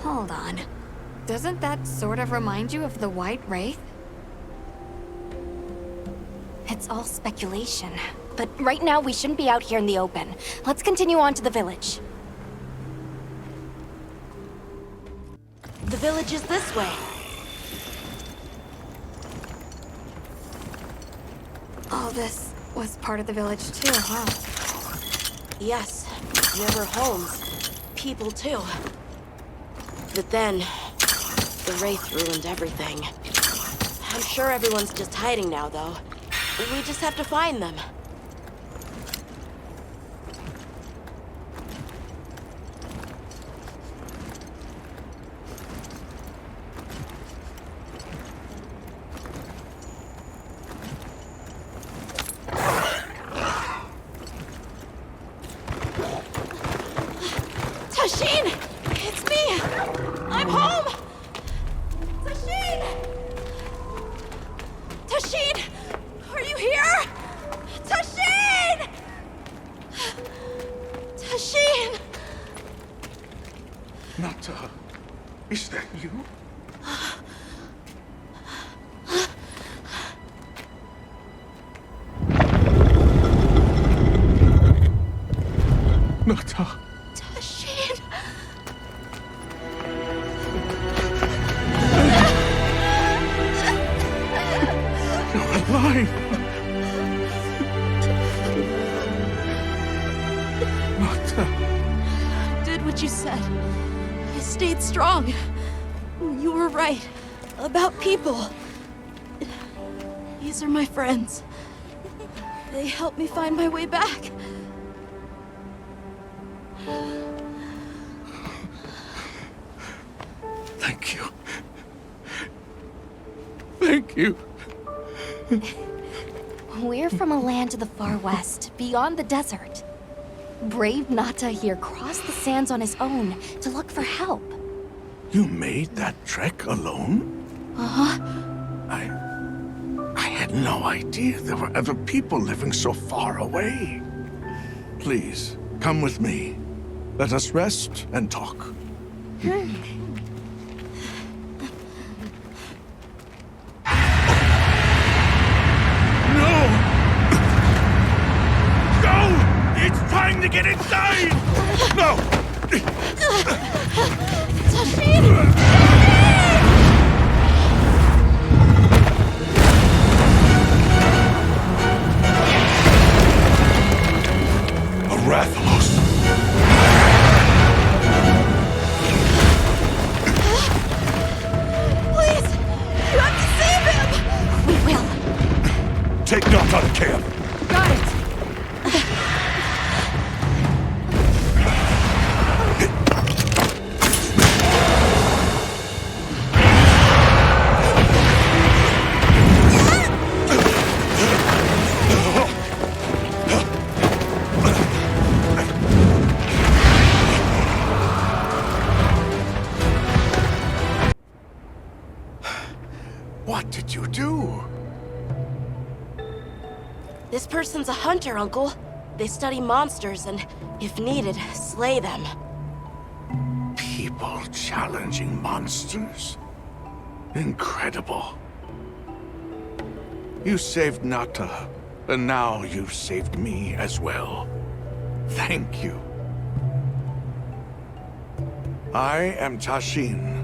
Hold on. Doesn't that sort of remind you of the White Wraith? It's all speculation. But right now, we shouldn't be out here in the open. Let's continue on to the village. The village is this way. All this was part of the village too, huh? Yes, there were homes, people too. But then, the Wraith ruined everything. I'm sure everyone's just hiding now, though. We just have to find them. Tashin! It's me! I'm home! Tashin! Tashin! Are you here? Tashin! Tashin! Nata, is that you? Nata. Tashin! fine. Did what you said. I stayed strong. You were right. About people. These are my friends. They helped me find my way back. Thank you. Thank you. We're from a land to the far west, beyond the desert. Brave Nata here crossed the sands on his own to look for help. You made that trek alone? Uh-huh. I had no idea there were other people living so far away. Please, come with me. Let us rest and talk. It's time to get inside! No! A Rathalos! Please! You have to save him! We will. Take Nata to camp! Got it! What did you do? This person's a hunter, Uncle. They study monsters and, if needed, slay them. People challenging monsters? Incredible. You saved Nata, and now you've saved me as well. Thank you. I am Tashin.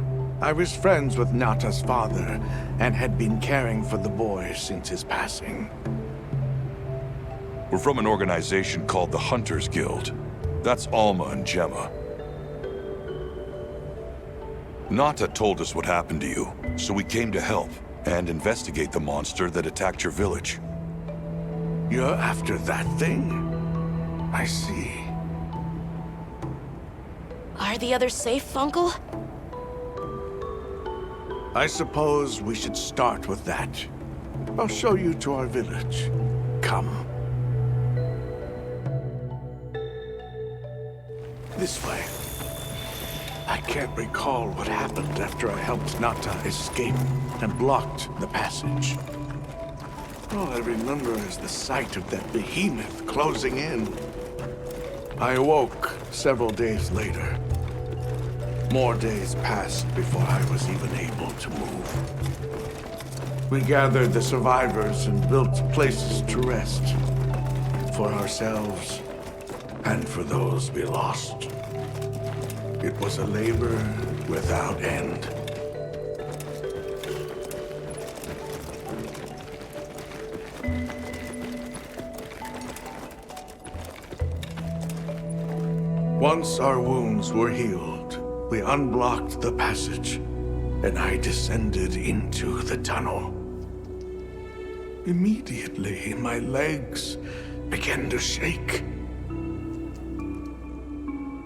I was friends with Nata's father, and had been caring for the boy since his passing. We're from an organization called the Hunters Guild. That's Alma and Gemma. Nata told us what happened to you, so we came to help and investigate the monster that attacked your village. You're after that thing? I see. Are the others safe, Uncle? I suppose we should start with that. I'll show you to our village. Come. This way. I can't recall what happened after I helped Nata escape and blocked the passage. All I remember is the sight of that behemoth closing in. I awoke several days later. More days passed before I was even able to move. We gathered the survivors and built places to rest. For ourselves, and for those we lost. It was a labor without end. Once our wounds were healed, we unblocked the passage, and I descended into the tunnel. Immediately, my legs began to shake.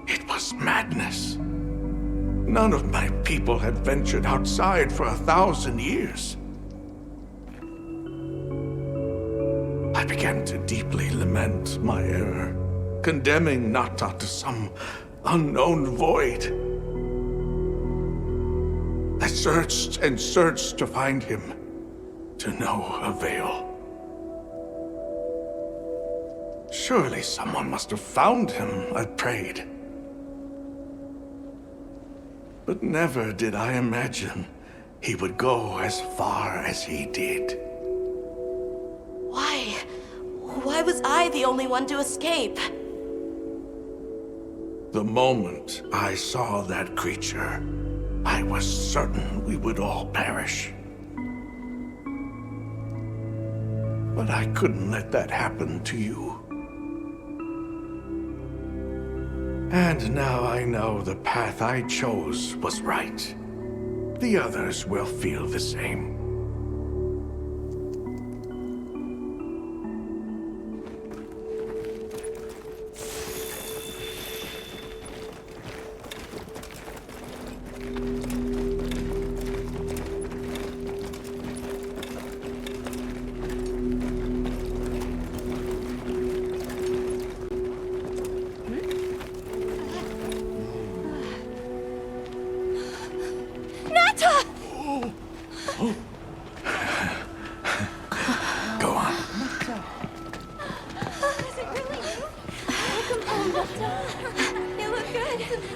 It was madness. None of my people had ventured outside for 1,000 years. I began to deeply lament my error, condemning Nata to some unknown void. I searched and searched to find him, to no avail. Surely someone must have found him, I prayed. But never did I imagine he would go as far as he did. Why? Why was I the only one to escape? The moment I saw that creature, I was certain we would all perish. But I couldn't let that happen to you. And now I know the path I chose was right. The others will feel the same.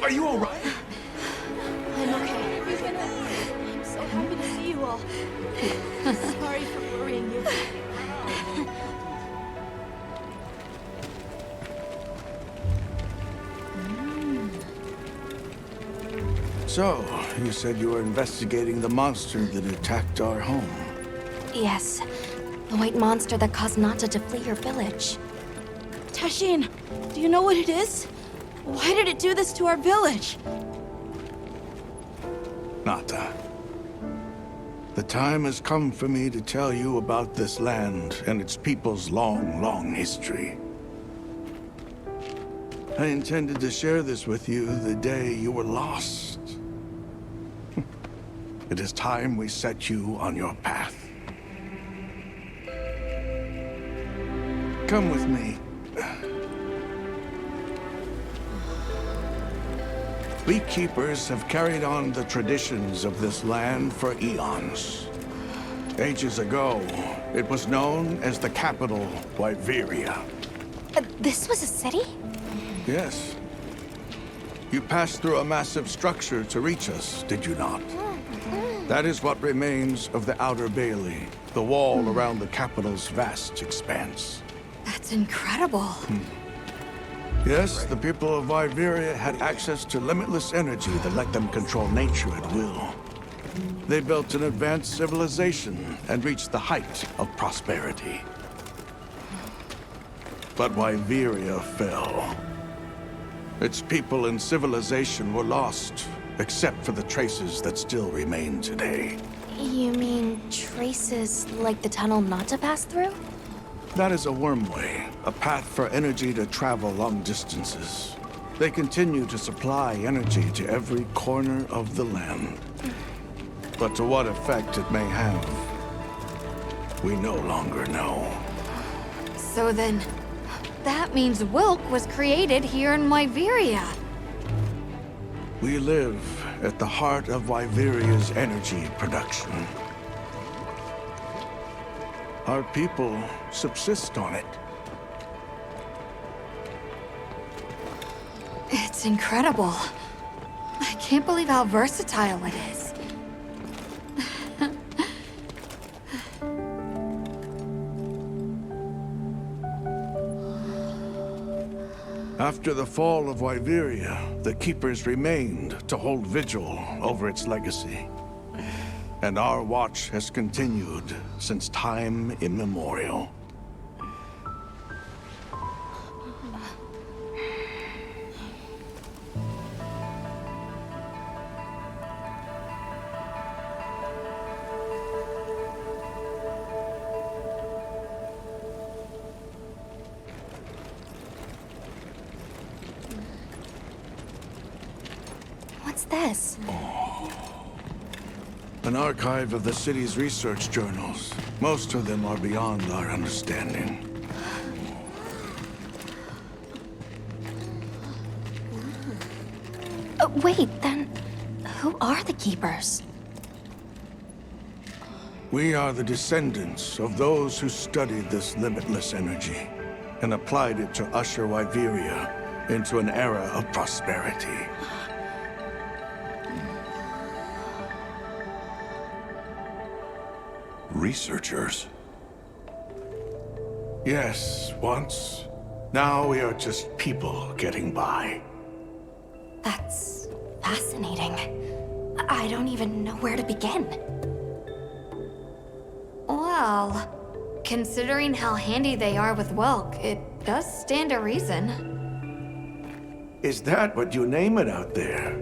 Are you all right? I'm okay. I'm so happy to see you all. Sorry for worrying you. So, you said you were investigating the monster that attacked our home. Yes. The white monster that caused Nata to flee your village. Tashin, do you know what it is? Why did it do this to our village? Nata. The time has come for me to tell you about this land and its people's long, long history. I intended to share this with you the day you were lost. It is time we set you on your path. Come with me. We keepers have carried on the traditions of this land for eons. Ages ago, it was known as the capital, Wyveria. This was a city? Yes. You passed through a massive structure to reach us, did you not? That is what remains of the Outer Bailey, the wall around the capital's vast expanse. That's incredible. Yes, the people of Wyveria had access to limitless energy that let them control nature at will. They built an advanced civilization and reached the height of prosperity. But Wyveria fell. Its people and civilization were lost, except for the traces that still remain today. You mean traces like the tunnel Nata passed through? That is a wormway, a path for energy to travel long distances. They continue to supply energy to every corner of the land. But to what effect it may have, we no longer know. So then, that means Wilk was created here in Wyveria. We live at the heart of Wyveria's energy production. Our people subsist on it. It's incredible. I can't believe how versatile it is. After the fall of Wyveria, the Keepers remained to hold vigil over its legacy. And our watch has continued since time immemorial. What's this? An archive of the city's research journals. Most of them are beyond our understanding. Wait, then who are the Keepers? We are the descendants of those who studied this limitless energy and applied it to usher Wyveria into an era of prosperity. Researchers? Yes, once. Now we are just people getting by. That's fascinating. I don't even know where to begin. Well, Considering how handy they are with Welk, it does stand to reason. Is that what you name it out there?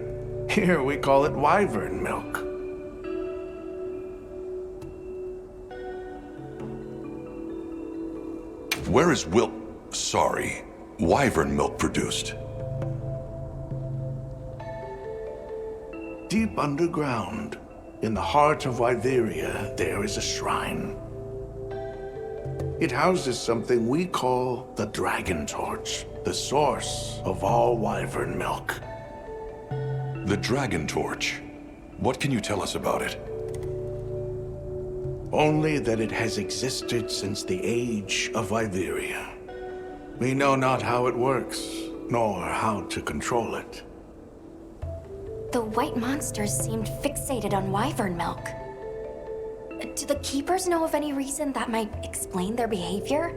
Here we call it wyvern milk. Where is wyvern milk produced? Deep underground, in the heart of Wyveria, there is a shrine. It houses something we call the Dragon Torch, the source of all wyvern milk. The Dragon Torch. What can you tell us about it? Only that it has existed since the age of Wyveria. We know not how it works, nor how to control it. The white monsters seemed fixated on wyvern milk. Do the keepers know of any reason that might explain their behavior?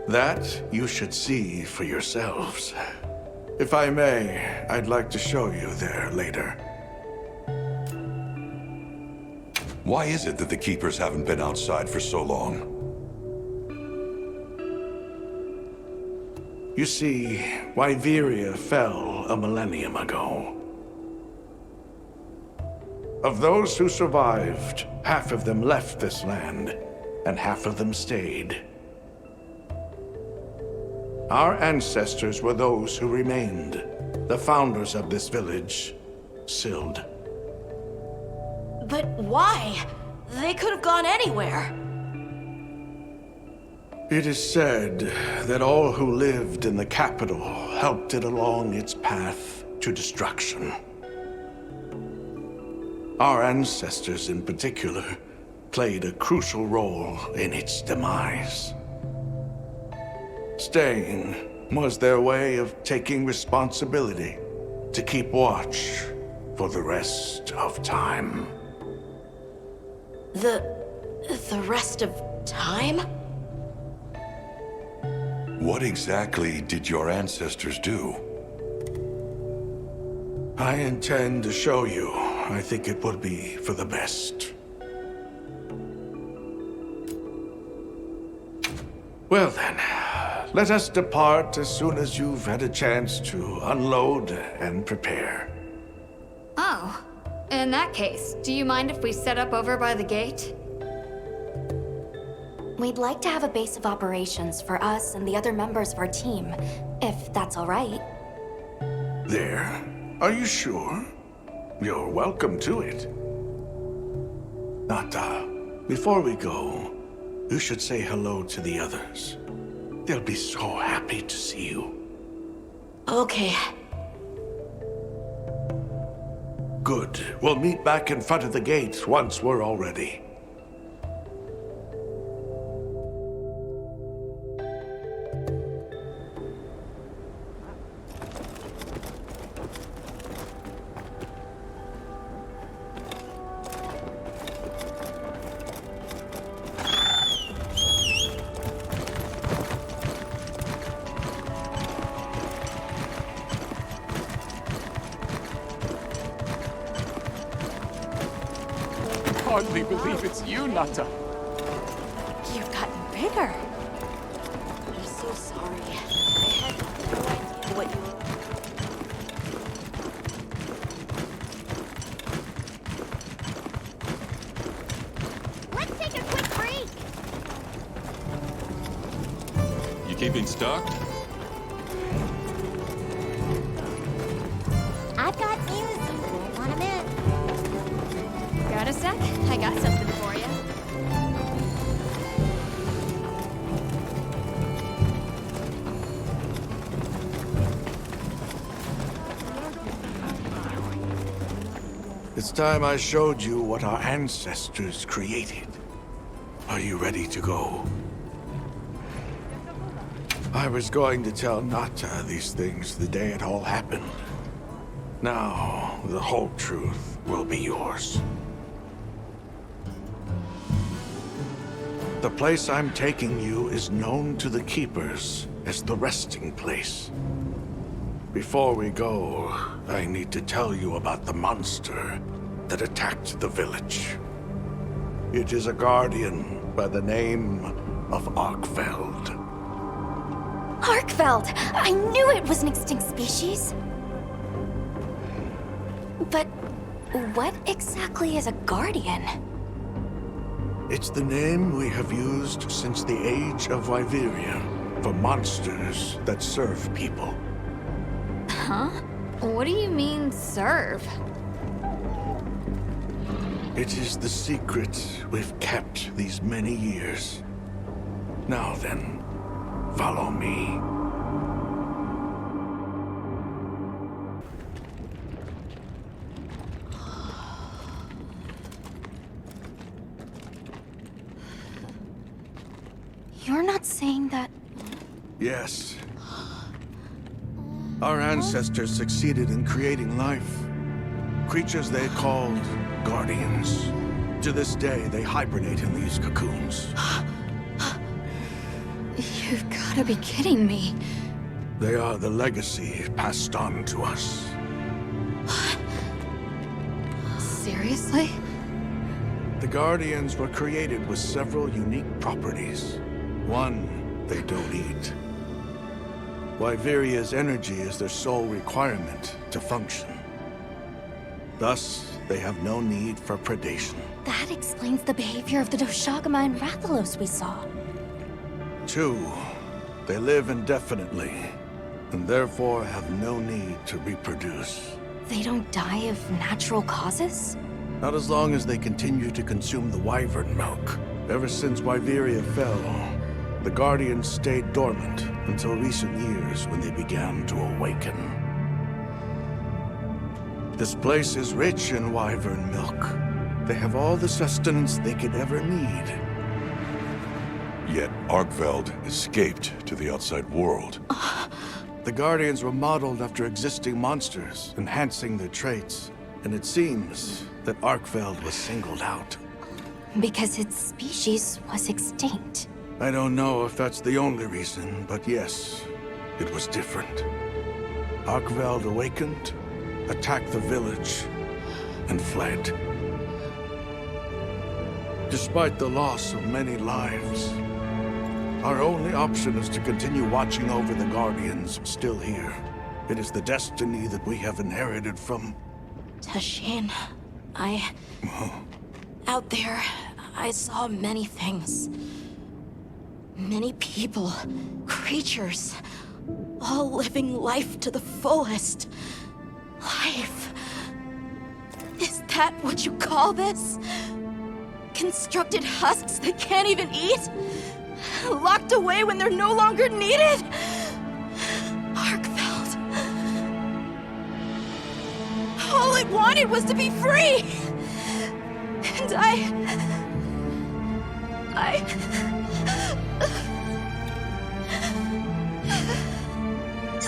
That you should see for yourselves. If I may, I'd like to show you there later. Why is it that the keepers haven't been outside for so long? You see, Wyveria fell a millennium ago. Of those who survived, half of them left this land, and half of them stayed. Our ancestors were those who remained, the founders of this village, Sild. But why? They could have gone anywhere. It is said that all who lived in the capital helped it along its path to destruction. Our ancestors in particular played a crucial role in its demise. Staying was their way of taking responsibility to keep watch for the rest of time. The rest of time? What exactly did your ancestors do? I intend to show you. I think it would be for the best. Well then, let us depart as soon as you've had a chance to unload and prepare. Oh, in that case, do you mind if we set up over by the gate? We'd like to have a base of operations for us and the other members of our team, if that's all right. There? Are you sure? You're welcome to it. Nata, before we go, you should say hello to the others. They'll be so happy to see you. Okay. Good. We'll meet back in front of the gate once we're all ready. Hardly believe it's you, Nata. You've gotten bigger. I'm so sorry. I had no idea what you were. Let's take a quick break. You keeping stock? I've got news. Won't want a minute. Got a sec? I got something for you. It's time I showed you what our ancestors created. Are you ready to go? I was going to tell Nata these things the day it all happened. Now, the whole truth will be yours. The place I'm taking you is known to the Keepers as the resting place. Before we go, I need to tell you about the monster that attacked the village. It is a guardian by the name of Arkfeld. Arkfeld! I knew it was an extinct species! But what exactly is a guardian? It's the name we have used since the age of Wyveria for monsters that serve people. Huh? What do you mean, serve? It is the secret we've kept these many years. Now then, follow me. You're not saying that... Yes. Our ancestors succeeded in creating life. Creatures they called guardians. To this day, they hibernate in these cocoons. You've gotta be kidding me. They are the legacy passed on to us. Seriously? The Guardians were created with several unique properties. One, they don't eat. Wyveria's energy is their sole requirement to function. Thus, they have no need for predation. That explains the behavior of the Doshagama and Rathalos we saw. Two, they live indefinitely, and therefore have no need to reproduce. They don't die of natural causes? Not as long as they continue to consume the wyvern milk. Ever since Wyveria fell, the Guardians stayed dormant until recent years when they began to awaken. This place is rich in wyvern milk. They have all the sustenance they could ever need. Yet Arkfeld escaped to the outside world. The Guardians were modeled after existing monsters, enhancing their traits. And it seems that Arkfeld was singled out. Because its species was extinct. I don't know if that's the only reason, but yes, it was different. Arkfeld awakened, attacked the village, and fled. Despite the loss of many lives, our only option is to continue watching over the Guardians still here. It is the destiny that we have inherited from... Tashin, out there, I saw many things. Many people, creatures, all living life to the fullest. Life. Is that what you call this? Constructed husks they can't even eat? Locked away when they're no longer needed? Arkfeld. All it wanted was to be free! And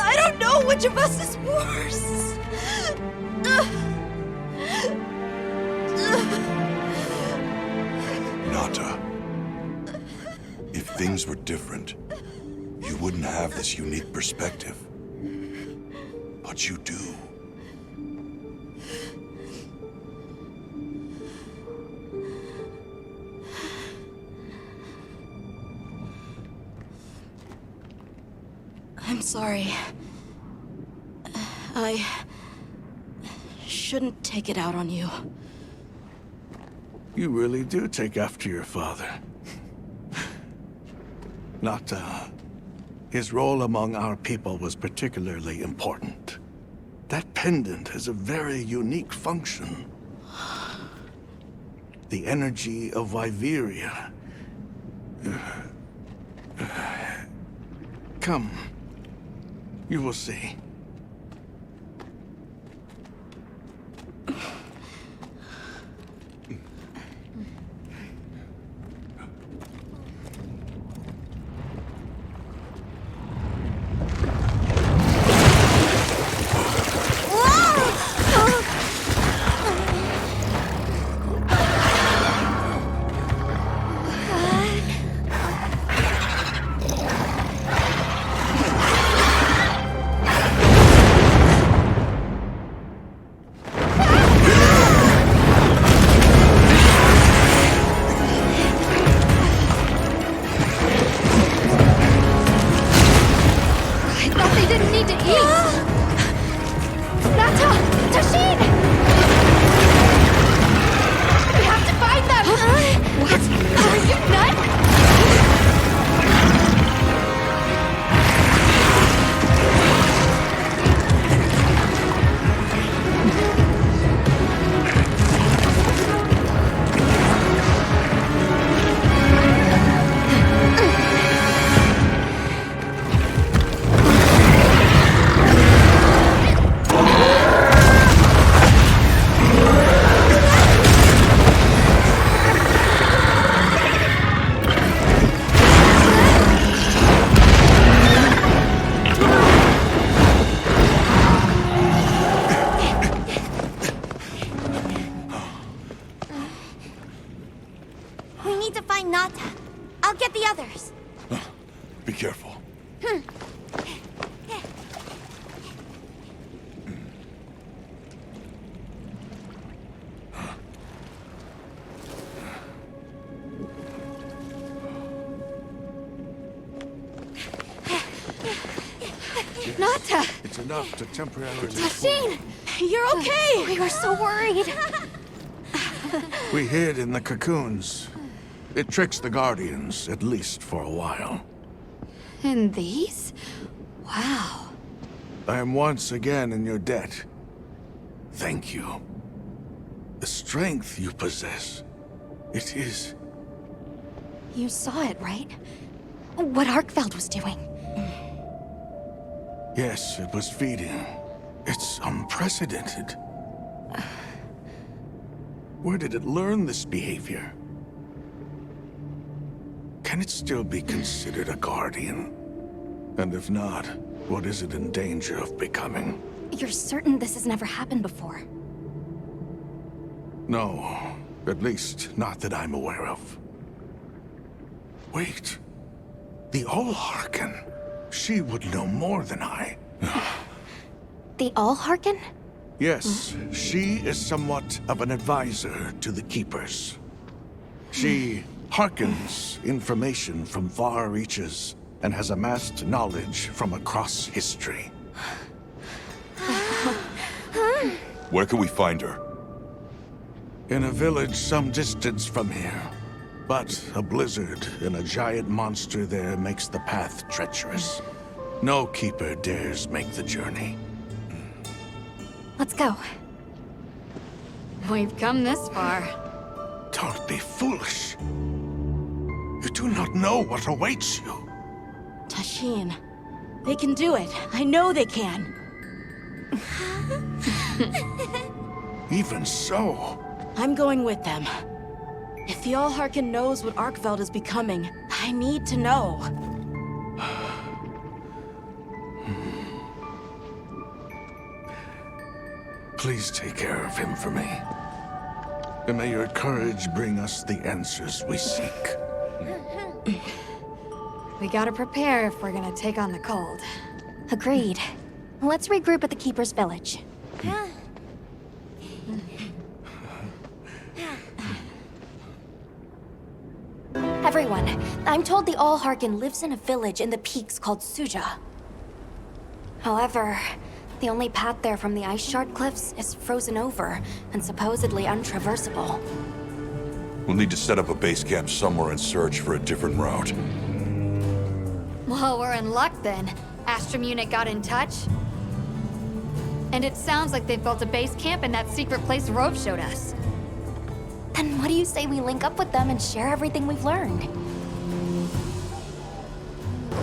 I don't know which of us is worse. Nata, if things were different, you wouldn't have this unique perspective. But you do. I'm sorry. I shouldn't take it out on you. You really do take after your father. Nata, his role among our people was particularly important. That pendant has a very unique function. The energy of Wyveria. Come. You will see. didn't need to eat! Nata! Tashin! We have to find them! What? Are you nuts? We need to find Nata. I'll get the others. Be careful. Nata! It's enough to temporarily... Tashin! You're okay! We were so worried. We hid in the cocoons. It tricks the Guardians, at least for a while. And these? Wow. I am once again in your debt. Thank you. The strength you possess, it is... You saw it, right? What Arkfeld was doing. Yes, it was feeding. It's unprecedented. Where did it learn this behavior? Can it still be considered a Guardian? And if not, what is it in danger of becoming? You're certain this has never happened before? No, at least not that I'm aware of. Wait, the All-Harken. She would know more than I. The All-Harken? Yes, she is somewhat of an advisor to the Keepers. She hearkens information from far reaches and has amassed knowledge from across history. Where can we find her? In a village some distance from here. But a blizzard and a giant monster there makes the path treacherous. No Keeper dares make the journey. Let's go. We've come this far. Don't be foolish. You do not know what awaits you. Tashin, they can do it. I know they can. Even so... I'm going with them. If the All-Harken knows what Arkfeld is becoming, I need to know. Please take care of him for me. And may your courage bring us the answers we seek. We gotta prepare if we're gonna take on the cold. Agreed. Let's regroup at the Keeper's village. Everyone, I'm told the All-Harken lives in a village in the peaks called Suja. However, the only path there from the ice shard cliffs is frozen over and supposedly untraversable. We'll need to set up a base camp somewhere and search for a different route. Well, we're in luck then. Astrum unit got in touch. And it sounds like they've built a base camp in that secret place Rove showed us. Then what do you say we link up with them and share everything we've learned?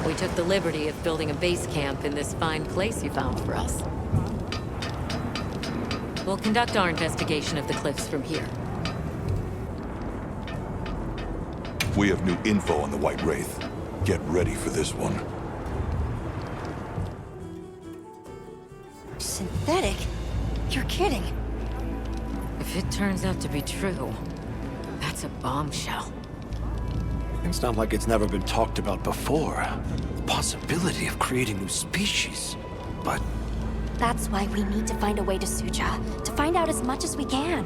We took the liberty of building a base camp in this fine place you found for us. We'll conduct our investigation of the cliffs from here. We have new info on the White Wraith. Get ready for this one. Synthetic? You're kidding. If it turns out to be true, that's a bombshell. It's not like it's never been talked about before. The possibility of creating new species. But That's why we need to find a way to Suja, to find out as much as we can.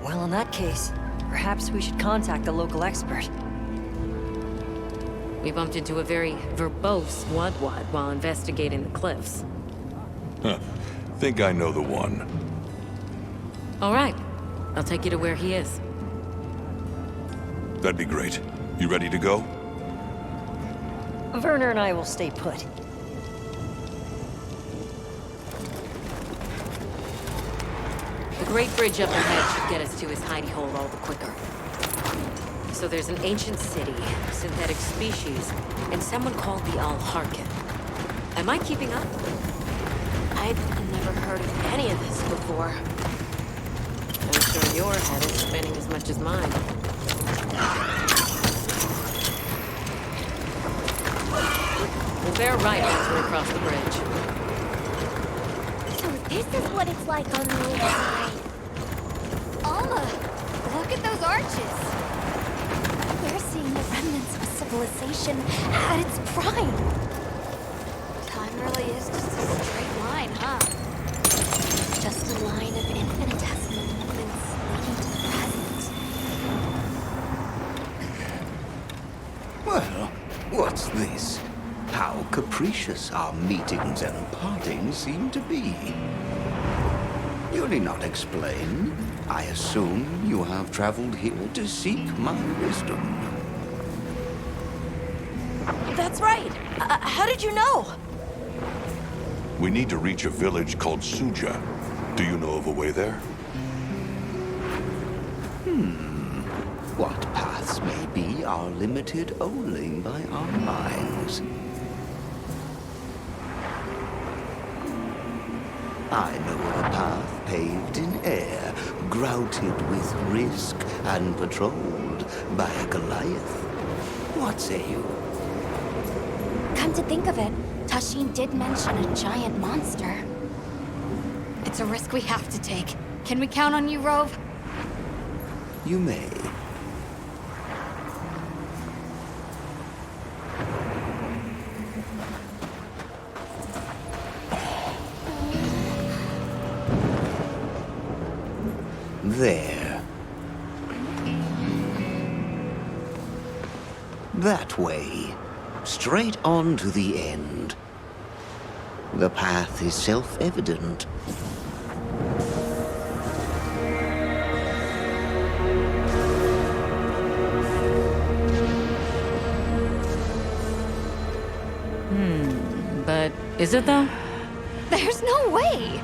Well, in that case, perhaps we should contact the local expert. We bumped into a very verbose Wudwud while investigating the cliffs. Huh. Think I know the one. All right. I'll take you to where he is. That'd be great. You ready to go? Werner and I will stay put. The Great Bridge up ahead should get us to his hidey hole all the quicker. So there's an ancient city, synthetic species, and someone called the All-Harken. Am I keeping up? I've never heard of any of this before. I'm sure your head is spinning as much as mine. We'll bear right once we're across the bridge. So this is what it's like on the other side. Alma, look at those arches. We're seeing the remnants of a civilization at its prime. Time really is just a straight line, huh? Just a line of infinitesimal moments leading to the present. Well, what's this? How capricious our meetings and partings seem to be. You need not explain. I assume you have traveled here to seek my wisdom. That's right. How did you know? We need to reach a village called Suja. Do you know of a way there? What paths may be are limited only by our minds. I know of a path paved in air, grouted with risk and patrolled by a Goliath. What say you? Come to think of it, Tashin did mention a giant monster. It's a risk we have to take. Can we count on you, Rove? You may. There. That way. Straight on to the end. The path is self-evident. But is it though? There's no way!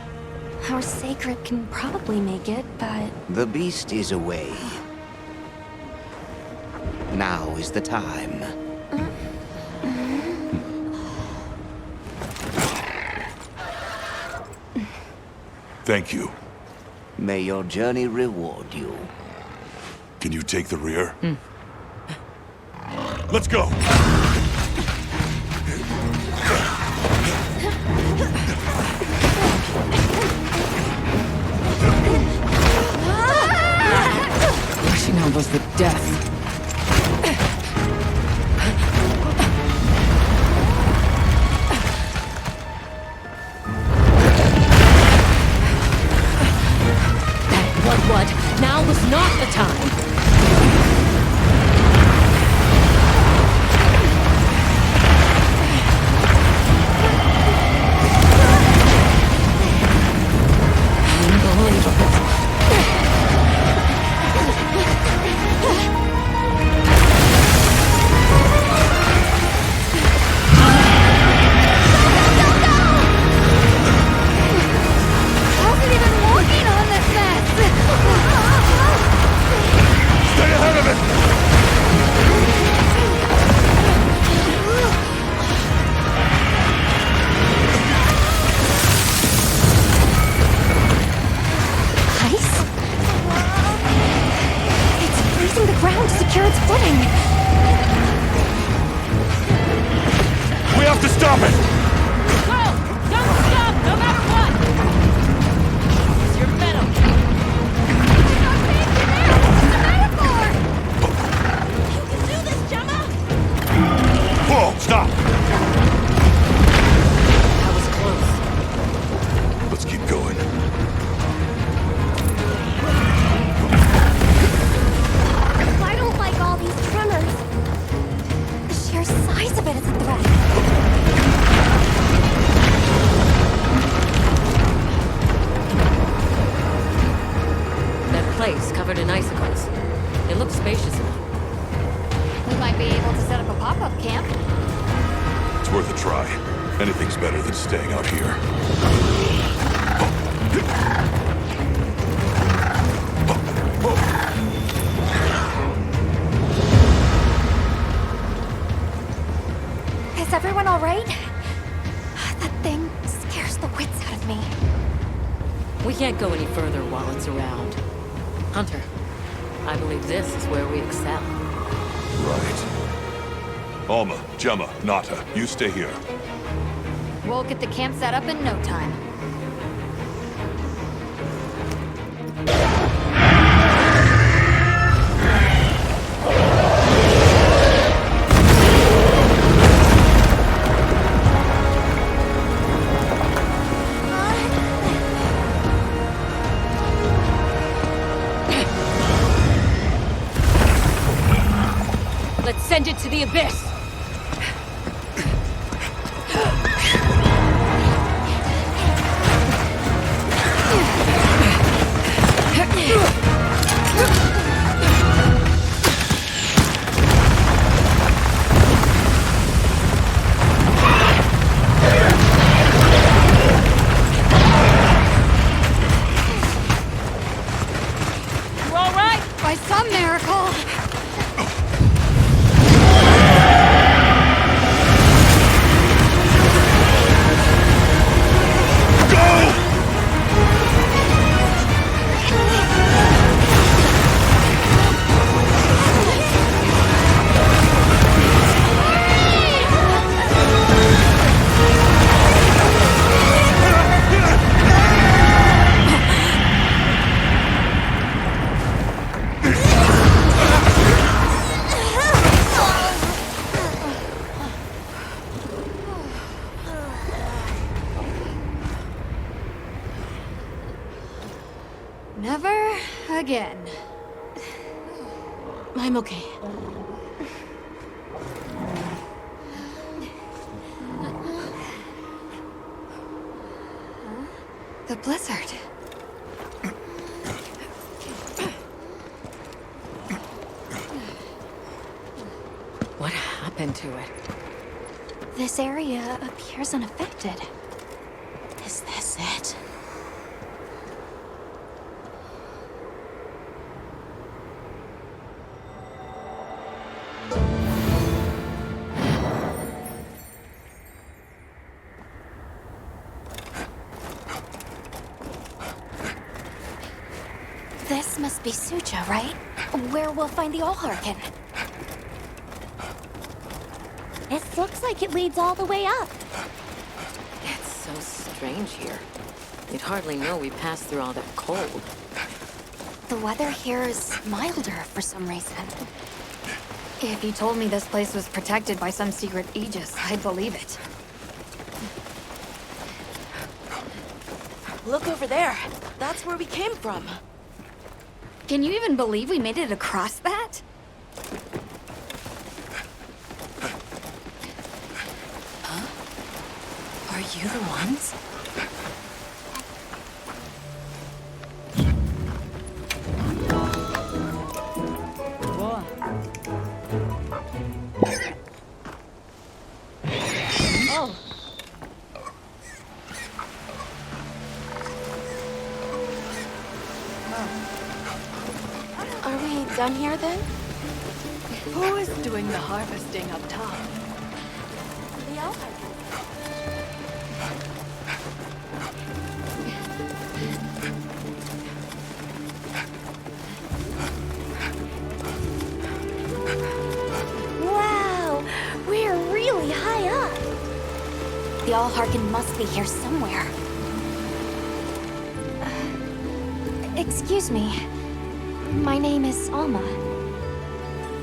Our sacred can probably make it, but... The beast is away. Now is the time. Thank you. May your journey reward you. Can you take the rear? Let's go! Rushing elbows the death. What? Now was not the time. better than staying out here. Is everyone all right? That thing scares the wits out of me. We can't go any further while it's around. Hunter, I believe this is where we excel. Right. Alma, Gemma, Nata, you stay here. We'll get the camp set up in no time. Let's send it to the abyss! You all right? By some miracle. Never again. I'm okay. The blizzard. What happened to it? This area appears unaffected. Is this it? This must be Suja, right? Where we'll find the All-Harken. This looks like it leads all the way up. It's so strange here. You'd hardly know we passed through all that cold. The weather here is milder for some reason. If you told me this place was protected by some secret aegis, I'd believe it. Look over there. That's where we came from. Can you even believe we made it across that? Huh? Are you the ones? Oh. Are we done here then? Who is doing the harvesting up top? The All-Harken. Wow, we're really high up. The All-Harken must be here somewhere. Excuse me. My name is Alma.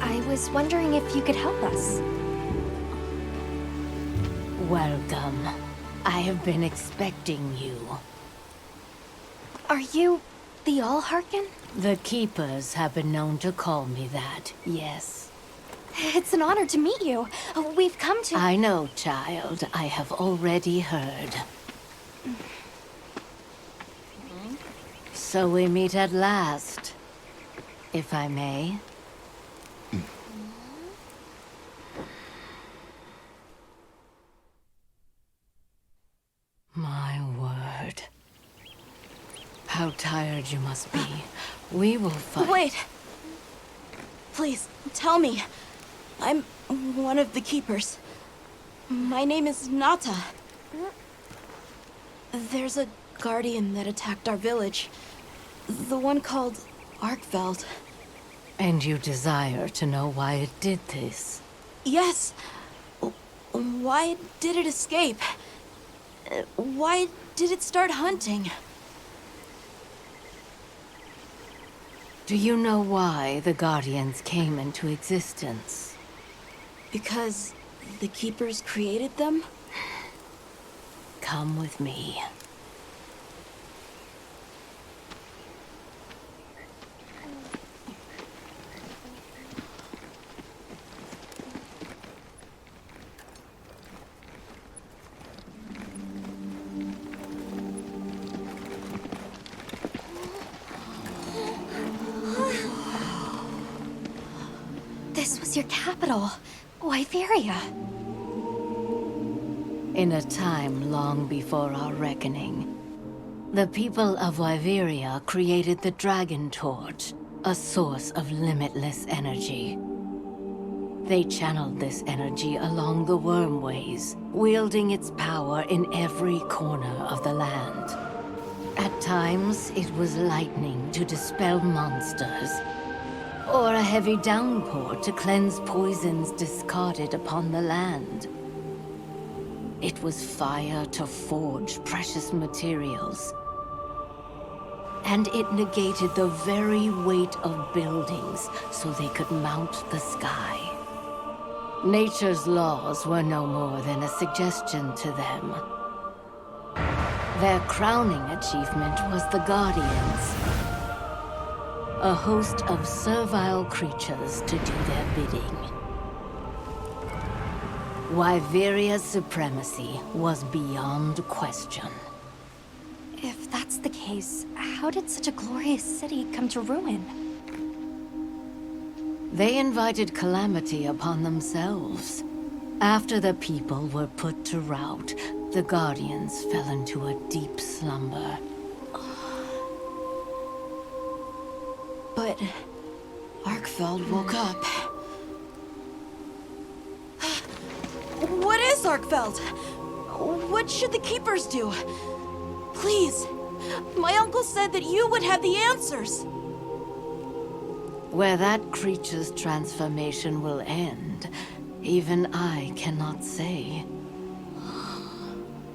I was wondering if you could help us. Welcome. I have been expecting you. Are you the All-Harken? The Keepers have been known to call me that, yes. It's an honor to meet you. We've come to... I know, child. I have already heard. So we meet at last, if I may. My word. How tired you must be. We will fight. Wait! Please, tell me. I'm one of the keepers. My name is Nata. There's a guardian that attacked our village. The one called Arkveld. And you desire to know why it did this? Yes. Why did it escape? Why did it start hunting? Do you know why the Guardians came into existence? Because the keepers created them? Come with me. This was your capital, Wyveria. In a time long before our reckoning, the people of Wyveria created the Dragon Torch, a source of limitless energy. They channeled this energy along the wormways, wielding its power in every corner of the land. At times, it was lightning to dispel monsters, or a heavy downpour to cleanse poisons discarded upon the land. It was fire to forge precious materials. And it negated the very weight of buildings so they could mount the sky. Nature's laws were no more than a suggestion to them. Their crowning achievement was the Guardians. A host of servile creatures to do their bidding. Wyveria's supremacy was beyond question. If that's the case, how did such a glorious city come to ruin? They invited calamity upon themselves. After the people were put to rout, the Guardians fell into a deep slumber. But Arkveld woke up. What is Arkveld? What should the keepers do? Please, my uncle said that you would have the answers. Where that creature's transformation will end, even I cannot say.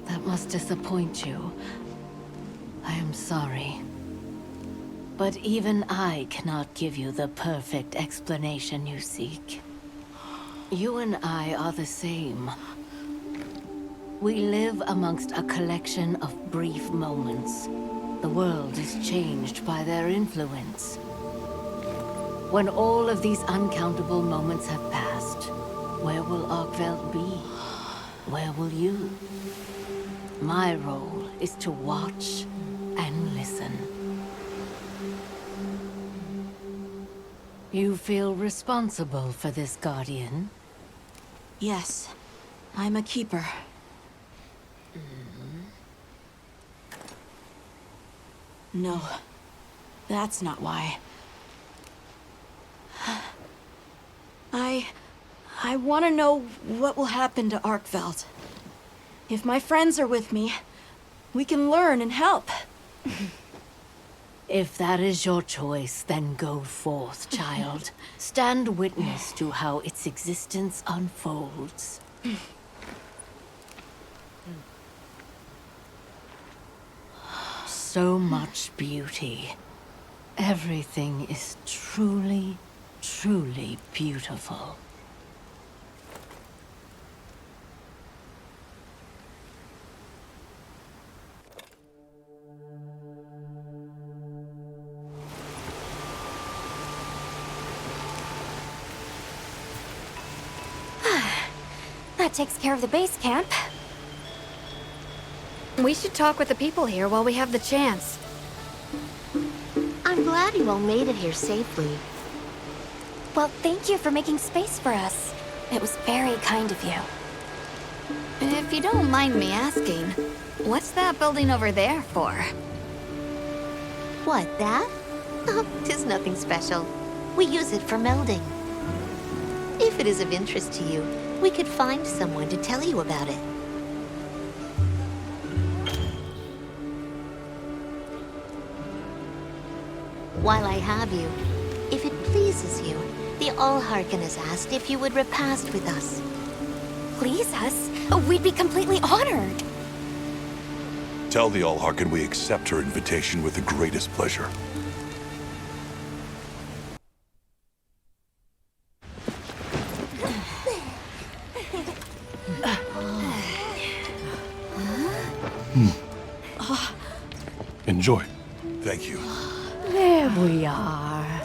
That must disappoint you. I am sorry. But even I cannot give you the perfect explanation you seek. You and I are the same. We live amongst a collection of brief moments. The world is changed by their influence. When all of these uncountable moments have passed, where will Arkveld be? Where will you? My role is to watch and listen. You feel responsible for this Guardian? Yes, I'm a keeper. No, that's not why. I want to know what will happen to Arkveld. If my friends are with me, we can learn and help. If that is your choice, then go forth, child. Stand witness to how its existence unfolds. So much beauty. Everything is truly, truly beautiful. That takes care of the base camp. We should talk with the people here while we have the chance. I'm glad you all made it here safely. Well, thank you for making space for us. It was very kind of you. If you don't mind me asking, What's that building over there for? What, that? Oh, 'tis nothing special. We use it for melding. If it is of interest to you, we could find someone to tell you about it. While I have you, if it pleases you, the All-Harken has asked if you would repast with us. Please us? We'd be completely honored. Tell the All-Harken we accept her invitation with the greatest pleasure. Enjoy. Thank you. There we are.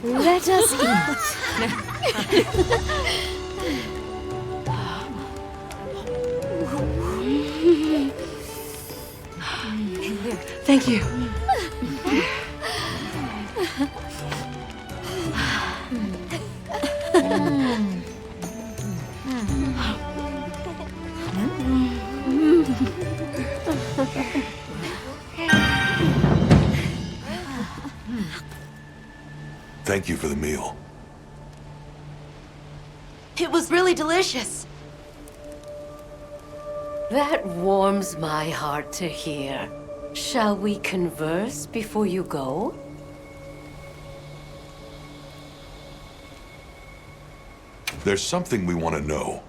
Let us eat. Thank you. Thank you for the meal. It was really delicious. That warms my heart to hear. Shall we converse before you go? There's something we want to know.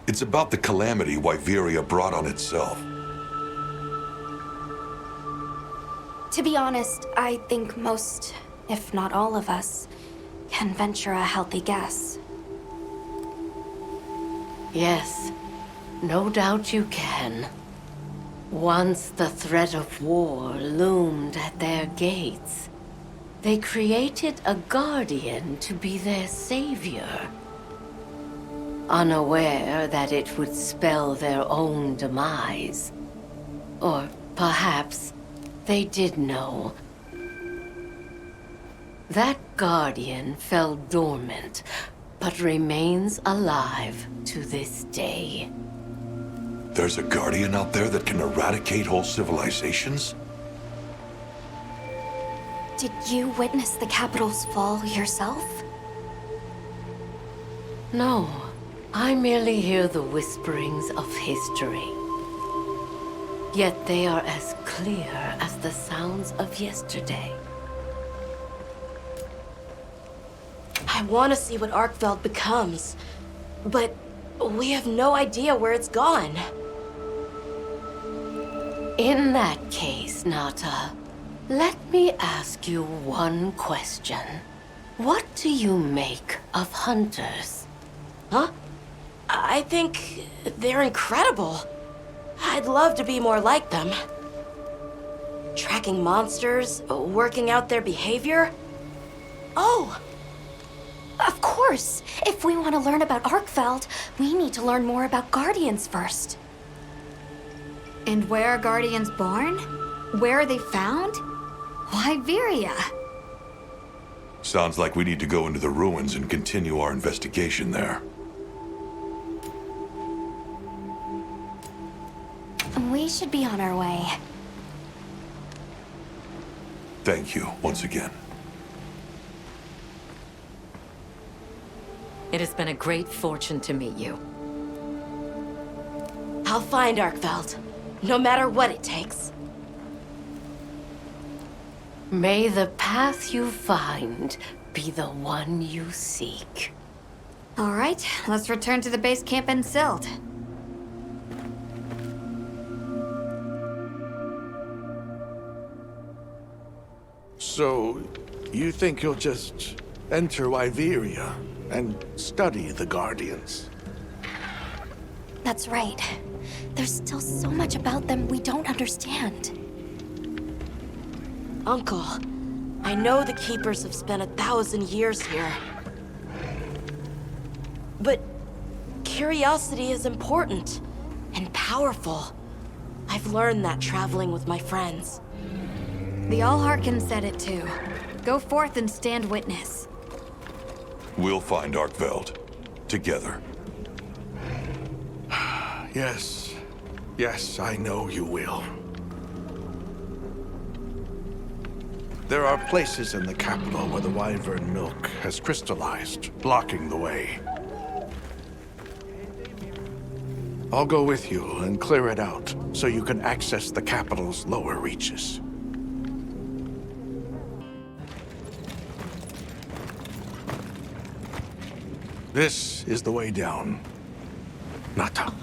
It's about the calamity Wyveria brought on itself. To be honest, I think most, if not all of us, can venture a healthy guess. Yes, no doubt you can. Once the threat of war loomed at their gates, they created a guardian to be their savior. Unaware that it would spell their own demise. Or perhaps they did know. That guardian fell dormant, but remains alive to this day. There's a guardian out there that can eradicate whole civilizations? Did you witness the capital's fall yourself? No, I merely hear the whisperings of history. Yet they are as clear as the sounds of yesterday. I want to see what Arkveld becomes, but we have no idea where it's gone. In that case, Nata, let me ask you one question. What do you make of hunters? Huh? I think they're incredible. I'd love to be more like them. Tracking monsters, working out their behavior. Oh! Of course! If we want to learn about Arkveld, we need to learn more about Guardians first. And where are Guardians born? Where are they found? Wyveria. Sounds like we need to go into the ruins and continue our investigation there. We should be on our way. Thank you once again. It has been a great fortune to meet you. I'll find Arkveld, no matter what it takes. May the path you find be the one you seek. All right, let's return to the base camp in Silt. So, you think you'll just enter Wyveria and study the Guardians? That's right. There's still so much about them we don't understand. Uncle, I know the Keepers have spent 1,000 years here. But curiosity is important and powerful. I've learned that traveling with my friends. The All-Harken said it too. Go forth and stand witness. We'll find Arkveld. Together. Yes. Yes, I know you will. There are places in the capital where the Wyvern milk has crystallized, blocking the way. I'll go with you and clear it out, so you can access the capital's lower reaches. This is the way down. Nata.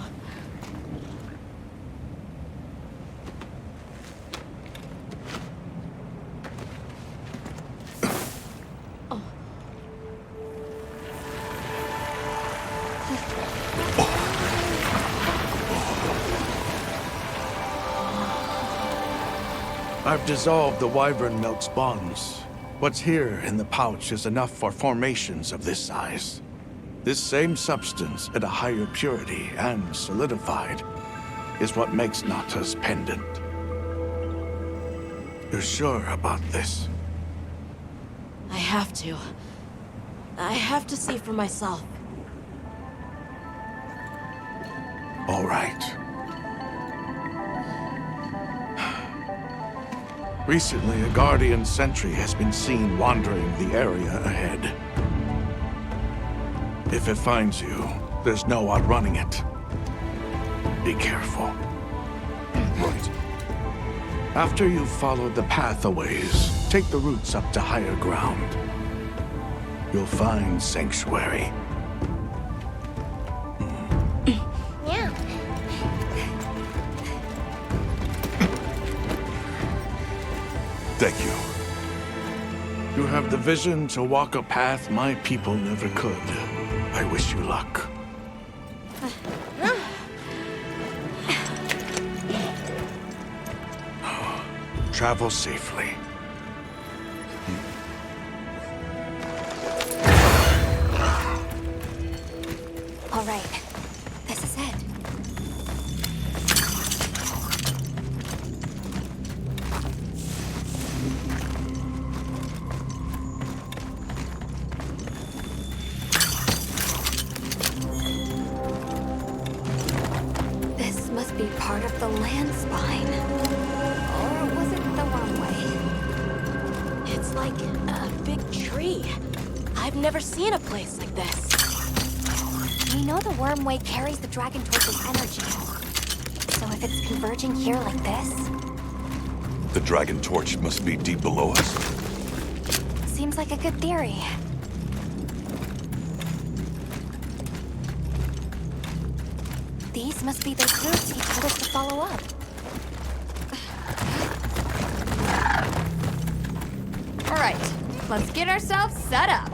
I've dissolved the Wyvern milk's bonds. What's here in the pouch is enough for formations of this size. This same substance at a higher purity and solidified is what makes Nata's pendant. You're sure about this? I have to. I have to see for myself. All right. Recently, a Guardian sentry has been seen wandering the area ahead. If it finds you, there's no outrunning it. Be careful. Right. After you've followed the path a ways, take the routes up to higher ground. You'll find sanctuary. Yeah. Thank you. You have the vision to walk a path my people never could. I wish you luck. Travel safely. All right, this is it. This must be part of the land spine. Or was it the wrong way? It's like a big tree. I've never seen a place like this. We know the Wormway carries the Dragon Torch's energy. So if it's converging here like this, The Dragon Torch must be deep below us? seems like a good theory. These must be those roots he told us to follow up. All right, let's get ourselves set up.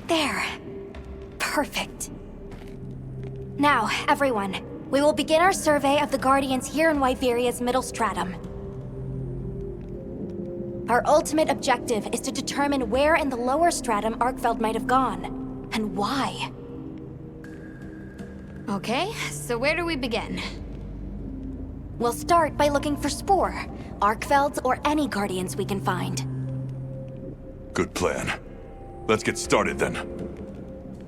There. Perfect. Now, everyone, we will begin our survey of the Guardians here in Wyveria's middle stratum. Our ultimate objective is to determine where in the lower stratum Arkveld might have gone, and why. Okay, so where do we begin? We'll start by looking for Spore, Arkvelds, or any Guardians we can find. Good plan. Let's get started then.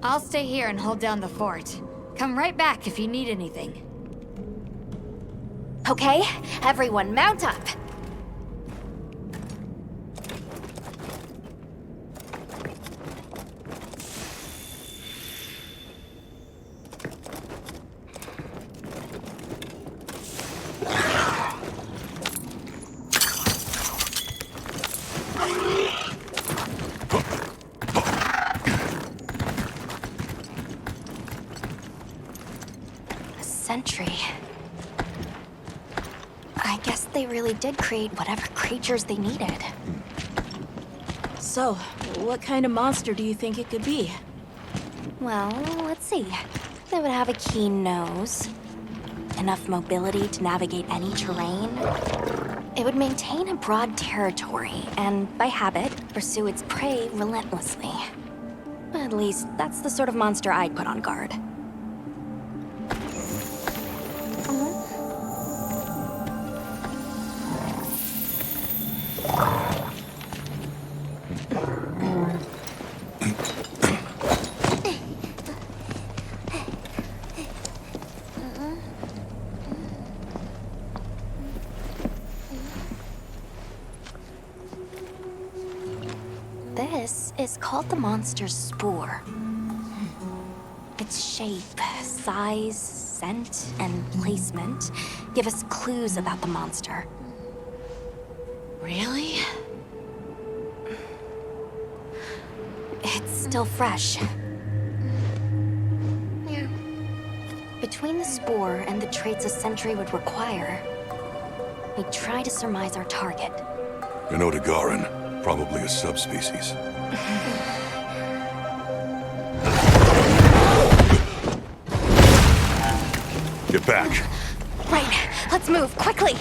I'll stay here and hold down the fort. Come right back if you need anything. Okay, everyone mount up. Sentry. I guess they really did create whatever creatures they needed. So, what kind of monster do you think it could be? Well, let's see. They would have a keen nose, enough mobility to navigate any terrain. It would maintain a broad territory, and by habit, pursue its prey relentlessly. At least, that's the sort of monster I'd put on guard. This is called the monster's spore. Its shape, size, scent, and placement give us clues about the monster. Really? It's still fresh. Between the spore and the traits a sentry would require, we try to surmise our target. An Odegaran, probably a subspecies. Get back. Right, let's move, quickly!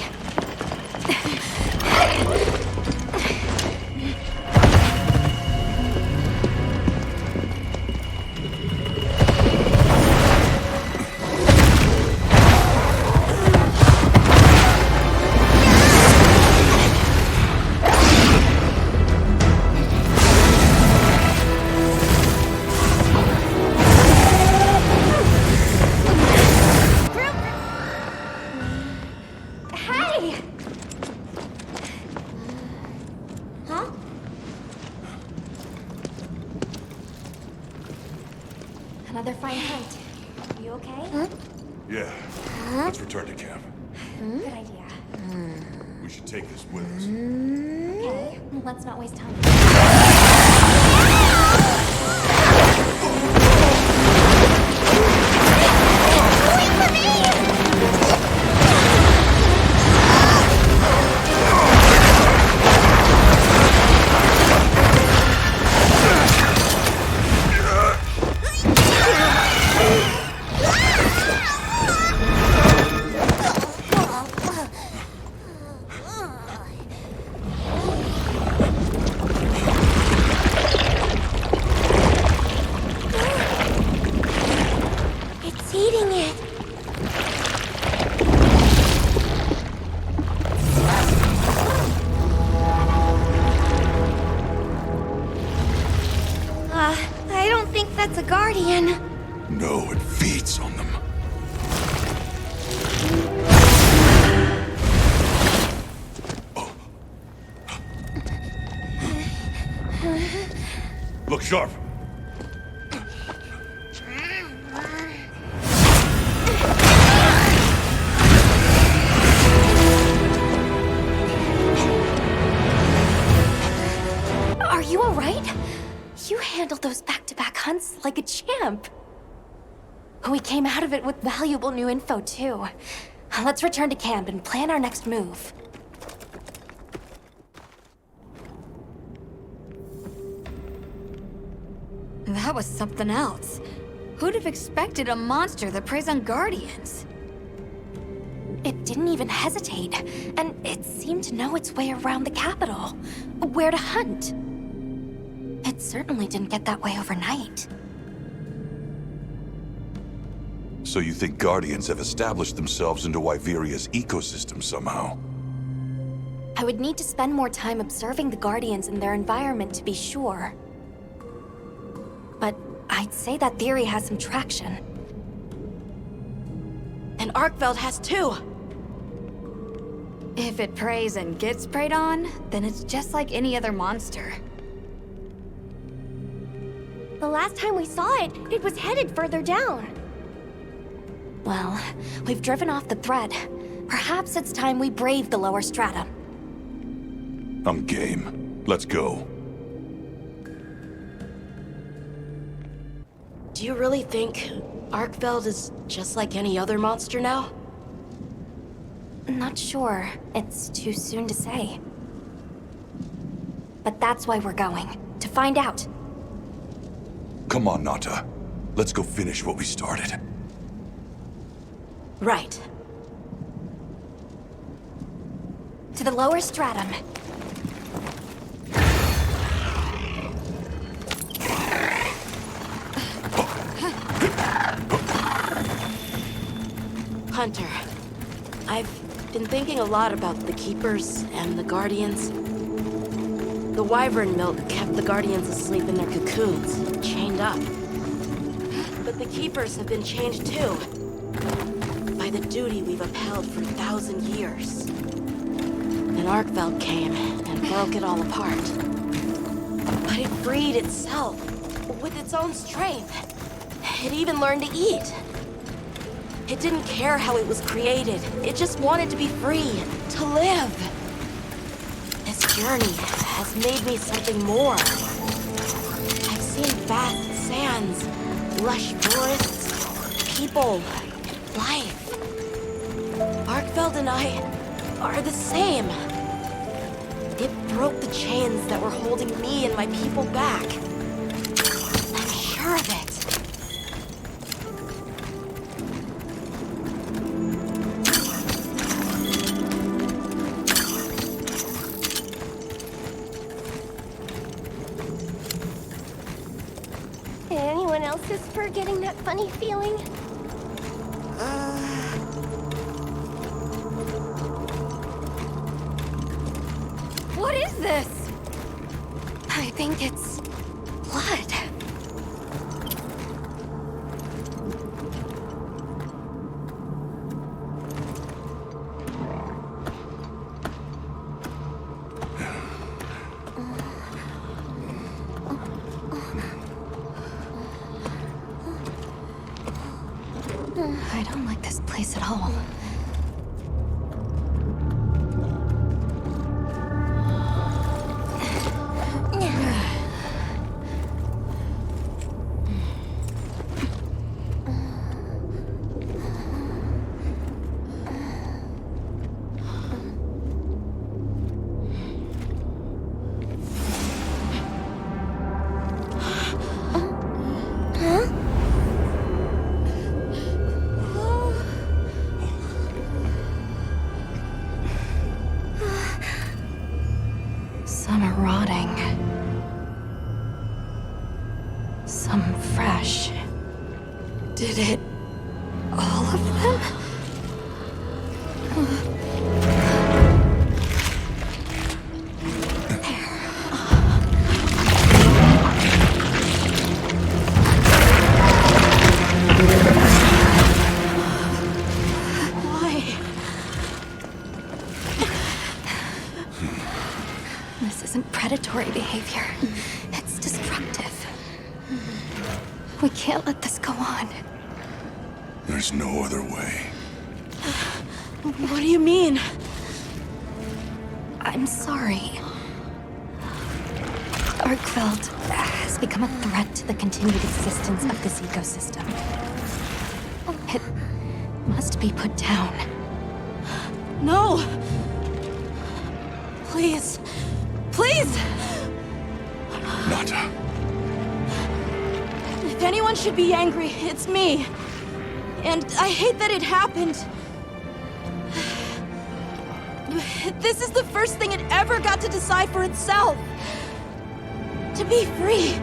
Another fine hunt. You okay? Yeah. Let's return to camp. Good idea. We should take this with us. Okay, let's not waste time. I don't think that's a guardian. No, it feeds on them. Look sharp. Are you all right? You handled those back-to-back hunts like a champ. We came out of it with valuable new info, too. Let's return to camp and plan our next move. That was something else. Who'd have expected a monster that preys on guardians? It didn't even hesitate, and it seemed to know its way around the capital, where to hunt. It certainly didn't get that way overnight. So you think Guardians have established themselves into Wyveria's ecosystem somehow? I would need to spend more time observing the Guardians and their environment to be sure. But I'd say that theory has some traction. And Arkveld has too! If it preys and gets preyed on, then it's just like any other monster. The last time we saw it, it was headed further down. Well, we've driven off the threat. Perhaps it's time we brave the lower strata. I'm game. Let's go. Do you really think Arkveld is just like any other monster now? Not sure. It's too soon to say. But that's why we're going. To find out. Come on, Nata. Let's go finish what we started. Right. To the lower stratum. Hunter, I've been thinking a lot about the Keepers and the Guardians. The wyvern milk kept the Guardians asleep in their cocoons, chained up. But the Keepers have been changed too. By the duty we've upheld for 1,000 years. Then Arkveld came and broke it all apart. But it freed itself, with its own strength. It even learned to eat. It didn't care how it was created. It just wanted to be free, to live. This journey has made me something more. I've seen vast sands, lush forests, people, life. Arkveld and I are the same. It broke the chains that were holding me and my people back. I'm sure of it. Anyone else's spur getting that funny feeling? What is this? I think it's blood. I don't like this place at all. Some are rotting. Some fresh. Did it... all of them? Why? This isn't predatory behavior. It's destructive. We can't let this go on. There's no other way. What do you mean? I'm sorry. Arkveld has become a threat to the continued existence of this ecosystem. It must be put down. No! Please. Please! Nata. If anyone should be angry, it's me. And I hate that it happened. This is the first thing it ever got to decide for itself. To be free.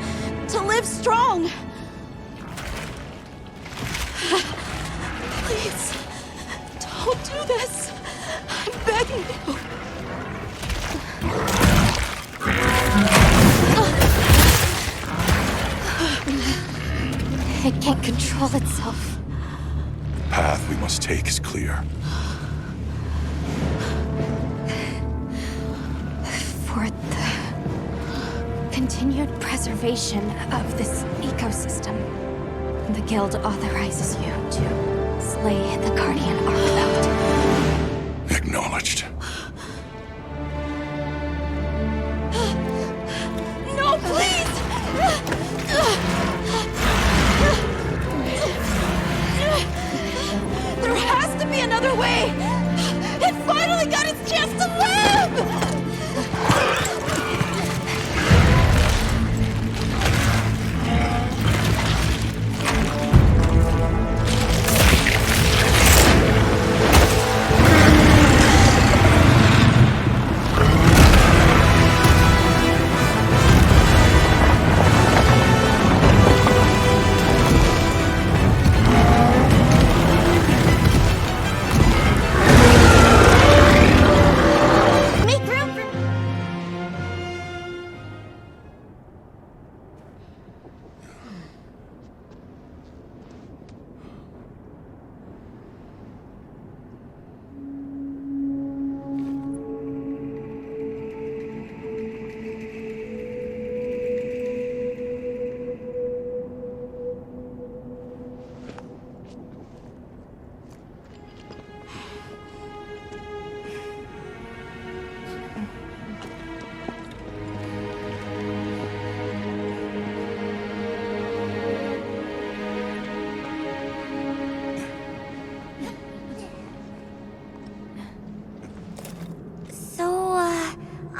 To live strong. Please. Don't do this. I'm begging you. It can't control itself. The path we must take is clear. For the continued preservation of this ecosystem, the Guild authorizes you to slay the Guardian Arkveld. Acknowledged. No, please! There has to be another way! It finally got its chance to live!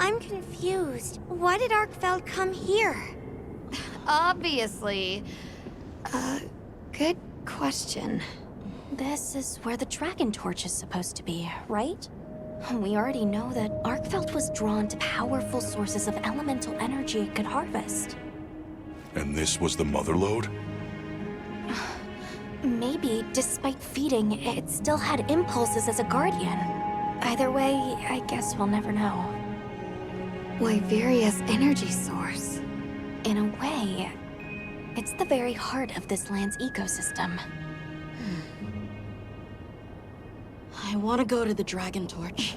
I'm confused. Why did Arkfeld come here? Obviously. Good question. This is where the Dragon Torch is supposed to be, right? We already know that Arkfeld was drawn to powerful sources of elemental energy it could harvest. And this was the mother lode? Maybe, despite feeding, it still had impulses as a guardian. Either way, I guess we'll never know. Wyveria's energy source. In a way, it's the very heart of this land's ecosystem. I want to go to the Dragon Torch.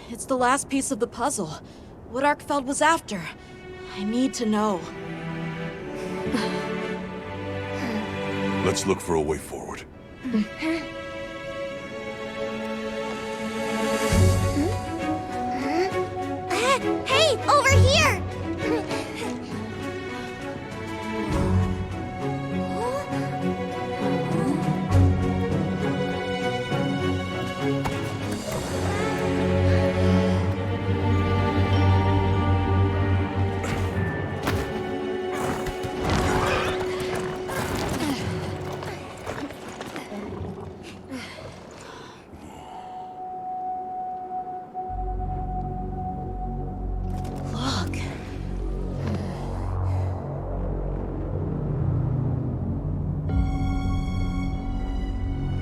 It's the last piece of the puzzle. What Arkfeld was after. I need to know. Let's look for a way forward. Hey, over here!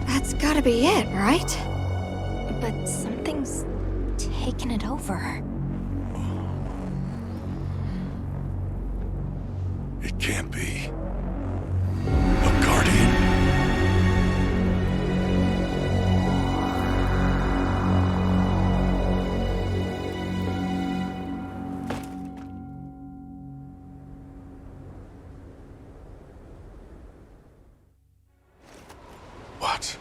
That's gotta be it, right? But something's taken it over. It can't be. A guardian? What?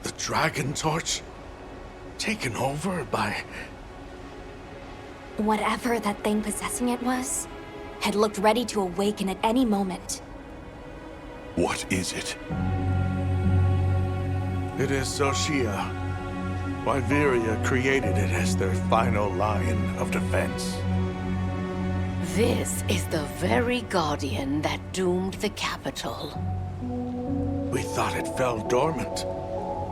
The Dragon Torch? Taken over by... Whatever that thing possessing it was, had looked ready to awaken at any moment. What is it? It is Xochitl. Wyveria created it as their final line of defense. This is the very guardian that doomed the capital. We thought it fell dormant.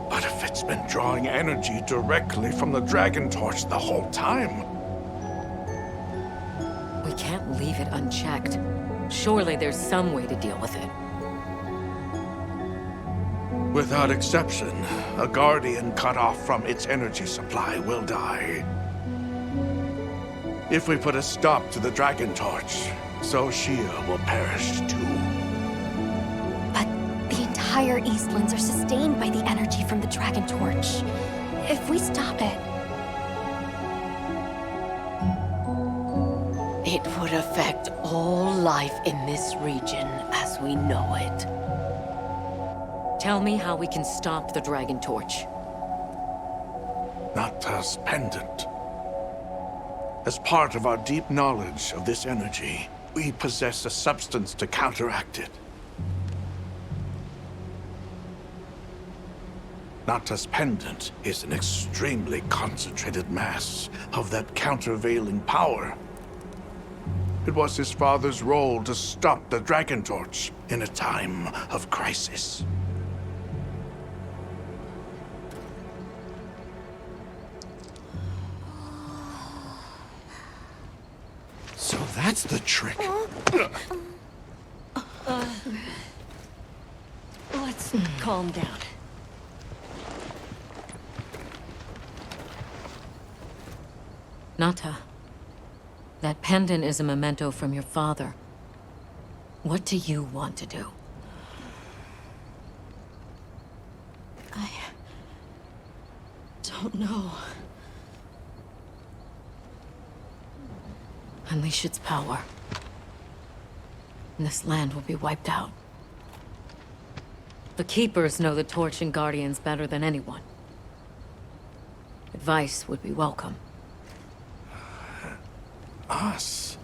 But if it's been drawing energy directly from the Dragon Torch the whole time... We can't leave it unchecked. Surely there's some way to deal with it. Without exception, a Guardian cut off from its energy supply will die. If we put a stop to the Dragon Torch, Xochitl will perish too. The entire Eastlands are sustained by the energy from the Dragon Torch. If we stop it... It would affect all life in this region as we know it. Tell me how we can stop the Dragon Torch. Nata's pendant. As part of our deep knowledge of this energy, we possess a substance to counteract it. Nata's pendant is an extremely concentrated mass of that countervailing power. It was his father's role to stop the Dragon Torch in a time of crisis. So that's the trick. Let's calm down. Nata, that pendant is a memento from your father. What do you want to do? I don't know. Unleash its power. And this land will be wiped out. The Keepers know the Torch and Guardians better than anyone. Advice would be welcome. Us?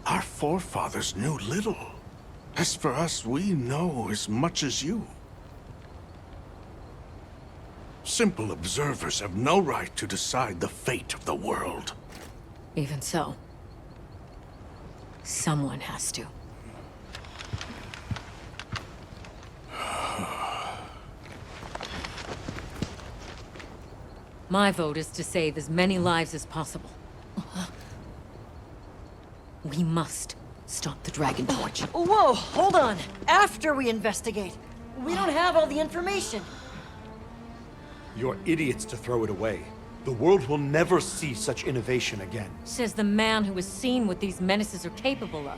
Our forefathers knew little. As for us, we know as much as you. simple observers have no right to decide the fate of the world. Even so, someone has to. My vote is to save as many lives as possible. We must stop the Dragon Torch. Whoa, hold on. After we investigate. We don't have all the information. You're idiots to throw it away. The world will never see such innovation again. Says the man who has seen what these menaces are capable of.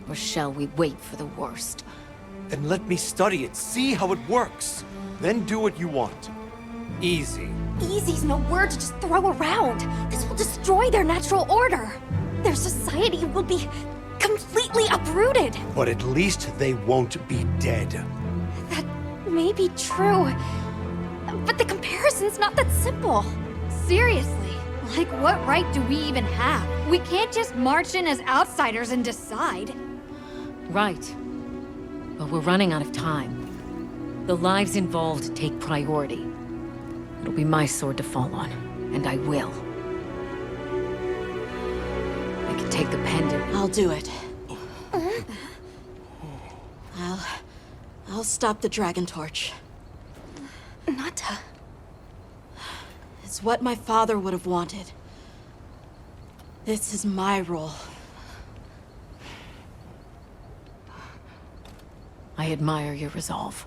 Or shall we wait for the worst? Then let me study it, see how it works. Then do what you want. Easy. Easy's no word to just throw around. This will destroy their natural order. Their society will be completely uprooted. But at least they won't be dead. That may be true, but the comparison's not that simple. Seriously, like what right do we even have? We can't just march in as outsiders and decide. Right. But we're running out of time. The lives involved take priority. It'll be my sword to fall on, and I will. I can take the pendant. I'll do it. I'll stop the Dragon Torch. Nata. It's what my father would have wanted. This is my role. I admire your resolve.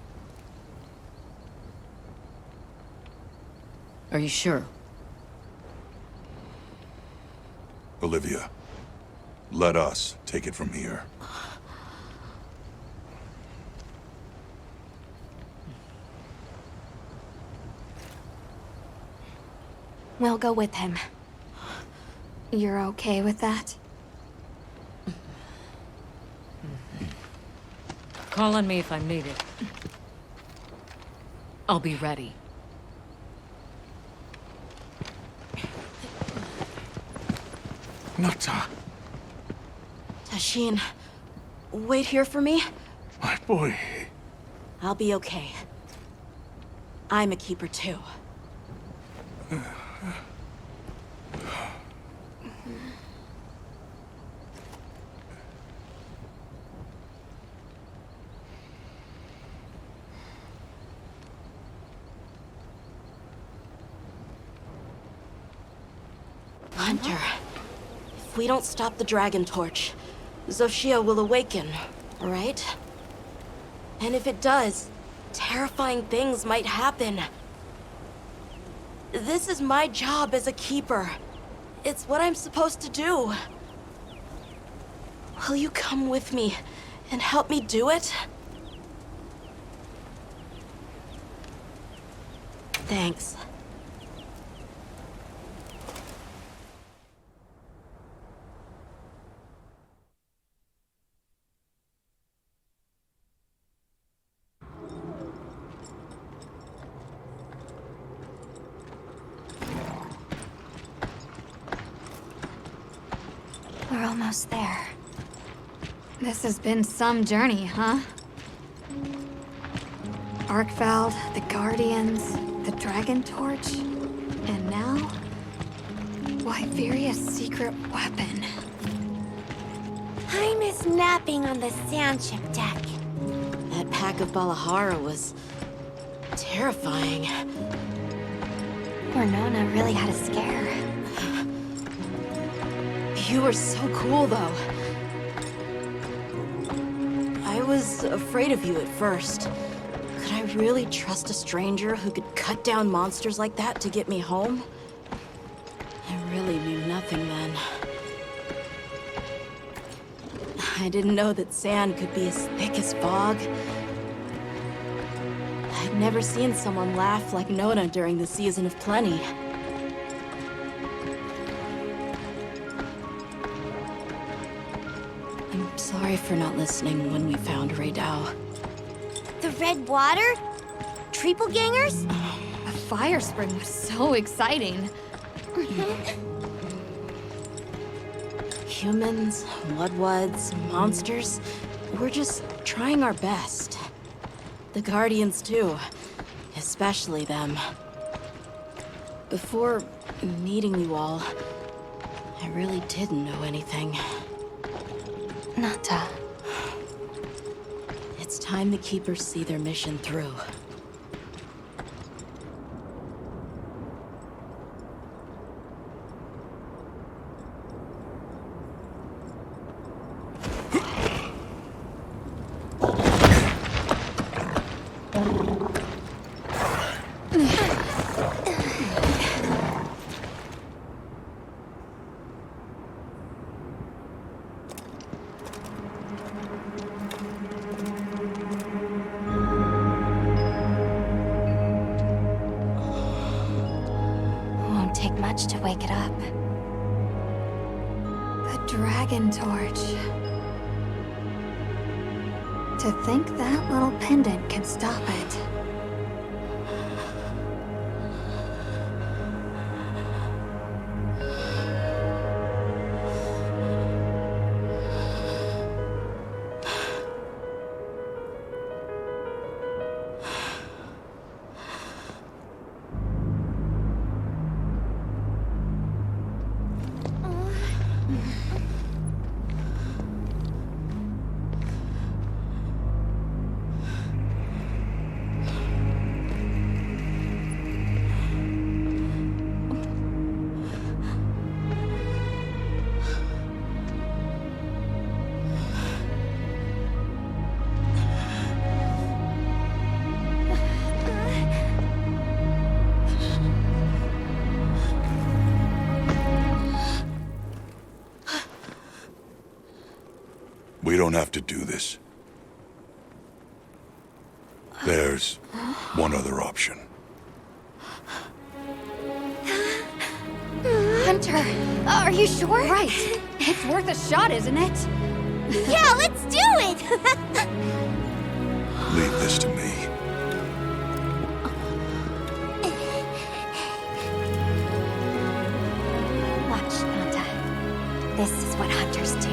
Are you sure? Olivia, let us take it from here. We'll go with him. You're okay with that? Call on me if I'm needed. I'll be ready. Nata. Tashin, wait here for me. My boy. I'll be okay. I'm a keeper too. Hunter, if we don't stop the Dragon Torch, Xochitl will awaken, right? And if it does, terrifying things might happen. This is my job as a keeper. It's what I'm supposed to do. Will you come with me and help me do it? Thanks. We're almost there. This has been some journey, huh? Arkveld, the Guardians, the Dragon Torch, and now... Wyveria's secret weapon. I miss napping on the sandship deck. That pack of Balahara was... terrifying. Nona really had a scare. You were so cool, though. I was afraid of you at first. Could I really trust a stranger who could cut down monsters like that to get me home? I really knew nothing then. I didn't know that sand could be as thick as fog. I'd never seen someone laugh like Nona during the Season of Plenty. I'm sorry for not listening when we found Raydao. The red water? Triple gangers? A fire spring was so exciting. Humans, Mudwoods, monsters, we're just trying our best. The Guardians too, especially them. Before meeting you all, I really didn't know anything. Nata. It's time the Keepers see their mission through. Won't take much to wake it up. The Dragon Torch. To think that little pendant could stop it. We don't have to do this. There's one other option. Hunter, are you sure? Right. It's worth a shot, isn't it? Yeah, let's do it! Leave this to me. Watch, Nata. This is what hunters do.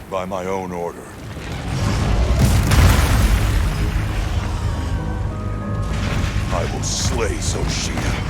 By my own order. I will slay Xochitl.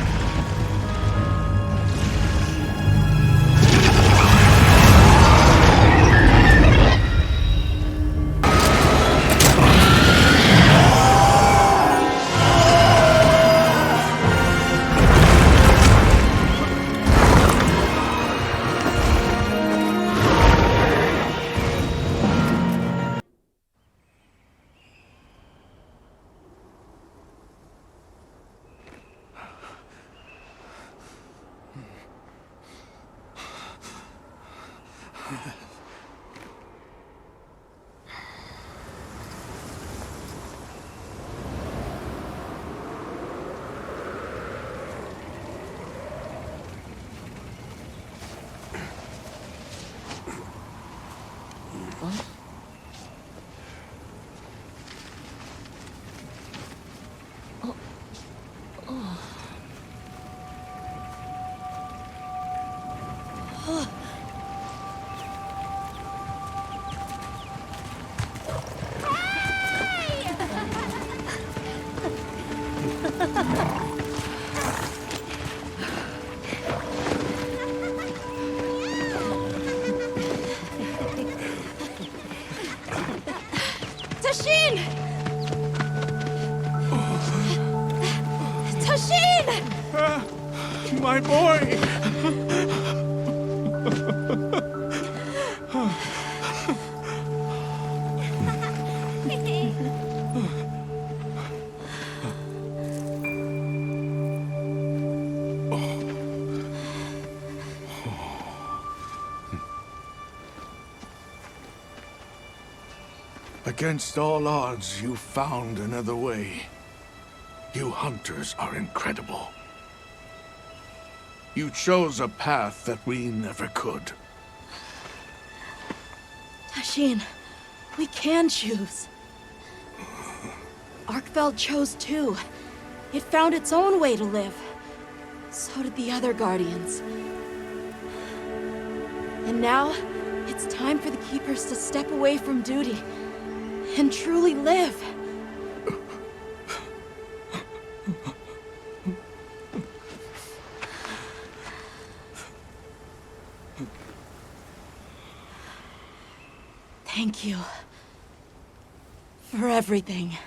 Tashin! Tashin! My boy! Against all odds, you found another way. You hunters are incredible. You chose a path that we never could. Tashin, we can choose. Arkfeld chose too. It found its own way to live. So did the other Guardians. And now, it's time for the Keepers to step away from duty and truly live. Thank you for everything.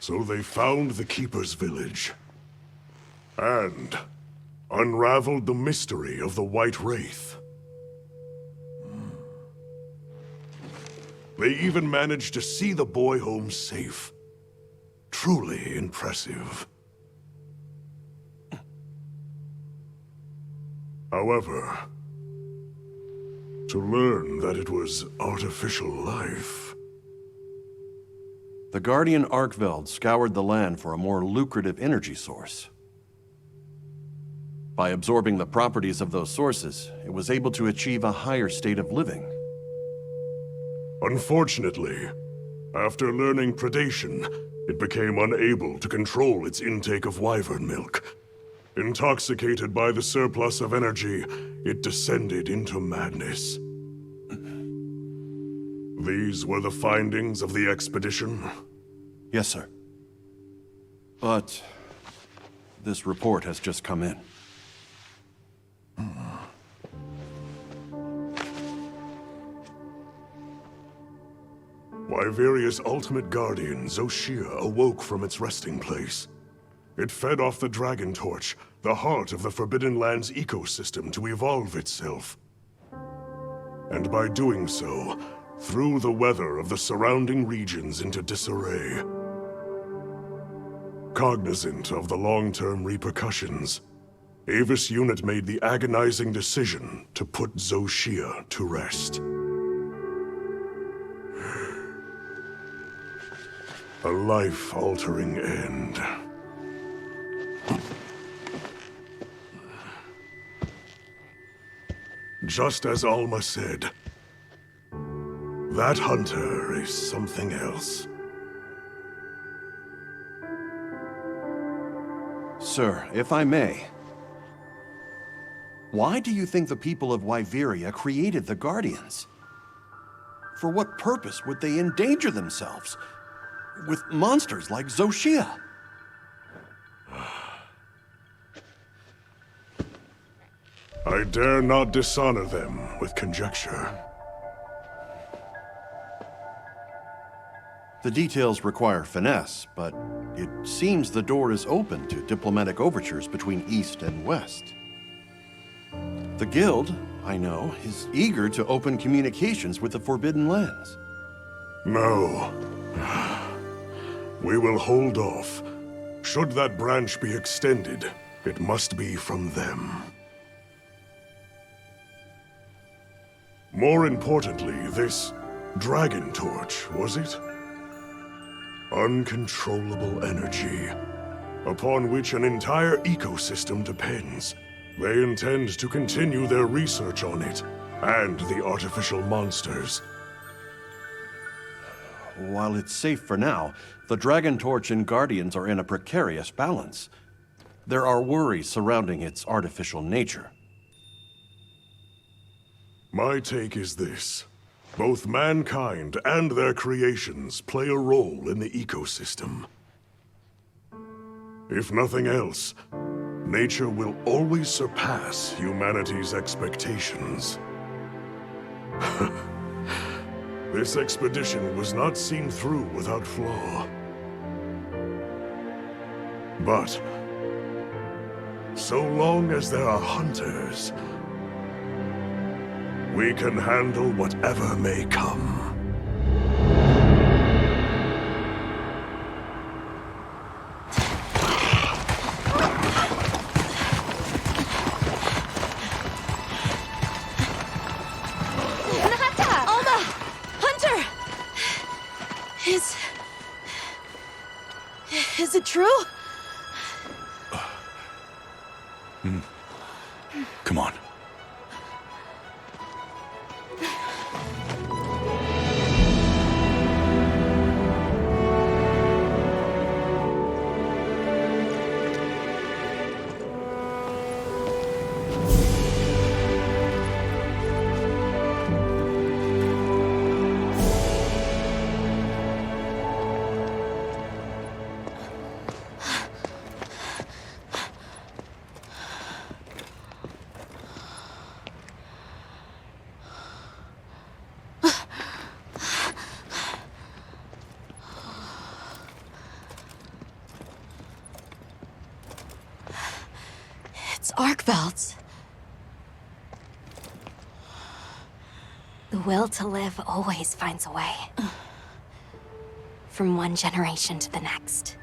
So they found the Keeper's village. And unraveled the mystery of the White Wraith. They even managed to see the boy home safe. Truly impressive. However, to learn that it was artificial life... The Guardian Arkveld scoured the land for a more lucrative energy source. By absorbing the properties of those sources, it was able to achieve a higher state of living. Unfortunately, after learning predation, it became unable to control its intake of wyvern milk. Intoxicated by the surplus of energy, it descended into madness. These were the findings of the expedition? Yes, sir. But this report has just come in. Wyveria's ultimate guardian, Zoshia, awoke from its resting place. It fed off the Dragon Torch, the heart of the Forbidden Lands ecosystem, to evolve itself. And by doing so, threw the weather of the surrounding regions into disarray. Cognizant of the long-term repercussions, Avis Unit made the agonizing decision to put Zoshia to rest. A life-altering end. Just as Alma said, that hunter is something else. Sir, if I may, why do you think the people of Wyveria created the Guardians? For what purpose would they endanger themselves with monsters like Zoshia? I dare not dishonor them with conjecture. The details require finesse, but it seems the door is open to diplomatic overtures between East and West. The Guild, I know, is eager to open communications with the Forbidden Lands. No. We will hold off. Should that branch be extended, it must be from them. More importantly, this Dragon Torch, was it? Uncontrollable energy, upon which an entire ecosystem depends. They intend to continue their research on it, and the artificial monsters. While it's safe for now, the Dragon Torch and Guardians are in a precarious balance. There are worries surrounding its artificial nature. My take is this. Both mankind and their creations play a role in the ecosystem. If nothing else, nature will always surpass humanity's expectations. This expedition was not seen through without flaw. But so long as there are hunters, we can handle whatever may come. Alma! Hunter! Is it true? Come on. arc belts. The will to live always finds a way. From one generation to the next.